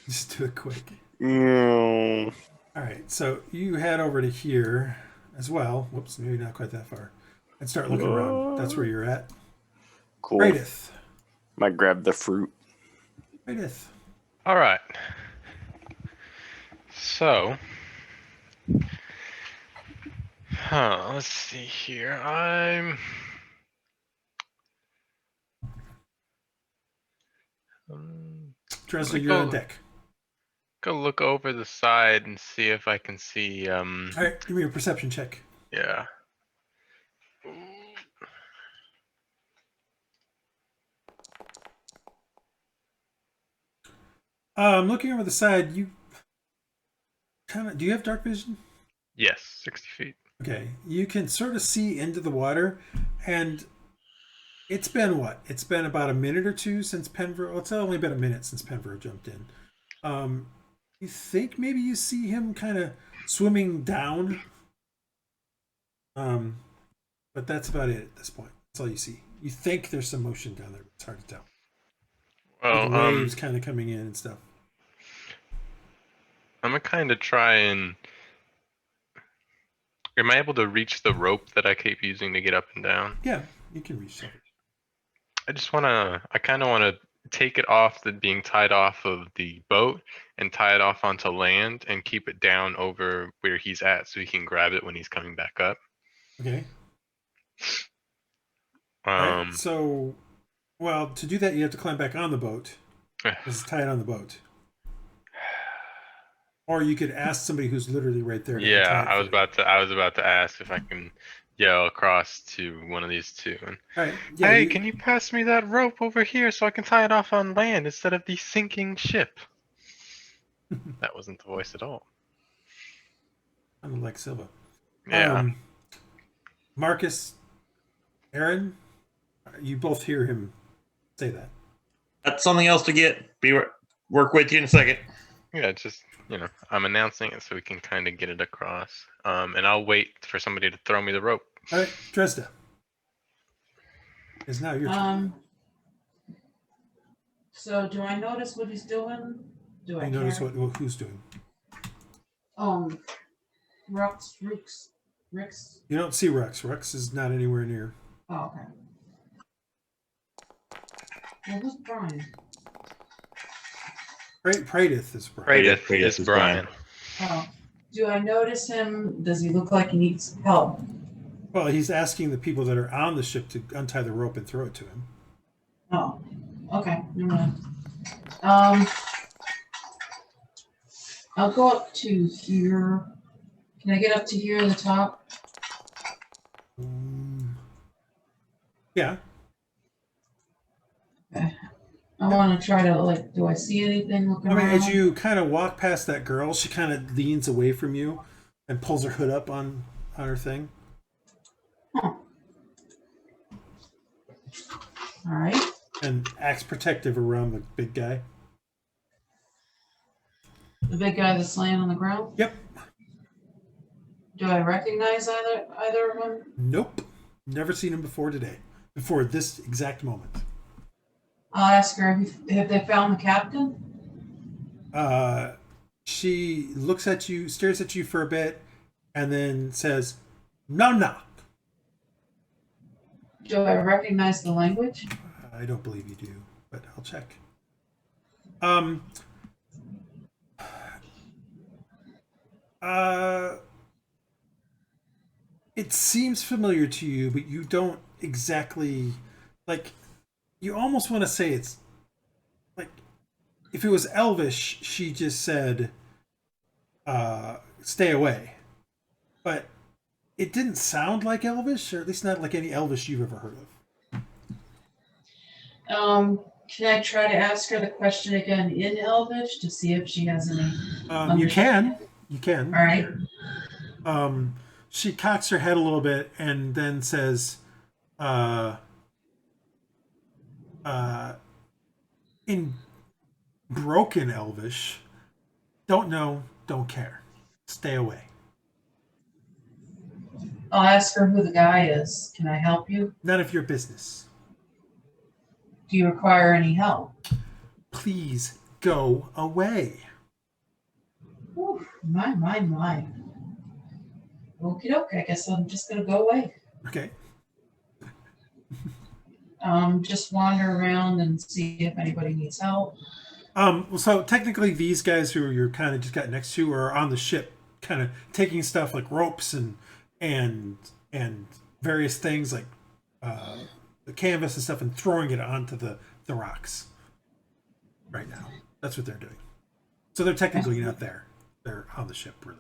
Just do it quick. Yeah. All right, so you head over to here as well. Whoops, maybe not quite that far. And start looking around. That's where you're at. Cool. Praedyth. Might grab the fruit. Praedyth. All right. So, let's see here. Dresd'a, you're on deck. Go look over the side and see if I can see. All right, give me a perception check. Yeah. Looking over the side, do you have dark vision? Yes, 60 feet. Okay, you can sort of see into the water, and it's been what? It's been about a minute or two since Penvro. Well, it's only been a minute since Penvro jumped in. You think maybe you see him kind of swimming down, but that's about it at this point. That's all you see. You think there's some motion down there, but it's hard to tell. Well, the waves kind of coming in and stuff. I'm gonna kind of try and. Am I able to reach the rope that I keep using to get up and down? Yeah, you can reach that. I kind of want to take it off being tied off of the boat and tie it off onto land and keep it down over where he's at so he can grab it when he's coming back up. Okay. Right, so, well, to do that, you have to climb back on the boat. Just tie it on the boat. Or you could ask somebody who's literally right there. Yeah, I was about to ask if I can yell across to one of these two. And, right, yeah, hey, can you pass me that rope over here so I can tie it off on land instead of the sinking ship? That wasn't the voice at all. Sounded like Silva. Yeah. Marcus, Aaron, you both hear him say that. That's something else to get. Work with you in a second. Yeah, just, I'm announcing it so we can kind of get it across. And I'll wait for somebody to throw me the rope. All right, Dresd'a. It's now your turn. So do I notice what he's doing? Do I notice who's doing? Rhux. You don't see Rhux. Rhux is not anywhere near. Oh, okay. Well, who's Brian? Praedyth is Brian. Praedyth is Brian. Oh. Do I notice him? Does he look like he needs help? Well, he's asking the people that are on the ship to untie the rope and throw it to him. Oh, okay. Never mind. I'll go up to here. Can I get up to here at the top? Yeah. Okay. I want to try to, like, do I see anything looking I mean, around? as you kind of walk past that girl, she kind of leans away from you and pulls her hood up on her thing. Huh. All right. And acts protective around the big guy. The big guy that's laying on the ground? Yep. Do I recognize either of them? Nope. Never seen him before today. Before this exact moment. I'll ask her, have they found the captain? She looks at you, stares at you for a bit, and then says, "No, no." Do I recognize the language? I don't believe you do, but I'll check. It seems familiar to you, but you don't exactly, like, you almost want to say it's, like, if it was Elvish, she just said, stay away. But it didn't sound like Elvish, or at least not like any Elvish you've ever heard of. Can I try to ask her the question again in Elvish to see if she has any? You can. You can. All right. She cocks her head a little bit and then says, in broken Elvish, don't know, don't care. Stay away. I'll ask her who the guy is. Can I help you? None of your business. Do you require any help? Please go away. Whew, my. Okie doke, I guess I'm just gonna go away. Okay. Just wander around and see if anybody needs help. So technically these guys who you're kind of just got next to are on the ship, kind of taking stuff like ropes and various things like the canvas and stuff and throwing it onto the rocks right now. That's what they're doing. So they're technically not there. They're on the ship, really.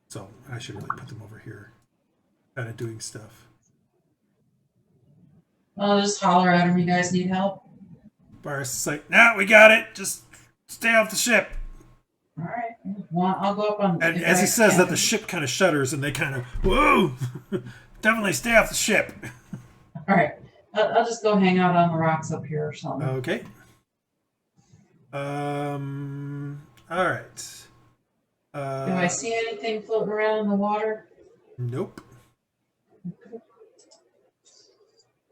So I should really put them over here, kind of doing stuff. I'll just holler at him. You guys need help? Boris is like, "Nah, we got it. Just stay off the ship." All right. Well, I'll go up on. And as he says that, the ship kind of shudders and they kind of, whoa, definitely stay off the ship. All right. I'll just go hang out on the rocks up here or something. Okay. All right. Do I see anything floating around in the water? Nope.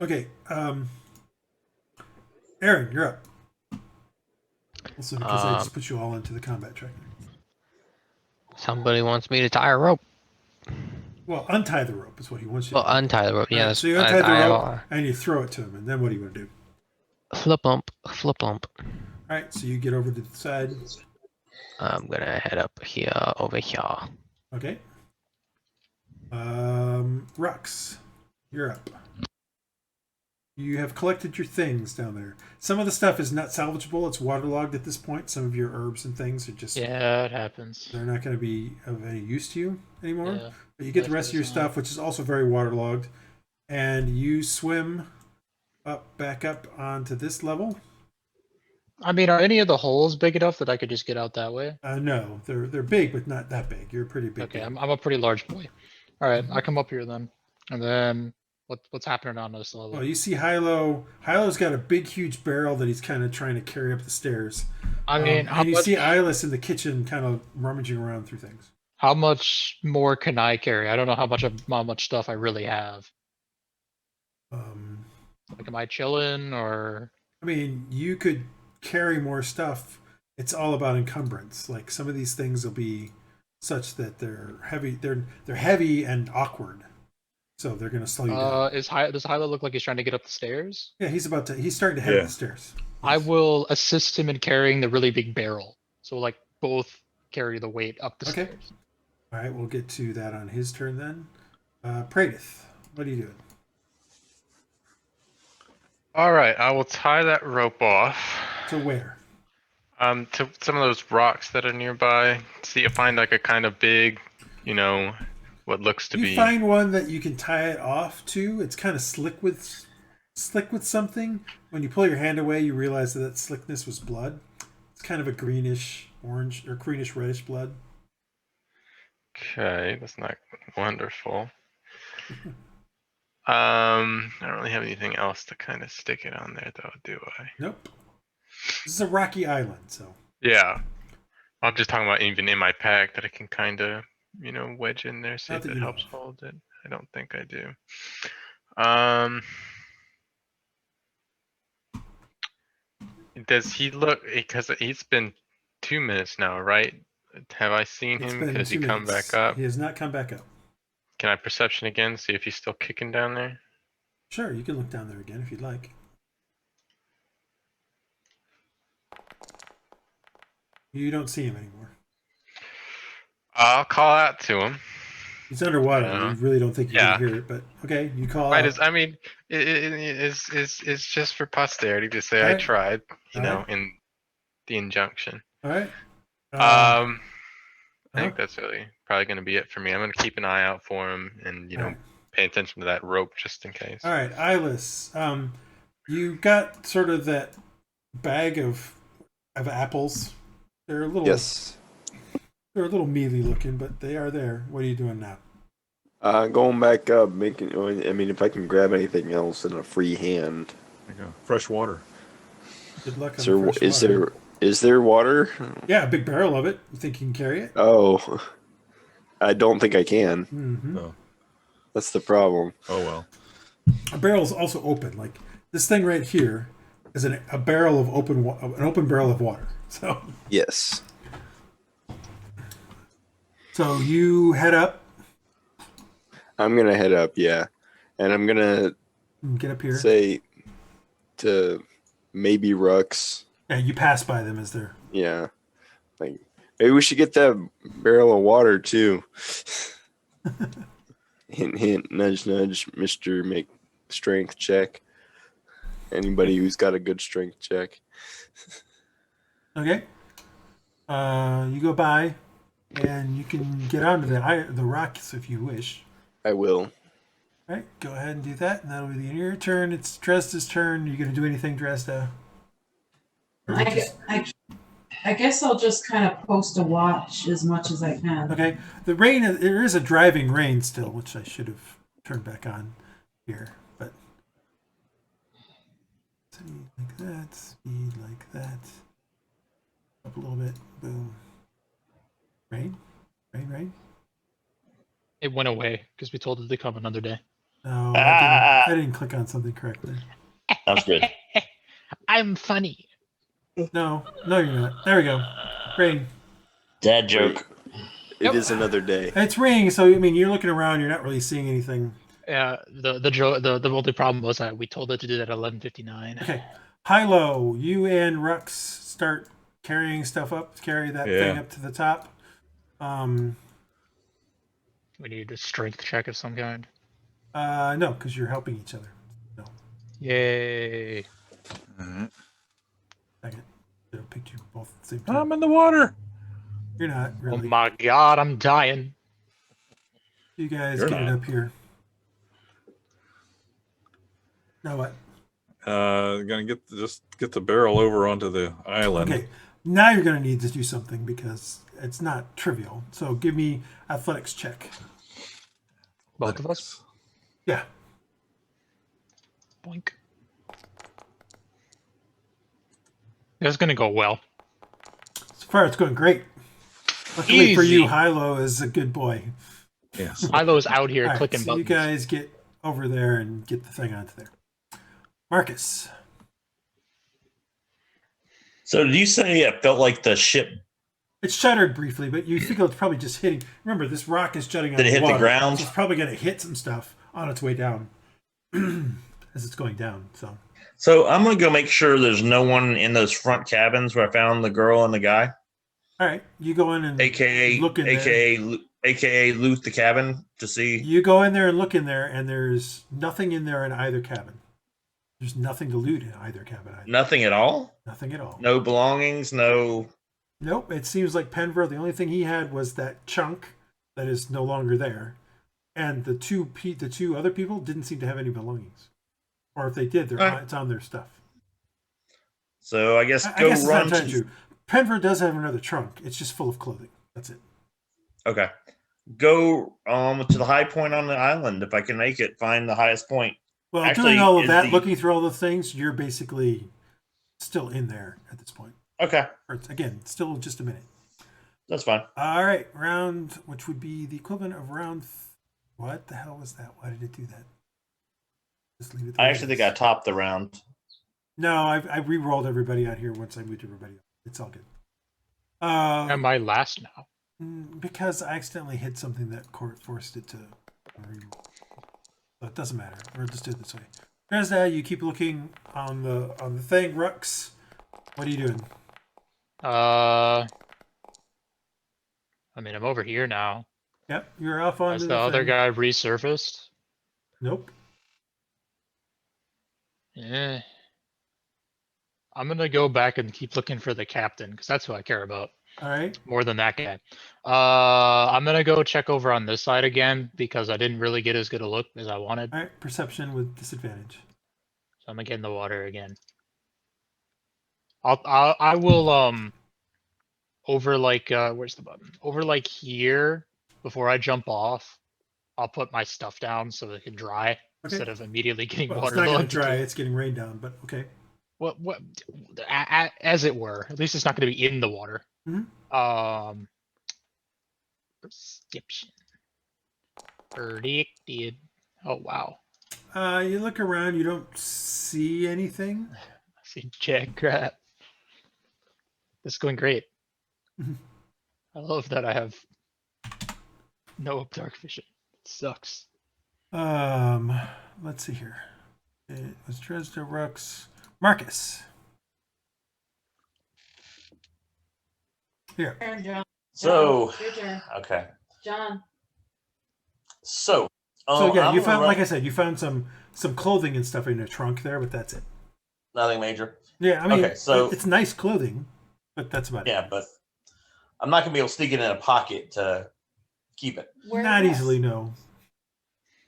Okay. Aaron, you're up. Also, because I just put you all into the combat tracker. Somebody wants me to tie a rope. Well, untie the rope is what he wants you Well, to do. untie the rope. Yeah. Right, so you untie the rope and you throw it to him, and then what do you want to do? Flip bump, flip bump. All right, so you get over to the side. I'm gonna head up here, over here. Okay. Rhux, you're up. You have collected your things down there. Some of the stuff is not salvageable. It's waterlogged at this point. Some of your herbs and things are just... Yeah, it happens. They're not going to be of any use to you anymore. Yeah, but you get the rest of your stuff, which is also very waterlogged. And you swim back up onto this level. I mean, are any of the holes big enough that I could just get out that way? No, they're big, but not that big. You're a pretty big Okay, guy. I'm a pretty large boy. All right, I come up here then. And then what's happening on this level? Well, you see Hylough. Hylough's got a big, huge barrel that he's kind of trying to carry up the stairs. I mean, and you see Iylis in the kitchen kind of rummaging around through things. How much more can I carry? I don't know how much stuff I really have. Like, am I chilling or? I mean, you could carry more stuff. It's all about encumbrance. Like, some of these things will be such that they're heavy. They're heavy and awkward, so they're going to slow you down. Does Hylough look like he's trying to get up the stairs? Yeah, he's starting to head up the stairs. I will assist him in carrying the really big barrel. So like both carry the weight up the stairs. All right, we'll get to that on his turn then. Praedyth, what are you doing? All right, I will tie that rope off. To where? To some of those rocks that are nearby. See if I find like a kind of big, what looks to be. You find one that you can tie it off to. It's kind of slick with slick with something. When you pull your hand away, you realize that slickness was blood. It's kind of a greenish orange or greenish reddish blood. Okay, that's not wonderful. I don't really have anything else to kind of stick it on there, though, do I? Nope. This is a rocky island, so. Yeah. I'm just talking about even in my pack that I can kind of, wedge in there, see Not if that it you helps know hold it. I don't think I do. Does he look, because he's been 2 minutes now, right? Have I seen It's him? been Has he 2 come minutes. back up? He has not come back up. Can I perception again, see if he's still kicking down there? Sure, you can look down there again if you'd like. You don't see him anymore. I'll call out to him. He's underwater. You really don't think you can hear it, but okay, you call out. I mean, it's just for posterity to say All I tried, right. in the injunction. All right. I think that's really probably going to be it for me. I'm going to keep an eye out for him and, pay attention to that rope just in case. All right, Iylis. You got sort of that bag of apples. They're a little. Yes. They're a little mealy looking, but they are there. What are you doing now? Going back up, if I can grab anything else in a free hand. Fresh water. Good luck on So the fresh water. Is there water? Yeah, a big barrel of it. You think you can carry it? Oh, I don't think I can. Mm-hmm. Oh. That's the problem. Oh well. A barrel is also open. Like this thing right here is an open barrel of water. So Yes. So you head up. I'm gonna head up, yeah, and I'm gonna get up here. Say to maybe Rhux. Yeah, you pass by them as they're. Yeah, like maybe we should get that barrel of water too. Hint, hint, nudge, nudge. Mister, make strength check. Anybody who's got a good strength check. Okay. You go by, and you can get onto the rocks if you wish. I will. All right, go ahead and do that, and that'll be the end of your turn. It's Dresd'a's turn. Are you going to do anything, Dresd'a? I guess I'll just kind of post a watch as much as I can. Okay. The rain, there is a driving rain still, which I should have turned back on here, but speed like that, speed like that. Up a little bit, boom. Rain? Rain? It went away because we told it to come another day. No, I didn't click on something correctly. Sounds good. I'm funny. No, you're not. There we go. Rain. Dad joke. It is another day. It's raining, so I mean, you're looking around. You're not really seeing anything. Yeah. The only problem was that we told it to do that at 11:59. Okay. Hylough, you and Rhux start carrying stuff up. Carry that thing up to the top. We need a strength check of some kind. No, because you're helping each other. No. Yay. All right. Second. Should have picked you both at the same time. I'm in the water. You're not really. Oh my god, I'm dying. You guys You're get it not. up here. Now what? Gonna get the barrel over onto the island. Okay. Now you're going to need to do something because it's not trivial. So give me athletics check. Both of us? Yeah. Boink. It's gonna go well. So far, it's going great. Luckily for you, Easy. Hylough is a good boy. Yes. Hylough's out here All right, clicking so buttons. you guys get over there and get the thing onto there. Marcus. So did you say it felt like the ship? It shuddered briefly, but you think it's probably just hitting. Remember, this rock is jutting out Did it of hit the water, ground? so it's probably going to hit some stuff on its way down as it's going down. So I'm gonna go make sure there's no one in those front cabins where I found the girl and the guy, All right, you go in and aka look in there. aka loot the cabin to see. You go in there and look in there, and there's nothing in there in either cabin. There's nothing to loot in either cabin. Nothing at all. Nothing at all. No belongings. No. Nope. It seems like Penver, the only thing he had was that chunk that is no longer there, and the two other people didn't seem to have any belongings. Or if they did, Alright. it's on their stuff. So I guess I go guess it's run not to. true. Penver does have another trunk. It's just full of clothing. That's it. Okay. Go to the high point on the island if I can make it. Find the highest point. Well, Actually, doing all of is that, the- looking through all the things, you're basically still in there at this point. Okay, Or it's, again, still just a minute. that's fine. All right, round, which would be the equivalent of round. What the hell was that? Why did it do that? Just leave it. I actually think I topped the round. No, I re-rolled everybody out here once I moved everybody up. It's all good. Am I last now? Because I accidentally hit something that forced it to re-roll. So it doesn't matter. We'll just do it this way. Dresd'a, you keep looking on the thing. Rhux, what are you doing? I mean, I'm over here now. Yep, you're off on Has the other thing. guy resurfaced? Nope. Yeah. I'm gonna go back and keep looking for the captain because that's who I care about All right. more than that guy. I'm gonna go check over on this side again because I didn't really get as good a look as I wanted. All right. Perception with disadvantage. So I'm gonna get in the water again. I will over like where's the button? Over like here before I jump off. I'll put my stuff down so it can dry instead of immediately getting Well, it's water. not going to dry. It's getting rained down, but okay. What as it were. At least it's not going to be in the water. Mhm. Perception. Predicted. Oh wow. You look around. You don't see anything. I see jack crap. This is going great. Mhm. I love that I have no dark vision. It sucks. Let's see here. It was Dresd'a, Rhux, Marcus. Here. Turn, John. So, Your turn. okay. John. So, So yeah, I'm you gonna found, run- like I said, you found some clothing and stuff in your trunk there, but that's it. nothing major. Yeah, I mean, Okay, so- it's nice clothing, but that's about Yeah, but I'm not gonna be able to sneak it in a pocket to keep it. it. Where Not was? easily, no.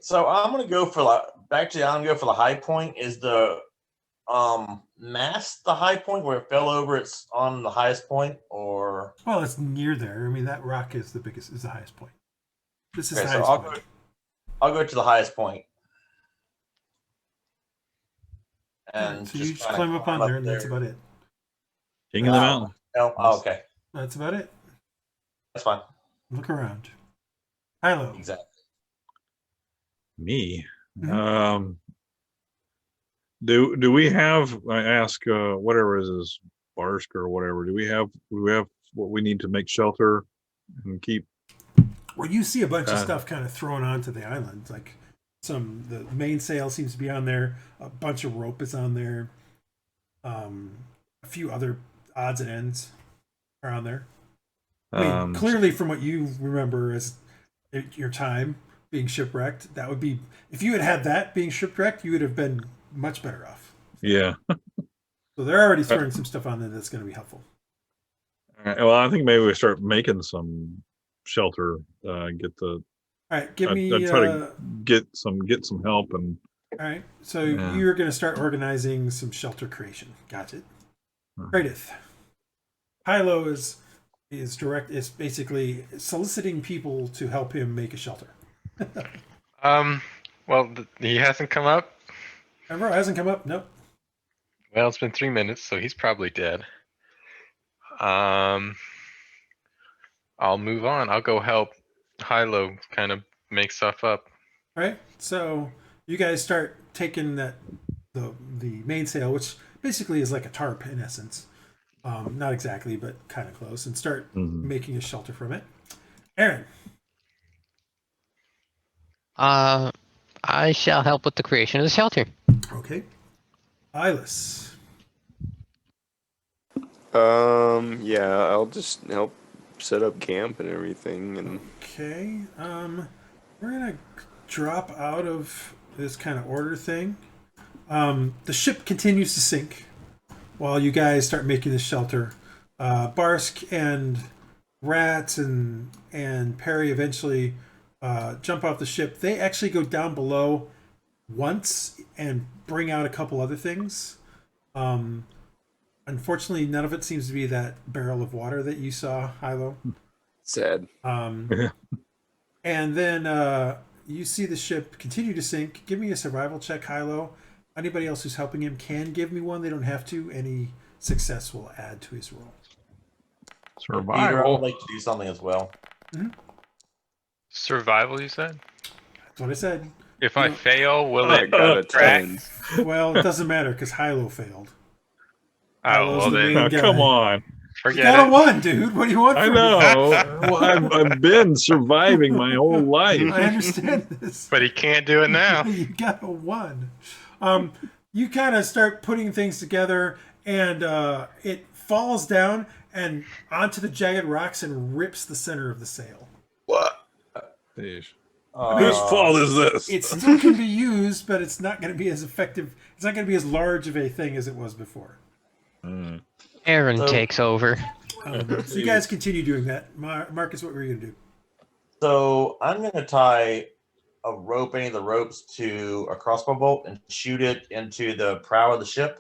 So I'm gonna go for I'm gonna go for the high point. Is the mast the high point where it fell over? It's on the highest point, or Well, it's near there. I mean, that rock is the highest point. This is okay? the So highest point. I'll go to the highest point. And So you just kinda climb up on there, and that's about it. King of the mountain. Oh, okay, That's about it. that's fine. Look around. Hylough. Exactly. Me. Mhm. Do we have? I ask. Whatever is this Barsk or whatever. Do we have what we need to make shelter and keep? Well, you see a bunch of stuff kind of thrown onto the island. Like the mainsail seems to be on there. A bunch of rope is on there. A few other odds and ends are on there. I mean, clearly from what you remember as your time being shipwrecked, that would be, if you had that being shipwrecked, you would have been much better off. Yeah. So they're already throwing some stuff on there that's going to be helpful. Well, I think maybe we start making some shelter. Get the. All right, give me. I'd try to get some help and. All right, so Yeah. you're going to start organizing some shelter creation. Got it. Praedyth. Hylough is basically soliciting people to help him make a shelter. Well, he hasn't come up. Remember, it hasn't come up. Nope. Well, it's been 3 minutes, so he's probably dead. I'll move on. I'll go help Hylough kind of make stuff up. All right, so you guys start taking the mainsail, which basically is like a tarp in essence. Not exactly, but kind of close, and start making a shelter from it. Aaron. I shall help with the creation of the shelter. Okay. Iylis. Yeah, I'll just help set up camp and everything. And Okay. We're gonna drop out of this kind of order thing. The ship continues to sink while you guys start making this shelter. Barsk and Rats and Perry eventually jump off the ship. They actually go down below once and bring out a couple other things. Unfortunately, none of it seems to be that barrel of water that you saw, Hylough. Sad. And then you see the ship continue to sink. Give me a survival check, Hylough. Anybody else who's helping him can give me one. They don't have to. Any success will add to his roll. Peter, I would Survival. like to do something as well. Survival, you said? That's what I said. If I fail, will I it got a crack? 10. Well, it doesn't matter because Hylough failed. Oh, Hylough's well the then, main Oh, guy. come on. You forget got a it. 1, dude. What do you want I from me? know. Well, I've been surviving my whole life. I understand this. But he can't do it now. You got a 1. You kind of start putting things together, and it falls down and onto the jagged rocks and rips the center of the sail. What? Sheesh. mean, Whose fault is this? It still can be used, but it's not going to be as effective. It's not going to be as large of a thing as it was before. Aaron So- takes over. So you guys continue doing that. Marcus, what were you going to do? So I'm going to tie a rope, any of the ropes, to a crossbow bolt and shoot it into the prow of the ship.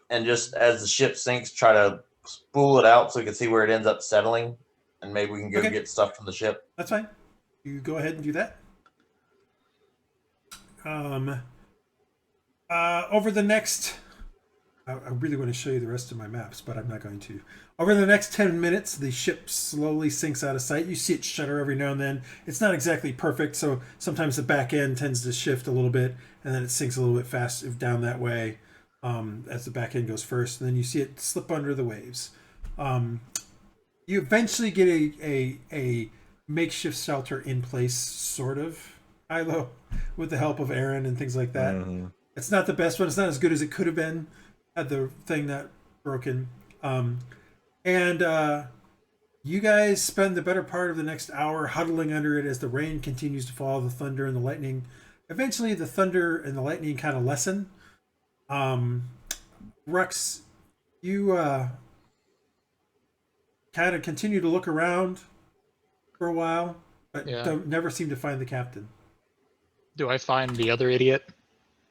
And just as the ship sinks, try to spool it out so we can see where it ends up settling. And maybe we can go Okay. get stuff from the ship. That's fine. You go ahead and do that. Over the next, I really want to show you the rest of my maps, but I'm not going to. Over the next 10 minutes, the ship slowly sinks out of sight. You see it shudder every now and then. It's not exactly perfect, so sometimes the back end tends to shift a little bit, and then it sinks a little bit fast down that way as the back end goes first, and then you see it slip under the waves. You eventually get a makeshift shelter in place, sort of, Hylough, with the help of Aaron and things like that. It's not the best one. It's not as good as it could have been had the thing not broken. And you guys spend the better part of the next hour huddling under it as the rain continues to fall, the thunder and the lightning. Eventually, the thunder and the lightning kind of lessen. Rhux, you kind of continue to look around for a while, but don't never seem to find the captain. Do I find the other idiot?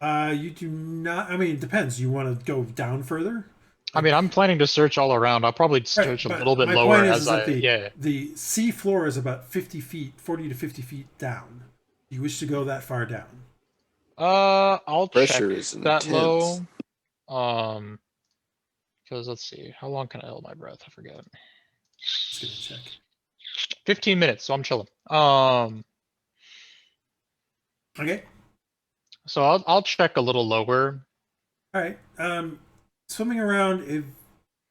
You do not. I mean, it depends. You want to go down further? I mean, I'm planning to search all around. I'll probably search a But little bit my lower point as I. that the sea floor is about 50 feet, 40 to 50 feet down. Do you wish to go that far down? I'll Pressure check is that intense. low. Because let's see, how long can I hold my breath? I forget. Just gonna check. 15 minutes, so I'm chilling. Okay. So I'll check a little lower. All right. Swimming around,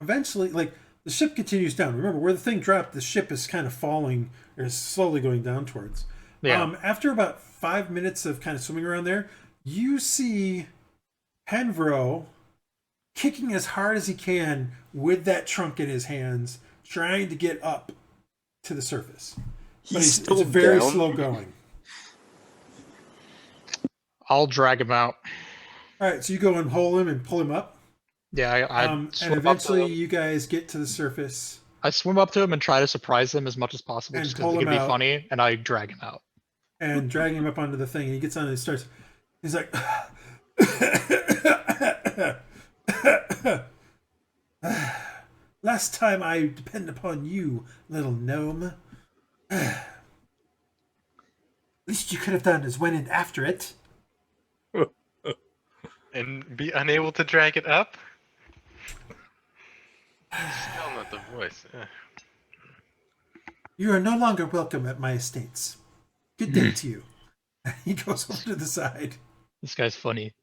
eventually, like the ship continues down. Remember, where the thing dropped, the ship is kind of falling, or is slowly going down towards. Yeah. After about 5 minutes of kind of swimming around there, you see Henvro kicking as hard as he can with that trunk in his hands, trying to get up to the surface. But He's still it's very down? slow going. I'll drag him out. All right, so you go and pull him up. Yeah, I And swim up to eventually him. you guys get to the surface. I swim up to him and try to surprise him as much as possible, And just because pull it could him be out. funny, and I drag him out. And drag him up onto the thing, and he gets on and he starts. He's like, last time I depend upon you, little gnome. Least you could have done is went in after it. And be unable to drag it up? Still not the voice. You are no longer welcome at my estates. Good day to you. He goes over to the side. This guy's funny.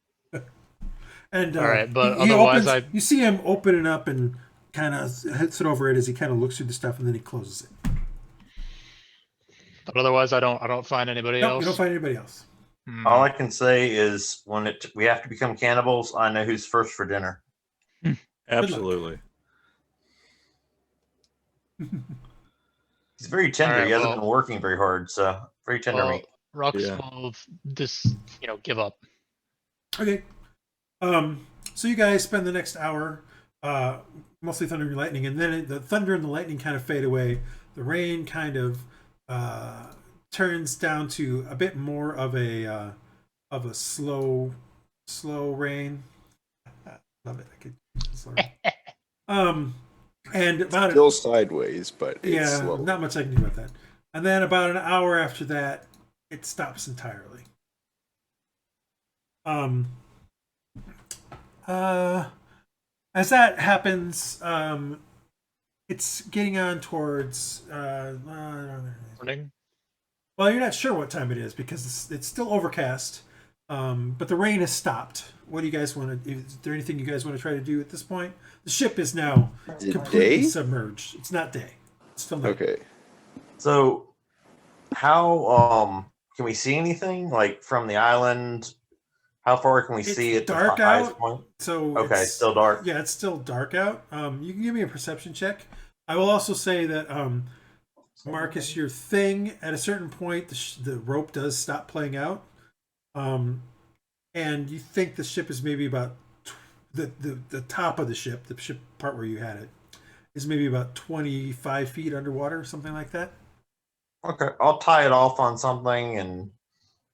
And All right, but he otherwise opens, you see him open it up and kind of hits it over it as he kind of looks through the stuff, and then he closes it. But otherwise, I don't find anybody No, else. you don't find anybody else. All I can say is when we have to become cannibals, I know who's first for dinner. Absolutely. He's very tender. Alright, he hasn't well- been working very hard, so very tender Well, meat. Rhux Yeah. will give up. Okay. So you guys spend the next hour mostly thunder and lightning, and then the thunder and the lightning kind of fade away. The rain kind of turns down to a bit more of a of a slow rain. Love it. I could slow rain. And about Still sideways, but it's yeah, slow. not much I can do about that. And then about an hour after that, it stops entirely. As that happens, it's getting on towards Morning. well, you're not sure what time it is because it's still overcast, but the rain has stopped. What do you guys want to? Is there anything you guys want to try to do at this point? The ship is now Is it completely day? submerged. It's not day. It's still night. Okay. So, how can we see anything like from the island? How far can we It's see at dark the highest out, point? so Okay, it's still dark. Yeah, it's still dark out. You can give me a perception check. I will also say that Marcus, your thing at a certain point, the rope does stop playing out, and you think the ship is maybe about the top of the ship part where you had it, is maybe about 25 feet underwater, something like that. Okay, I'll tie it off on something, and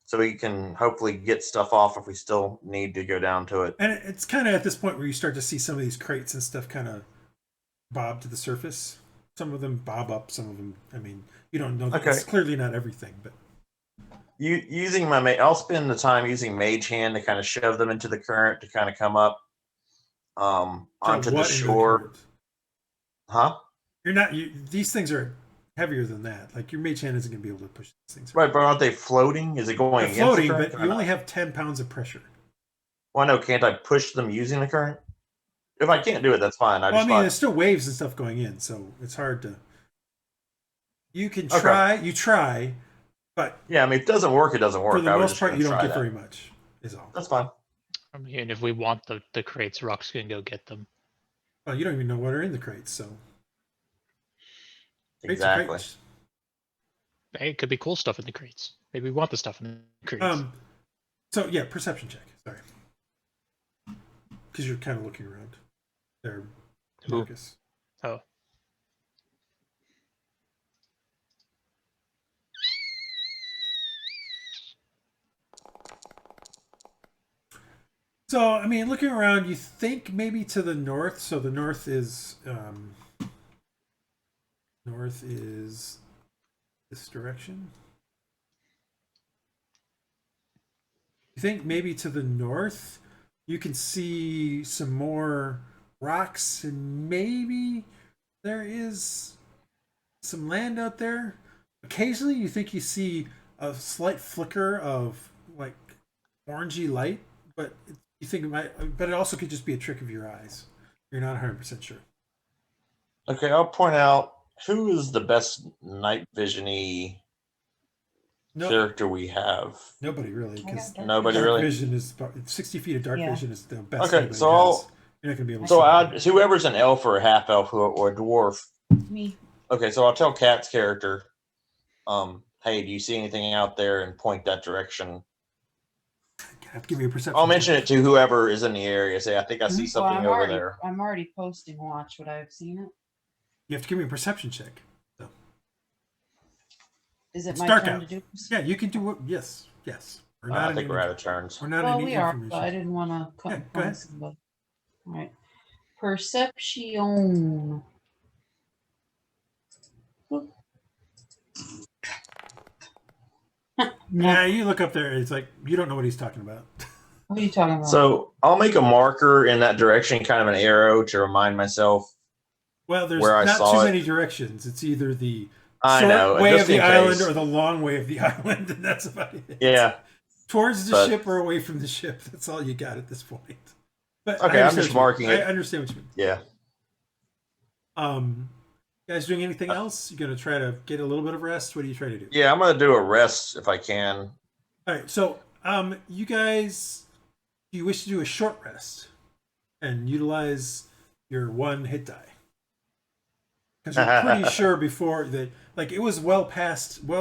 so we can hopefully get stuff off if we still need to go down to it. And it's kind of at this point where you start to see some of these crates and stuff kind of bob to the surface. Some of them bob up, some of them, I mean, you don't know. Okay. It's clearly not everything, but Using my I'll spend the time using Mage Hand to kind of shove them into the current to kind of come up onto the what into shore. current? Huh? You're not. These things are heavier than that. Like your mage hand isn't going to be able to push these things. Right, but aren't they floating? Is it going They're against floating, the current? but you only have 10 pounds of pressure. Well, no, can't I push them using the current? If I can't do it, that's fine. Well, I mean, there's still waves and stuff going in, so it's hard to. You can try. Okay. You try, but yeah, I mean, if it doesn't work, it doesn't work. For the most part, you don't get very much. Is all. That's fine. I mean, if we want the crates, Rhux can go get them. Well, you don't even know what are in the crates, so. Exactly. Hey, it could be cool stuff in the crates. Maybe we want the stuff in the crates. So yeah, perception check. Sorry, because you're kind of looking around there, Marcus. Oh. So I mean, looking around, you think maybe to the north. So the north is this direction. You think maybe to the north you can see some more rocks, and maybe there is some land out there. Occasionally you think you see a slight flicker of like orangey light, but you think it might, but it also could just be a trick of your eyes. You're not 100% sure. Okay, I'll point out who is the best night vision-y character we have. Nobody really, because nobody dark really. Vision is 60 feet of dark vision is the best. Okay, so you're not gonna be able to. So whoever's an elf or a half elf or a dwarf. Me. Okay, so I'll tell Kat's character, hey, do you see anything out there, and point that direction. Give me a perception. I'll mention it to whoever is in the area. Say, I think I see something over there. I'm already posting watch. Would I have seen it? You have to give me a perception check. So. Is it my turn to do? Yeah, you can do it. Yes. I think we're out of turns. We're not. Well, we are. But I didn't want to cut. Go ahead. All right. Perception. No. Yeah, you look up there. It's like you don't know what he's talking about. What are you talking about? So I'll make a marker in that direction, kind of an arrow to remind myself. Well, there's where not too many directions. It's either the short way of the island or the long way of the island, and that's about it. Yeah. Towards the ship or away from the ship. That's all you got at this point. But okay, I'm just marking it. I understand what you mean. Yeah. You guys doing anything else? You gonna try to get a little bit of rest? What are you trying to do? Yeah, I'm gonna do a rest if I can. All right. So, you guys, do you wish to do a short rest and utilize your 1 hit die? Because you're pretty sure before that, like, it was well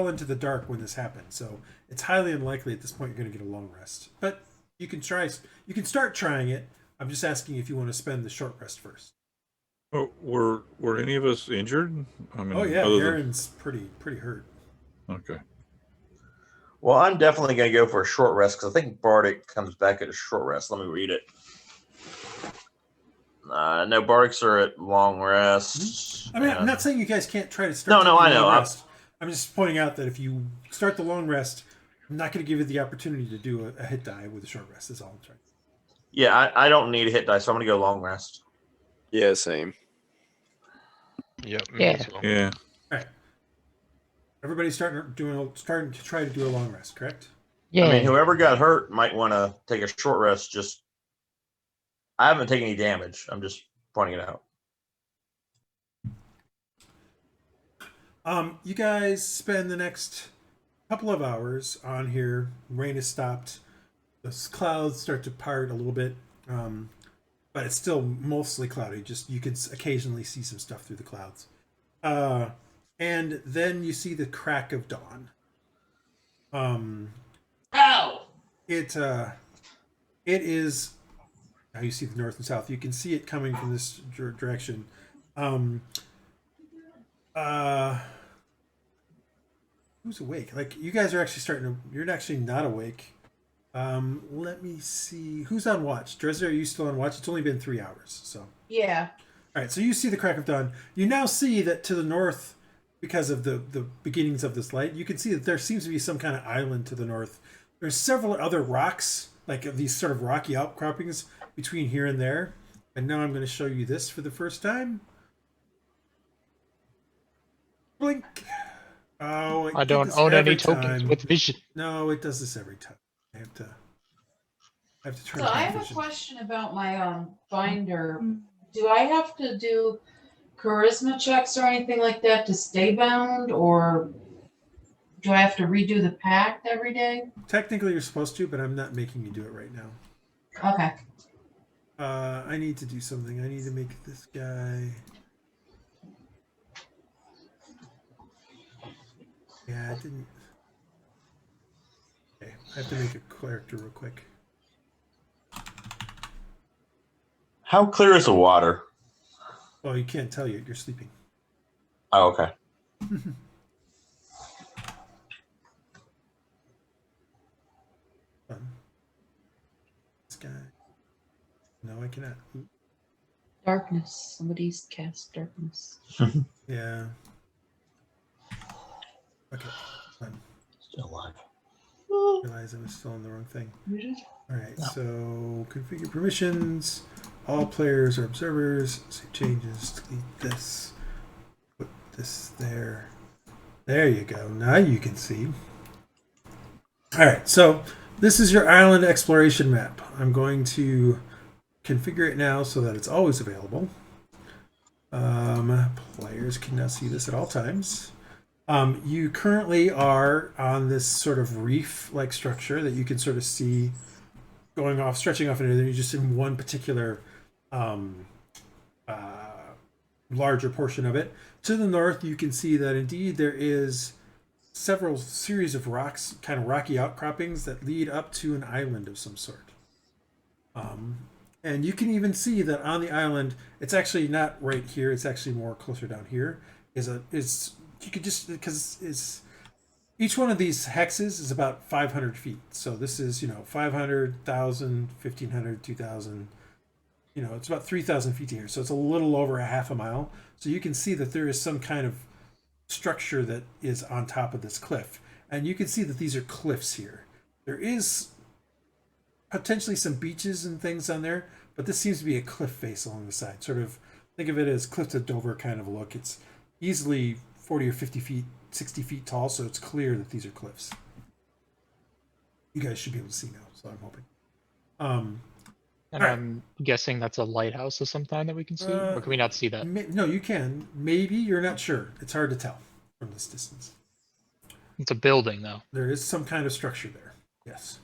into the dark when this happened. So it's highly unlikely at this point you're going to get a long rest. But you can try. You can start trying it. I'm just asking if you want to spend the short rest first. Oh, were any of us injured? I mean, oh yeah, Aaron's pretty hurt. Okay. Well, I'm definitely going to go for a short rest because I think Bardic comes back at a short rest. Let me read it. No, Bardics are at long rest. I mean, I'm not saying you guys can't try to start. No, I know. Long rest. I'm just pointing out that if you start the long rest, I'm not going to give you the opportunity to do a hit die with a short rest. Is all I'm trying. Yeah, I don't need a hit die, so I'm going to go long rest. Yeah, same. Yep. Yeah. As well. Yeah. All right. Everybody's starting to try to do a long rest, correct? Yeah. I mean, whoever got hurt might want to take a short rest. Just, I haven't taken any damage. I'm just pointing it out. You guys spend the next couple of hours on here. Rain has stopped. The clouds start to part a little bit, but it's still mostly cloudy. Just you can occasionally see some stuff through the clouds. And then you see the crack of dawn. Ow! It is. Now you see the north and south. You can see it coming from this direction. Who's awake? Like you guys are actually starting to. You're actually not awake. Let me see. Who's on watch? Dresd'a, are you still on watch? It's only been 3 hours, so. Yeah. All right, so you see the crack of dawn. You now see that to the north, because of the beginnings of this light, you can see that there seems to be some kind of island to the north. There's several other rocks, like these sort of rocky outcroppings between here and there. And now I'm going to show you this for the first time. Blink. Oh, I don't own any tokens time. with vision. No, it does this every time. I have to turn So off I my have vision. a question about my binder. Do I have to do charisma checks or anything like that to stay bound, or do I have to redo the pact every day? Technically, you're supposed to, but I'm not making you do it right now. Okay. I need to do something. I need to make this guy. Yeah, I didn't. Okay, I have to make a character real quick. How clear is the water? Well, you can't tell yet. You're sleeping. Oh, okay. This guy. No, I cannot. Darkness. Somebody's cast darkness. Yeah. Okay. Fine. Still alive. Realize I was still on the wrong thing. All right. So configure permissions. All players are observers. Save changes. Delete this. Put this there. There you go. Now you can see. All right. So this is your island exploration map. I'm going to configure it now so that it's always available. Players can now see this at all times. You currently are on this sort of reef-like structure that you can sort of see going off, stretching off into there. You're just in one particular larger portion of it. To the north, you can see that indeed there is several series of rocks, kind of rocky outcroppings that lead up to an island of some sort. And you can even see that on the island, it's actually not right here. It's actually more closer down here. You could just, because it's each one of these hexes is about 500 feet. So this is 500, 1,000, 1,500, 2,000. It's about 3,000 feet here. So it's a little over a half a mile. So you can see that there is some kind of structure that is on top of this cliff, and you can see that these are cliffs here. There is potentially some beaches and things on there, but this seems to be a cliff face along the side. Sort of think of it as Cliff of Dover kind of look. It's easily 40 or 50 feet, 60 feet tall, so it's clear that these are cliffs. You guys should be able to see now, so I'm hoping. And I'm guessing that's a lighthouse of some kind that we can see, or can we not see that? No, you can. Maybe, you're not sure. It's hard to tell from this distance. It's a building, though. There is some kind of structure there. Yes.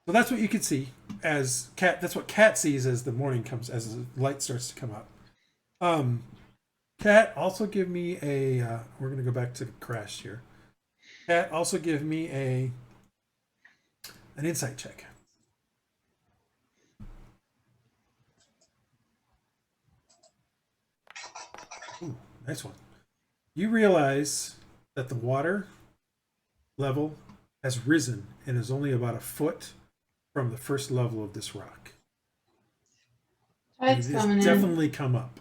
So that's what you can see as Cat. That's what Cat sees as the morning comes, as the light starts to come up. Cat, also give me a. We're going to go back to Crash here. Cat, also give me an insight check. Ooh, nice one. You realize that the water level has risen and is only about a foot from the first level of this rock. Tide's It has coming in. definitely come up.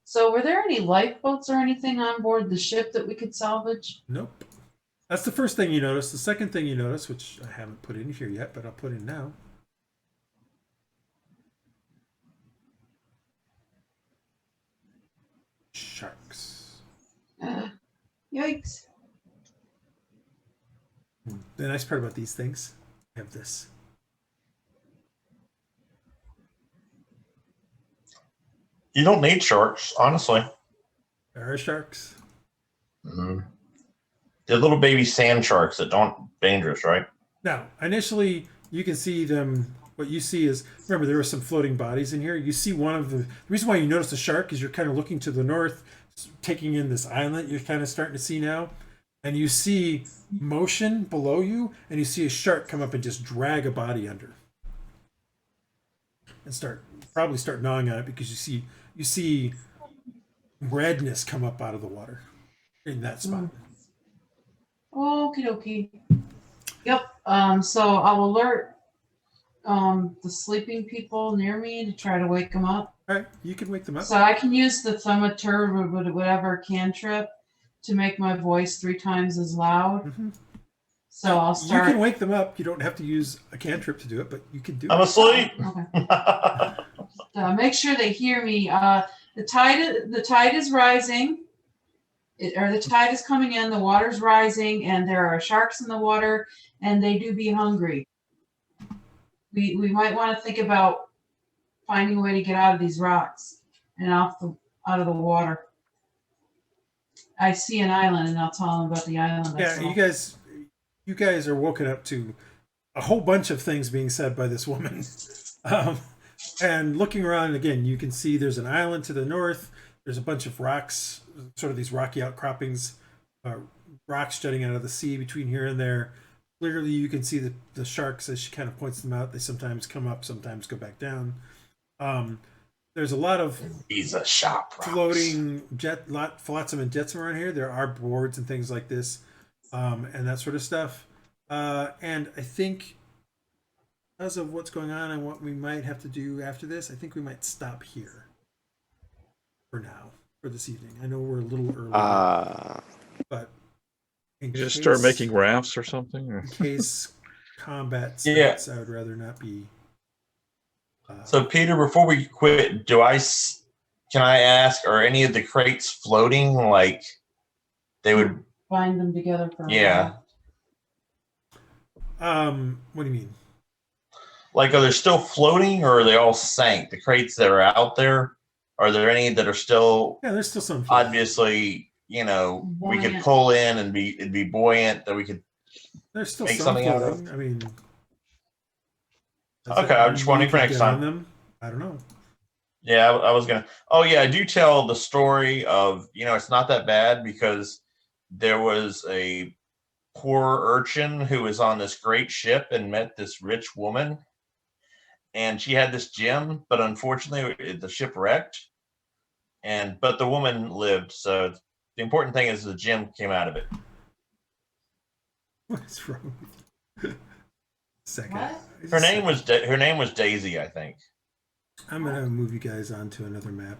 So were there any lifeboats or anything on board the ship that we could salvage? Nope. That's the first thing you notice. The second thing you notice, which I haven't put in here yet, but I'll put in now. Sharks. Yikes. The nice part about these things, I have this. You don't need sharks, honestly. There are sharks. Mm-hmm. They're little baby sand sharks that don't dangerous, right? Now, initially, you can see them. What you see is, remember, there were some floating bodies in here. You see one of the reason why you notice the shark is you're kind of looking to the north, taking in this island you're kind of starting to see now. And you see motion below you, and you see a shark come up and just drag a body under. And probably start gnawing on it because you see redness come up out of the water in that spot. Okie dokie. Yep. So I'll alert the sleeping people near me to try to wake them up. All right, you can wake them up. So I can use the thaumaturge or whatever cantrip to make my voice 3 times as loud. Mm-hmm. So I'll start. You can wake them up. You don't have to use a cantrip to do it, but you can do it. I'm asleep. Okay. Make sure they hear me. The tide is rising. The tide is coming in, the water's rising, and there are sharks in the water, and they do be hungry. We might want to think about finding a way to get out of these rocks and out of the water. I see an island, and I'll tell them about the island. Yeah, you guys are woken up to a whole bunch of things being said by this woman. And looking around again, you can see there's an island to the north. There's a bunch of rocks, sort of these rocky outcroppings, rocks jutting out of the sea between here and there. Clearly, you can see the sharks as she kind of points them out. They sometimes come up, sometimes go back down. There's a lot of floating flotsam and jetsam around here. There are boards and things like this, and that sort of stuff. And I think, because of what's going on and what we might have to do after this, I think we might stop here. For now, for this evening. I know we're a little early, but just start making rafts or something. In case combat starts, I would rather not be. So, Peter, before we quit, can I ask, are any of the crates floating? Like they would bind them together for a while. What do you mean? Like, are they still floating, or are they all sank? The crates that are out there. Are there any that are still? Yeah, there's still some. Obviously, buoyant. We could pull in and it'd be buoyant that we could. There's still make something out of. I mean. Okay, I'm just wondering for next time. I don't know. Yeah, I was gonna. Oh yeah, I do tell the story of it's not that bad because there was a poor urchin who was on this great ship and met this rich woman. And she had this gem, but unfortunately the ship wrecked. But the woman lived. So the important thing is the gem came out of it. What's wrong with you? Second. What? Her name was Daisy, I think. I'm gonna move you guys onto another map.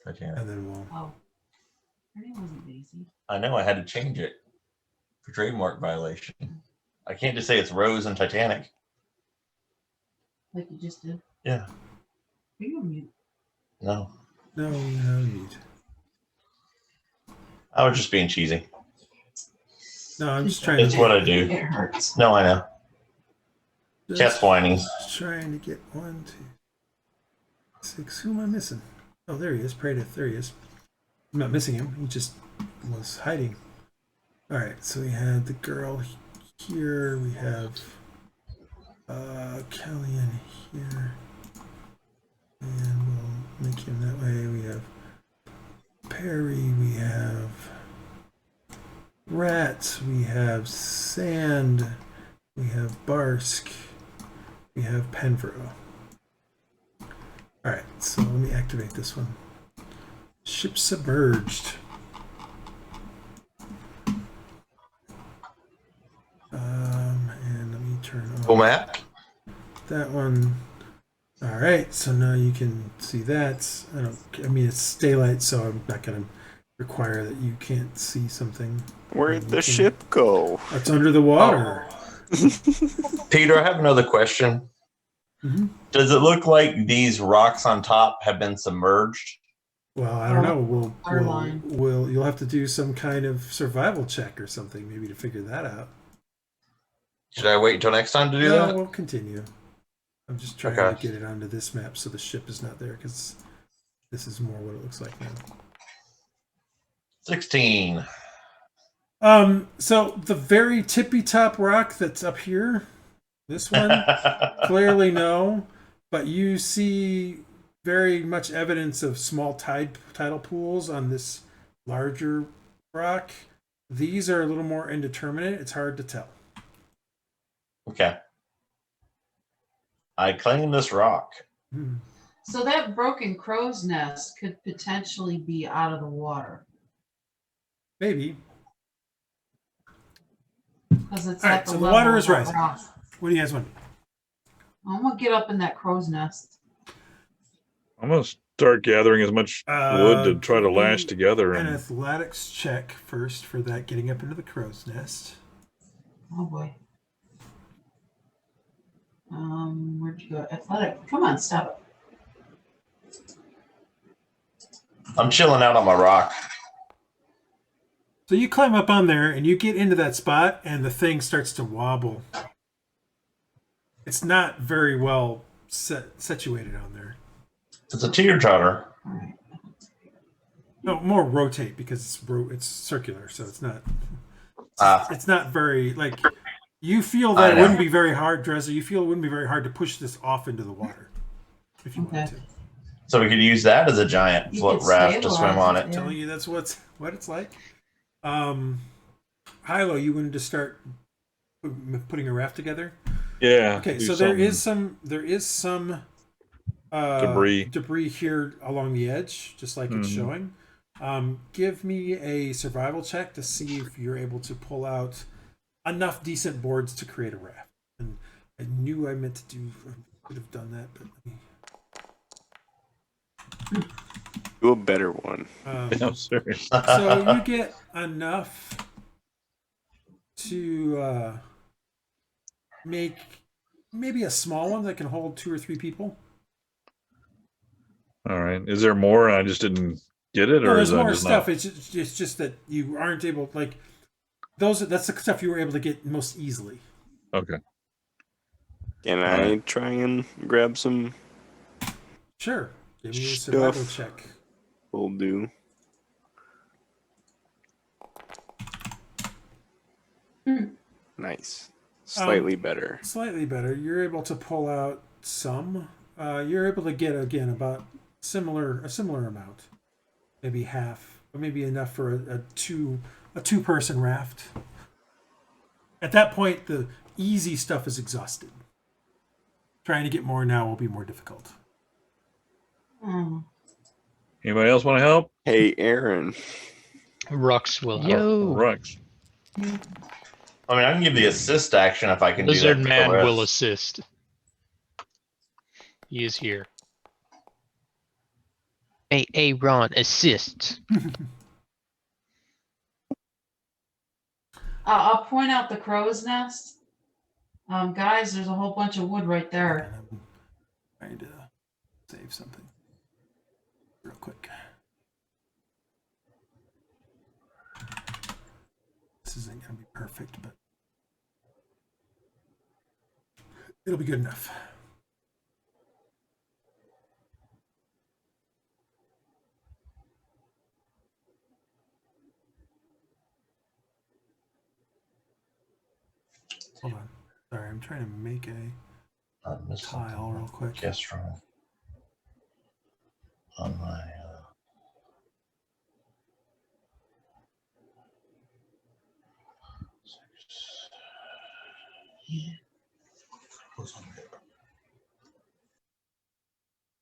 Titanic. And then we'll. Oh, her name wasn't Daisy. I know. I had to change it for trademark violation. I can't just say it's Rose and Titanic. Like you just did? Yeah. Are you on mute? No. No, mute. I was just being cheesy. No, I'm just trying. It's what I do. It hurts. No, I know. Cat's whining. Trying to get 1, 2, 6. Who am I missing? Oh, there he is. Praedyth. There he is. I'm not missing him. He just was hiding. All right. So we had the girl here. We have. Kellyan here, and we'll make him that way. We have Perry, we have Rats, we have Sand, we have Barsk, we have Penvro. Alright, so let me activate this one. Ship submerged. turn Full on map. that one. All right, so now you can see that. I mean, it's daylight, so I'm not going to require that you can't see something. Where'd the ship go? It's under the water. Peter, I have another question. Mm-hmm. Does it look like these rocks on top have been submerged? Well, I don't know. You'll have to do some kind of survival check or something, maybe, to figure that out. Should I wait until next time to do No, that? we'll continue. I'm just trying to get it onto this map so the ship is not there, because this is more what it looks like now. 16. So the very tippy top rock that's up here, this one, clearly no, but you see very much evidence of small tidal pools on this larger rock. These are a little more indeterminate. It's hard to tell. Okay. I claim this rock. So that broken crow's nest could potentially be out of the water. Maybe. Because it's at so the water is rising. What do you guys want? I'm going to get up in that crow's nest. I'm going to start gathering as much wood to try to lash together. An athletics check first for that, getting up into the crow's nest. Oh boy. Where'd you go? Athletic. Come on, stop it. I'm chilling out on my rock. So you climb up on there and you get into that spot and the thing starts to wobble. It's not very well situated on there. It's a teeter-totter. No, more rotate because it's circular, so it's not. It's not very like. You feel that it wouldn't be very hard, Dresd'a. You feel it wouldn't be very hard to push this off into the water if you wanted to. So we could use that as a giant float raft to swim on it. I'm telling you, that's what it's like. Hylough, you wanted to start putting a raft together? Yeah. Okay, so there is some debris here along the edge, just like it's showing. Give me a survival check to see if you're able to pull out enough decent boards to create a raft. And I knew I meant to could have done that, but let me do a better one. I'm serious. So you get enough to make maybe a small one that can hold 2 or 3 people. All right. Is there more? I just didn't get it, or there's is that more just stuff. Not... It's just that you aren't able that's the stuff you were able to get most easily. Okay. Can I try and grab some? Sure. Give me a survival check. Will do. Nice. Slightly better. Slightly better. You're able to pull out some. You're able to get again about a similar amount, maybe half, or maybe enough for a two-person raft. At that point, the easy stuff is exhausted. Trying to get more now will be more difficult. Anybody else want to help? Hey, Aaron. Rhux will help. Yo. Rhux. I mean, I can give the assist action if I can Lizard do that. Man will assist. He is here. Hey, Ron, assist. I'll point out the crow's nest. Guys, there's a whole bunch of wood right there. I'm trying to save something real quick. This isn't going to be perfect, but it'll be good enough. Hold on. Sorry, I'm trying to make a tile real quick. Guess wrong. On my.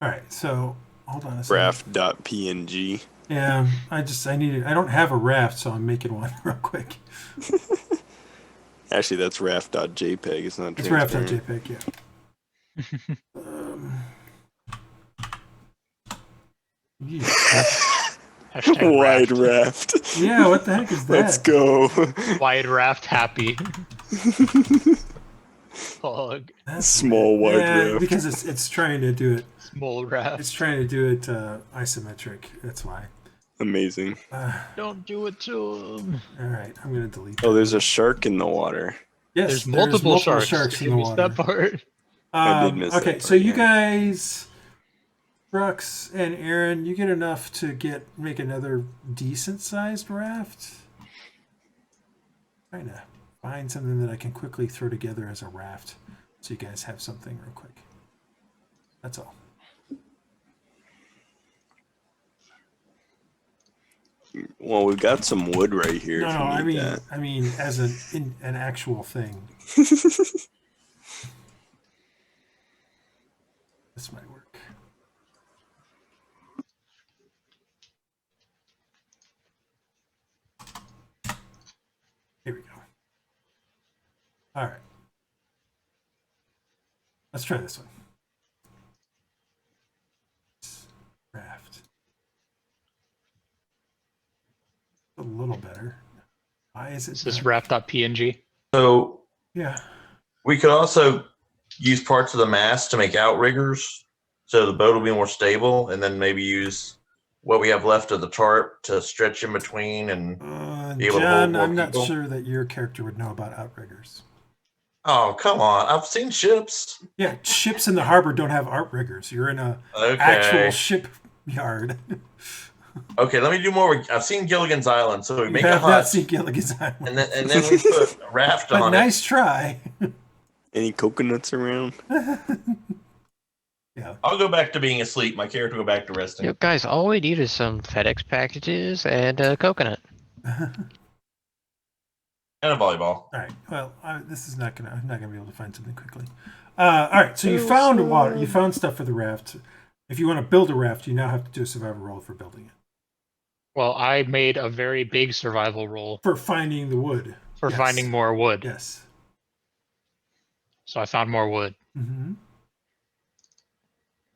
All right, so hold on a second. Raft.png. Yeah, I don't have a raft, so I'm making one real quick. Actually, that's raft.jpg. It's not. It's transparent. raft.jpg. Yeah. Hashtag Wide raft. raft. Yeah, what the heck is that? Let's go. Wide raft happy. Pog. That's Small weird. wide Yeah, raft. because it's trying to do it. Small raft. It's trying to do it isometric. That's why. Amazing. Don't do it to him. All right, I'm gonna delete. Oh, there's a shark in the water. Yes, There's multiple sharks. sharks in Did the you miss water. that part? I did miss okay, that so part, you yeah. guys, Rhux and Aaron, you get enough to make another decent sized raft. Trying to find something that I can quickly throw together as a raft, so you guys have something real quick. That's all. Well, we've got some wood right here. No, if no, you need I mean, as an actual thing. that. This might work. Here we go. All right. Let's try this one. Raft. A little better. Why is it? Is this not- raft.png? So Yeah. we could also use parts of the mast to make outriggers, so the boat will be more stable, and then maybe use what we have left of the tarp to stretch in between and be able to hold John, more I'm not people. sure that your character would know about outriggers. Oh, come on. I've seen ships. Yeah, ships in the harbor don't have outriggers. You're in a Okay. actual shipyard. Okay, let me do more. I've seen Gilligan's Island, so we You make a have not hut, seen Gilligan's Island. and then we put a raft But on nice try. Any coconuts around? Yeah. it. I'll go back to being asleep. My character will go back to resting. Yo, guys, all we need is some FedEx packages and a coconut. And a volleyball. All right. Well, I'm not gonna be able to find something quickly. All right. So you found water. You found stuff for the raft. If you want to build a raft, you now have to do a survival roll for building it. Well, I made a very big survival roll For finding the wood. for Yes. finding more wood. Yes. So I found more wood. Mm-hmm.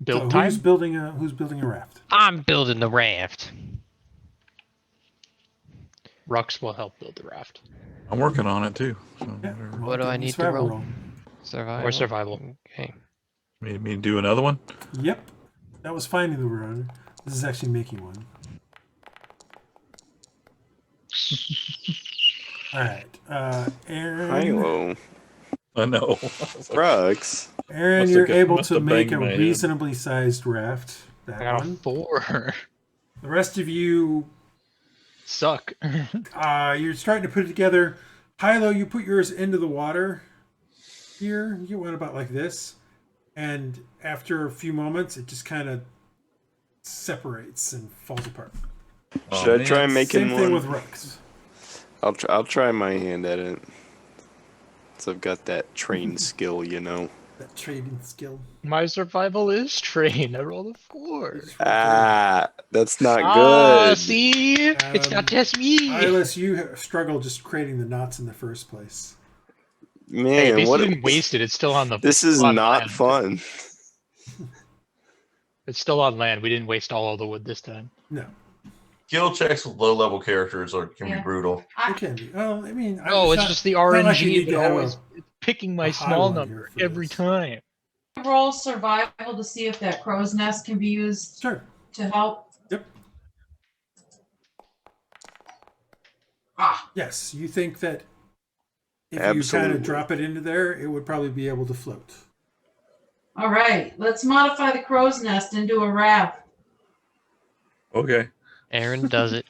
Build So time. who's building a raft? I'm building the raft. Rhux will help build the raft. I'm working on it too. So Yeah. whatever. What do Give I me a need to survival roll? Survival. Or survival. Okay. Me do another one? Yep. That was finding the wood. This is actually making one. All right. Aaron. Hylough. I know. Rhux. Aaron, Must you're have- able must to have make a banged my head. reasonably sized raft. That I got a one. 4. The rest of you, Suck. you're starting to put it together. Hylough, you put yours into the water. Here, you get one about like this, and after a few moments, it just kind of separates and falls apart. Oh, Should I man. try making Same thing one? with Rhux. I'll try my hand at it. So I've got that trained skill, you know. That trading skill. My survival is trained. I rolled a 4. Ah, that's not Ah, good. see? It's not just me. Iylis, you struggle just creating the knots in the first place. Hey, Man, at least what? you didn't waste it. It's still on the. This is on not land. fun. It's still on land. We didn't waste all of the wood this time. No, Skill checks with low-level characters can Yeah. be brutal. it can be. Well, I mean, No, it's not- just the not like you RNG need to that have always picking my a small highlight number here for every this. time. Roll survival to see if that crow's nest can be used Sure. to help. Yep. Ah, Yes, you think that if you kind Absolutely. of drop it into there, it would probably be able to float. all right. Let's modify the crow's nest into a raft. Okay. Aaron does it.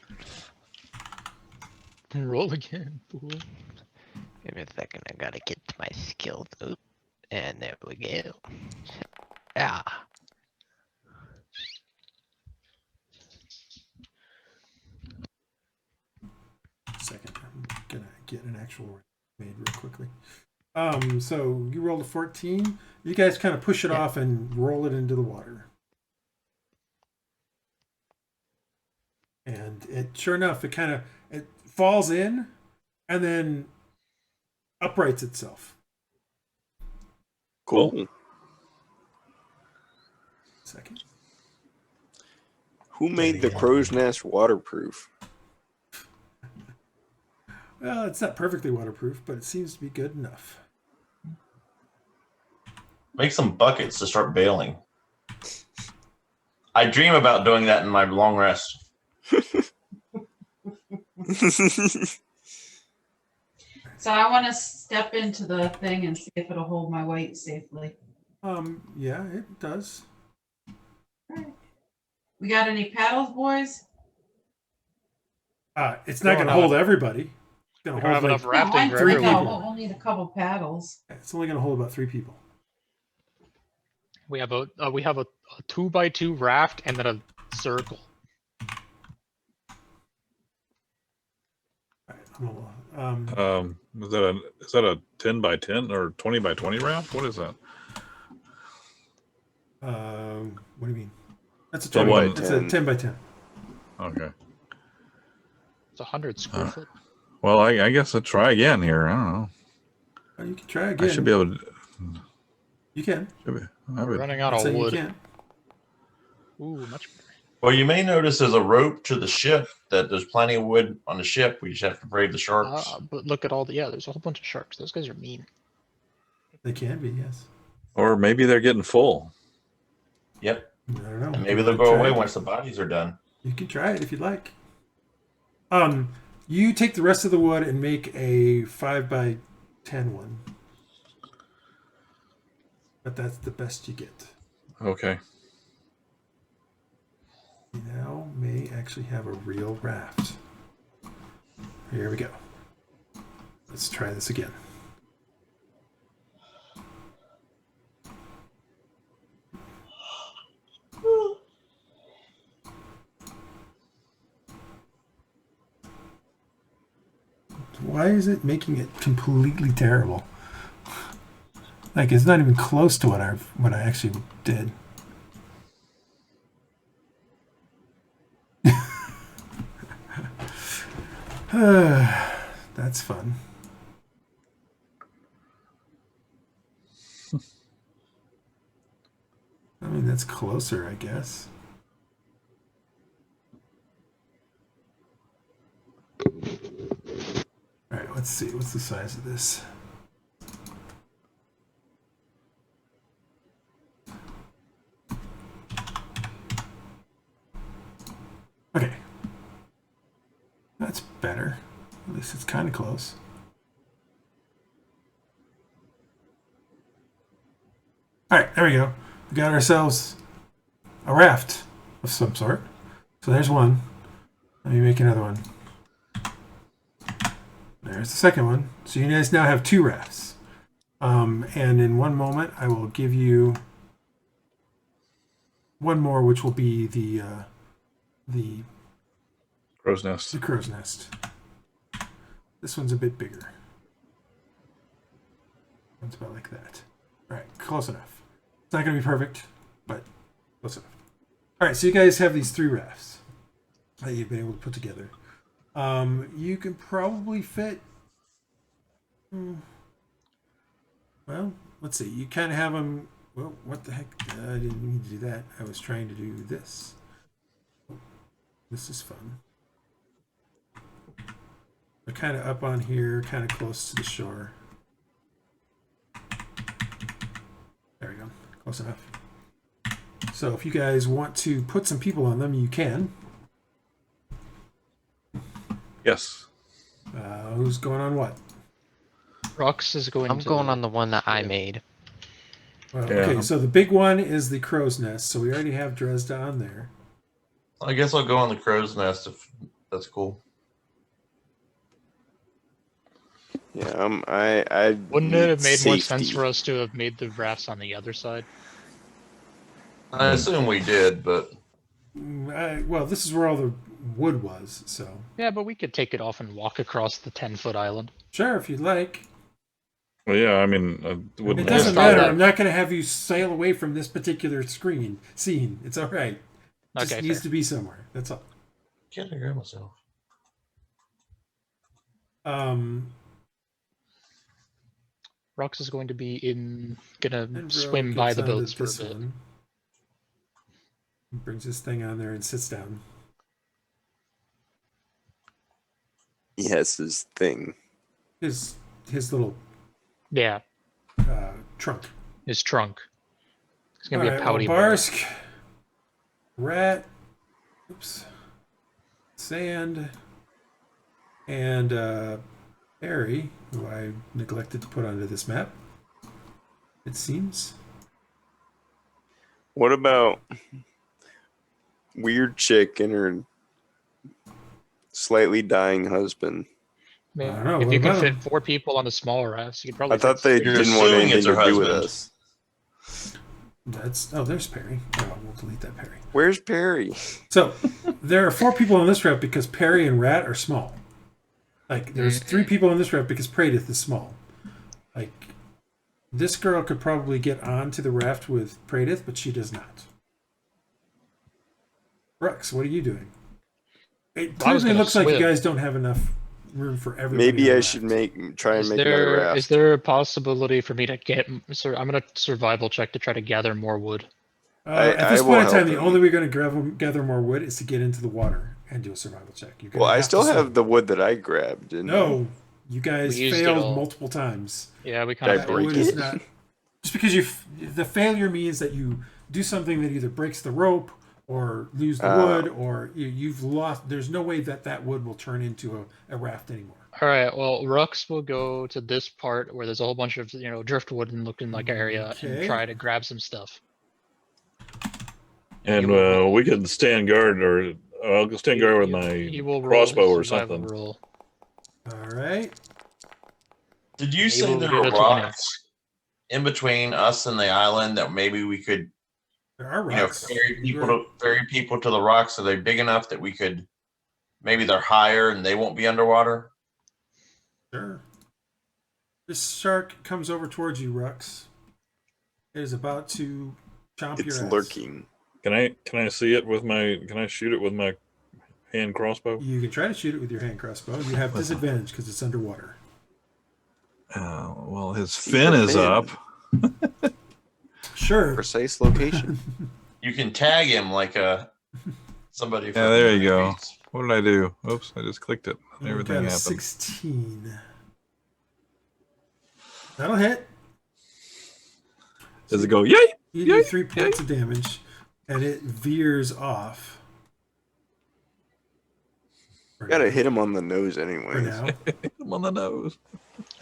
Roll again, fool. Give me a second. I gotta get to my skills. Oop. And there we go. Yeah. Second, I'm gonna get an actual made real quickly. So you rolled a 14. You guys kind of push it off and roll it into the water. And it, sure enough, it falls in, and then uprights itself. Cool. Second. Who made the crow's nest waterproof? Well, it's not perfectly waterproof, but it seems to be good enough. Make some buckets to start bailing. I dream about doing that in my long rest. So I want to step into the thing and see if it'll hold my weight safely. Yeah, it does. Right. We got any paddles, boys? It's not going to hold everybody. It's going We to don't hold have like enough rafting for three everyone. people. We'll need a couple paddles. It's only going to hold about 3 people. We have a 2x2 raft and then a circle. Is that a 10 by 10 or 20 by 20 raft? What is that? What do you mean? That's a 10 20. by It's a 10 by 10. Okay. It's 100 square foot. Well, I guess I'll try again here. I don't know. Well, you can try again. I should be able to. You can. We're running out of So wood. you can. Ooh, much better. Well, you may notice there's a rope to the ship that there's plenty of wood on the ship. We just have to brave the sharks. But look at all the there's a whole bunch of sharks. Those guys are mean. They can be, yes. Or maybe they're getting full. Yep. I don't know. And maybe they'll go away once the bodies are done. You can try it if you'd like. You take the rest of the wood and make a 5 by 10 one. But that's the best you get. Okay. You now may actually have a real raft. Here we go. Let's try this again. Why is it making it completely terrible? Like, it's not even close to what I actually did. That's fun. I mean, that's closer, I guess. All right, let's see. What's the size of this? Okay. That's better. At least it's kind of close. All right, there we go. We got ourselves a raft of some sort. So there's one. Let me make another one. There's the second one. So you guys now have 2 rafts. And in one moment, I will give you one more, which will be the Crow's nest. The crow's nest. This one's a bit bigger. It's about like that. All right, close enough. It's not going to be perfect, but close enough. All right, so you guys have these 3 rafts that you've been able to put together. You can probably fit. Well, let's see. You kind of have them. Well, what the heck? I didn't mean to do that. I was trying to do this. This is fun. They're kind of up on here, kind of close to the shore. There we go. Close enough. So if you guys want to put some people on them, you can. Yes. Who's going on what? Rhux is going I'm going on the one that I made. Well, Yeah. Okay, so the big one is the crow's nest. So we already have Dresd'a on there. I guess I'll go on the crow's nest if that's cool. Yeah, I Wouldn't it have made more sense safety. for us to have made the rafts on the other side? I assume we did, but Well, this is where all the wood was, so. Yeah, but we could take it off and walk across the 10-foot island. Sure, if you'd like. Well, yeah. I mean, It wouldn't doesn't stop matter. that. I'm not going to have you sail away from this particular scene. It's all right. It just Okay, needs fair. to be somewhere. That's all. can't agree myself. Rhux is going to be gonna And swim Bro by gets the onto boats for a this bit. one. He brings his thing on there and sits down. He has his thing. His little Yeah, trunk. his trunk. It's gonna All be a right, pouty well, boy. Barsk, Rat, oops, Sand, and Harry, who I neglected to put onto this map, it seems. What about weird chick and her slightly dying husband? I mean, I don't know, if what you can about fit him? 4 people on the small rafts, you could probably. I thought fit they 6. You're didn't want assuming it's anything her to do with husband. us. There's Perry. Oh, we'll delete that Perry. Where's Perry? So there are 4 people on this route because Perry and Rat are small. Like there's 3 people on this route because Praedyth is small. Like this girl could probably get onto the raft with Praedyth, but she does not. Rhux, what are you doing? It I was clearly gonna looks like you swim. guys don't have enough room for everybody. Maybe on I the should raft. try and Is make another there raft. is there a possibility for me to get? So I'm gonna survival check to try to gather more wood. At this I will point in time, help the him. only way we're going to gather more wood is to get into the water and do a survival check. You're gonna Well, I have still to swim. have the wood that I grabbed. Didn't I? No, you guys We used it failed all. multiple times. Yeah, we Did kind I of That break wood it? is not just because the failure means that you do something that either breaks the rope or lose the wood, or you've lost. There's no way that wood will turn into a raft anymore. All right. Well, Rhux will go to this part where there's a whole bunch of driftwood and looking like area and Okay. try to grab some stuff. And He will roll. we could stand guard, or I'll stand guard with He my will roll his crossbow or survival something. roll. All right. Did you He say will there get were a 20. rocks in between us and the island that maybe we could, There are you know, rocks. ferry people to the rocks? Are they big enough that we could? Maybe they're higher and they won't be underwater. Sure. This shark comes over towards you, Rhux. It is about to chomp It's your ass. lurking. Can I see it with my? Can I shoot it with my hand crossbow? You can try to shoot it with your hand crossbow. You have disadvantage because it's underwater. Well, his See fin the is fin. up. Sure. Precise location. You can tag him like somebody. Yeah, there you go. What did I do? Oops, I just clicked it. You Everything got a happened. 16. That'll hit. Does it go? Yay! You do 3 points of damage, and it veers off. Gotta hit him on the nose For anyway. now. Hit him on the nose.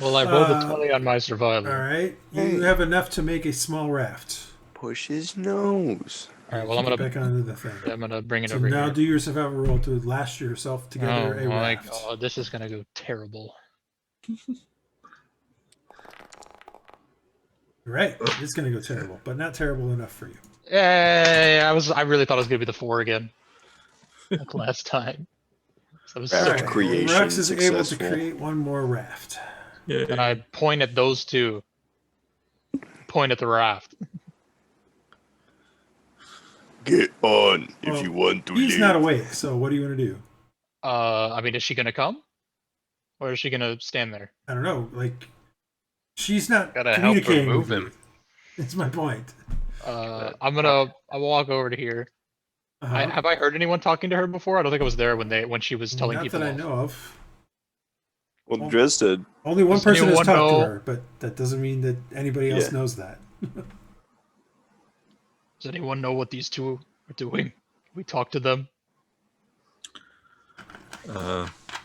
Well, I rolled a 20 on my survival. All right. Hey. You have enough to make a small raft. Push his nose. All right. Well, I'm Get gonna back onto the thing. I'm gonna bring it So over now here. do your survival roll to lash yourself together Oh a my raft. god, this is gonna go terrible. Right. It's going to go terrible, but not terrible enough for you. Hey, I really thought it was gonna be the 4 again, like last time. So it was Raft All right. creation Rhux is able to successful. create one more raft. Yeah. and I point at those 2. Point at the raft. Get on if Well, you want to He's live. not awake, so what do you want to do? I mean, is she gonna come, or is she gonna stand there? I don't know. Like, she's not Gotta help her communicating move with you. him. That's my point. I'll walk over to here. Uh-huh. Have I heard anyone talking to her before? I don't think I was there when she was telling Not people. that I off. know of. Well, Dresd'a, Does Only one person has anyone talked to know- her, but that doesn't mean that anybody else Yeah. knows that. Does anyone know what these 2 are doing? We talked to them.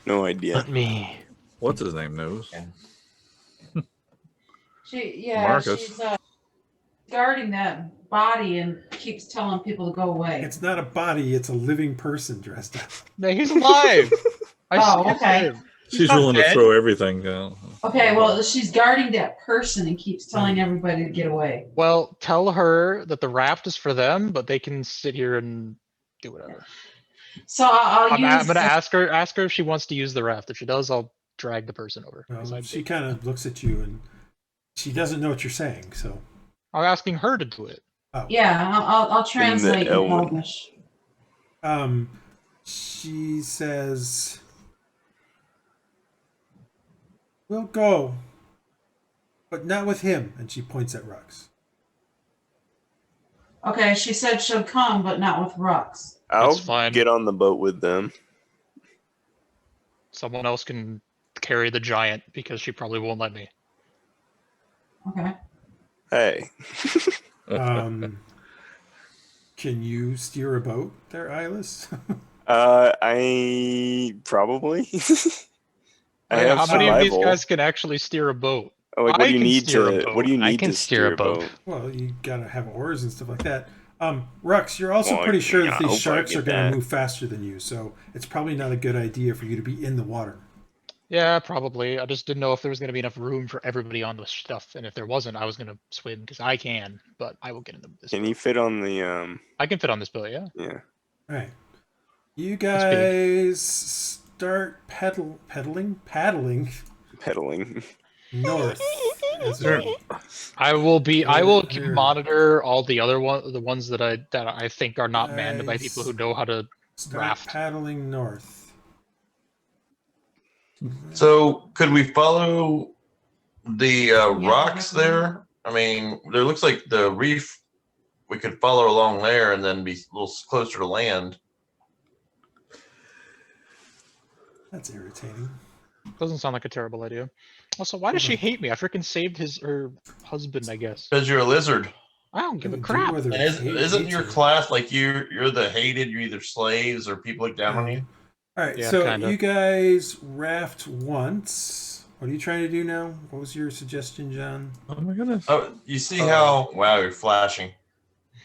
no idea. Not me. What's his name knows? Marcus. She's guarding that body and keeps telling people to go away. It's not a body, it's a living person, Dresd'a. No, he's alive. Oh, see okay. him. He's She's not willing to dead. throw everything down. Okay, well, she's guarding that person and keeps telling everybody to get away. Well, tell her that the raft is for them, but they can sit here and do whatever. So I'll I'm use. gonna ask her if she wants to use the raft. If she does, I'll drag the person over. 'cause Well, I she did. kind of looks at you and she doesn't know what you're saying, so. I'm asking her to do it. Oh. Yeah, I'll translate in Elven. Elvish. She says, "We'll go. but not with him. And she points at Rhux. Okay, she said she'll come, but not with Rhux. I'll fine. get on the boat with them. Someone else can carry the giant because she probably won't let me. Okay. Hey. Can you steer a boat there, Iylis? I probably. I Yeah, have how many of these survival. guys can actually steer a boat? Like, what I do you can need steer a to? boat. What do you I need can to steer a boat. Well, you gotta have oars and stuff like that. Rhux, you're also Well, pretty sure yeah, that I these hope I sharks get are gonna that. move faster than you, so it's probably not a good idea for you to be in the water. Yeah, probably. I just didn't know if there was going to be enough room for everybody on the stuff, and if there wasn't, I was going to swim because I can. But I will get in this. Can boat. you fit on the I can fit on this boat. Yeah. Yeah. All right, you big. guys start paddling north. as Sure. we- I will be. I will Here. monitor all the other the ones that I think are not manned by people who know how to Start raft. paddling north. So could we follow the rocks there? I mean, there looks like the reef. We could follow along there and then be a little closer to land. That's irritating. Doesn't sound like a terrible idea. Also, why does she hate me? I freaking saved her husband, I guess. Because you're a lizard. I don't give a Do crap. whether And hate isn't your you. class like you're the hated? You're either slaves or people look down on you. All right, Yeah, so kinda. you guys raft once. What are you trying to do now? What was your suggestion, John? Oh my goodness. Oh, you see how? Wow, you're flashing.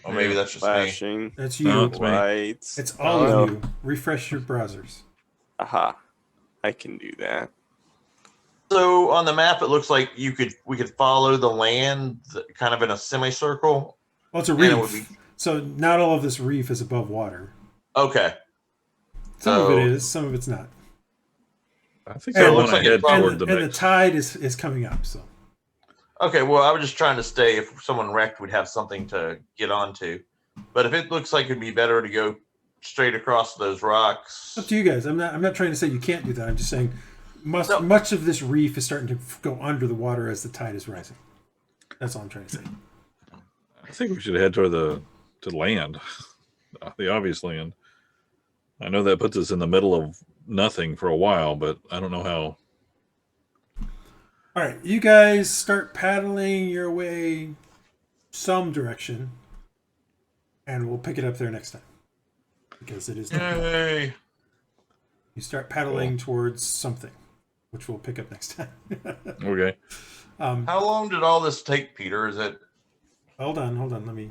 Or maybe Yeah, that's just me. flashing That's No, you. it's me. lights. It's all Oh, of you. Refresh your browsers. Aha. I can do that. So on the map, it looks like we could follow the land kind of in a semicircle. Well, it's a And it would reef. So not all of this reef is above water. Okay. Some of So- it is, some of it's not. I think And I it want looks to like it head probably- toward And, the and the next. tide is coming up. So Okay, well, I was just trying to stay. If someone wrecked, we'd have something to get onto. But if it looks like it'd be better to go straight across those rocks. up to you guys. I'm not trying to say you can't do that. I'm just saying No. much of this reef is starting to go under the water as the tide is rising. That's all I'm trying to say. I think we should head toward to land, the obvious land. I know that puts us in the middle of nothing for a while, but I don't know how. All right, you guys start paddling your way some direction, and we'll pick it up there next time because it is. Yay! You start paddling towards something, which we'll pick up next time. Okay. How long did all this take, Peter? Is it Hold on. Let me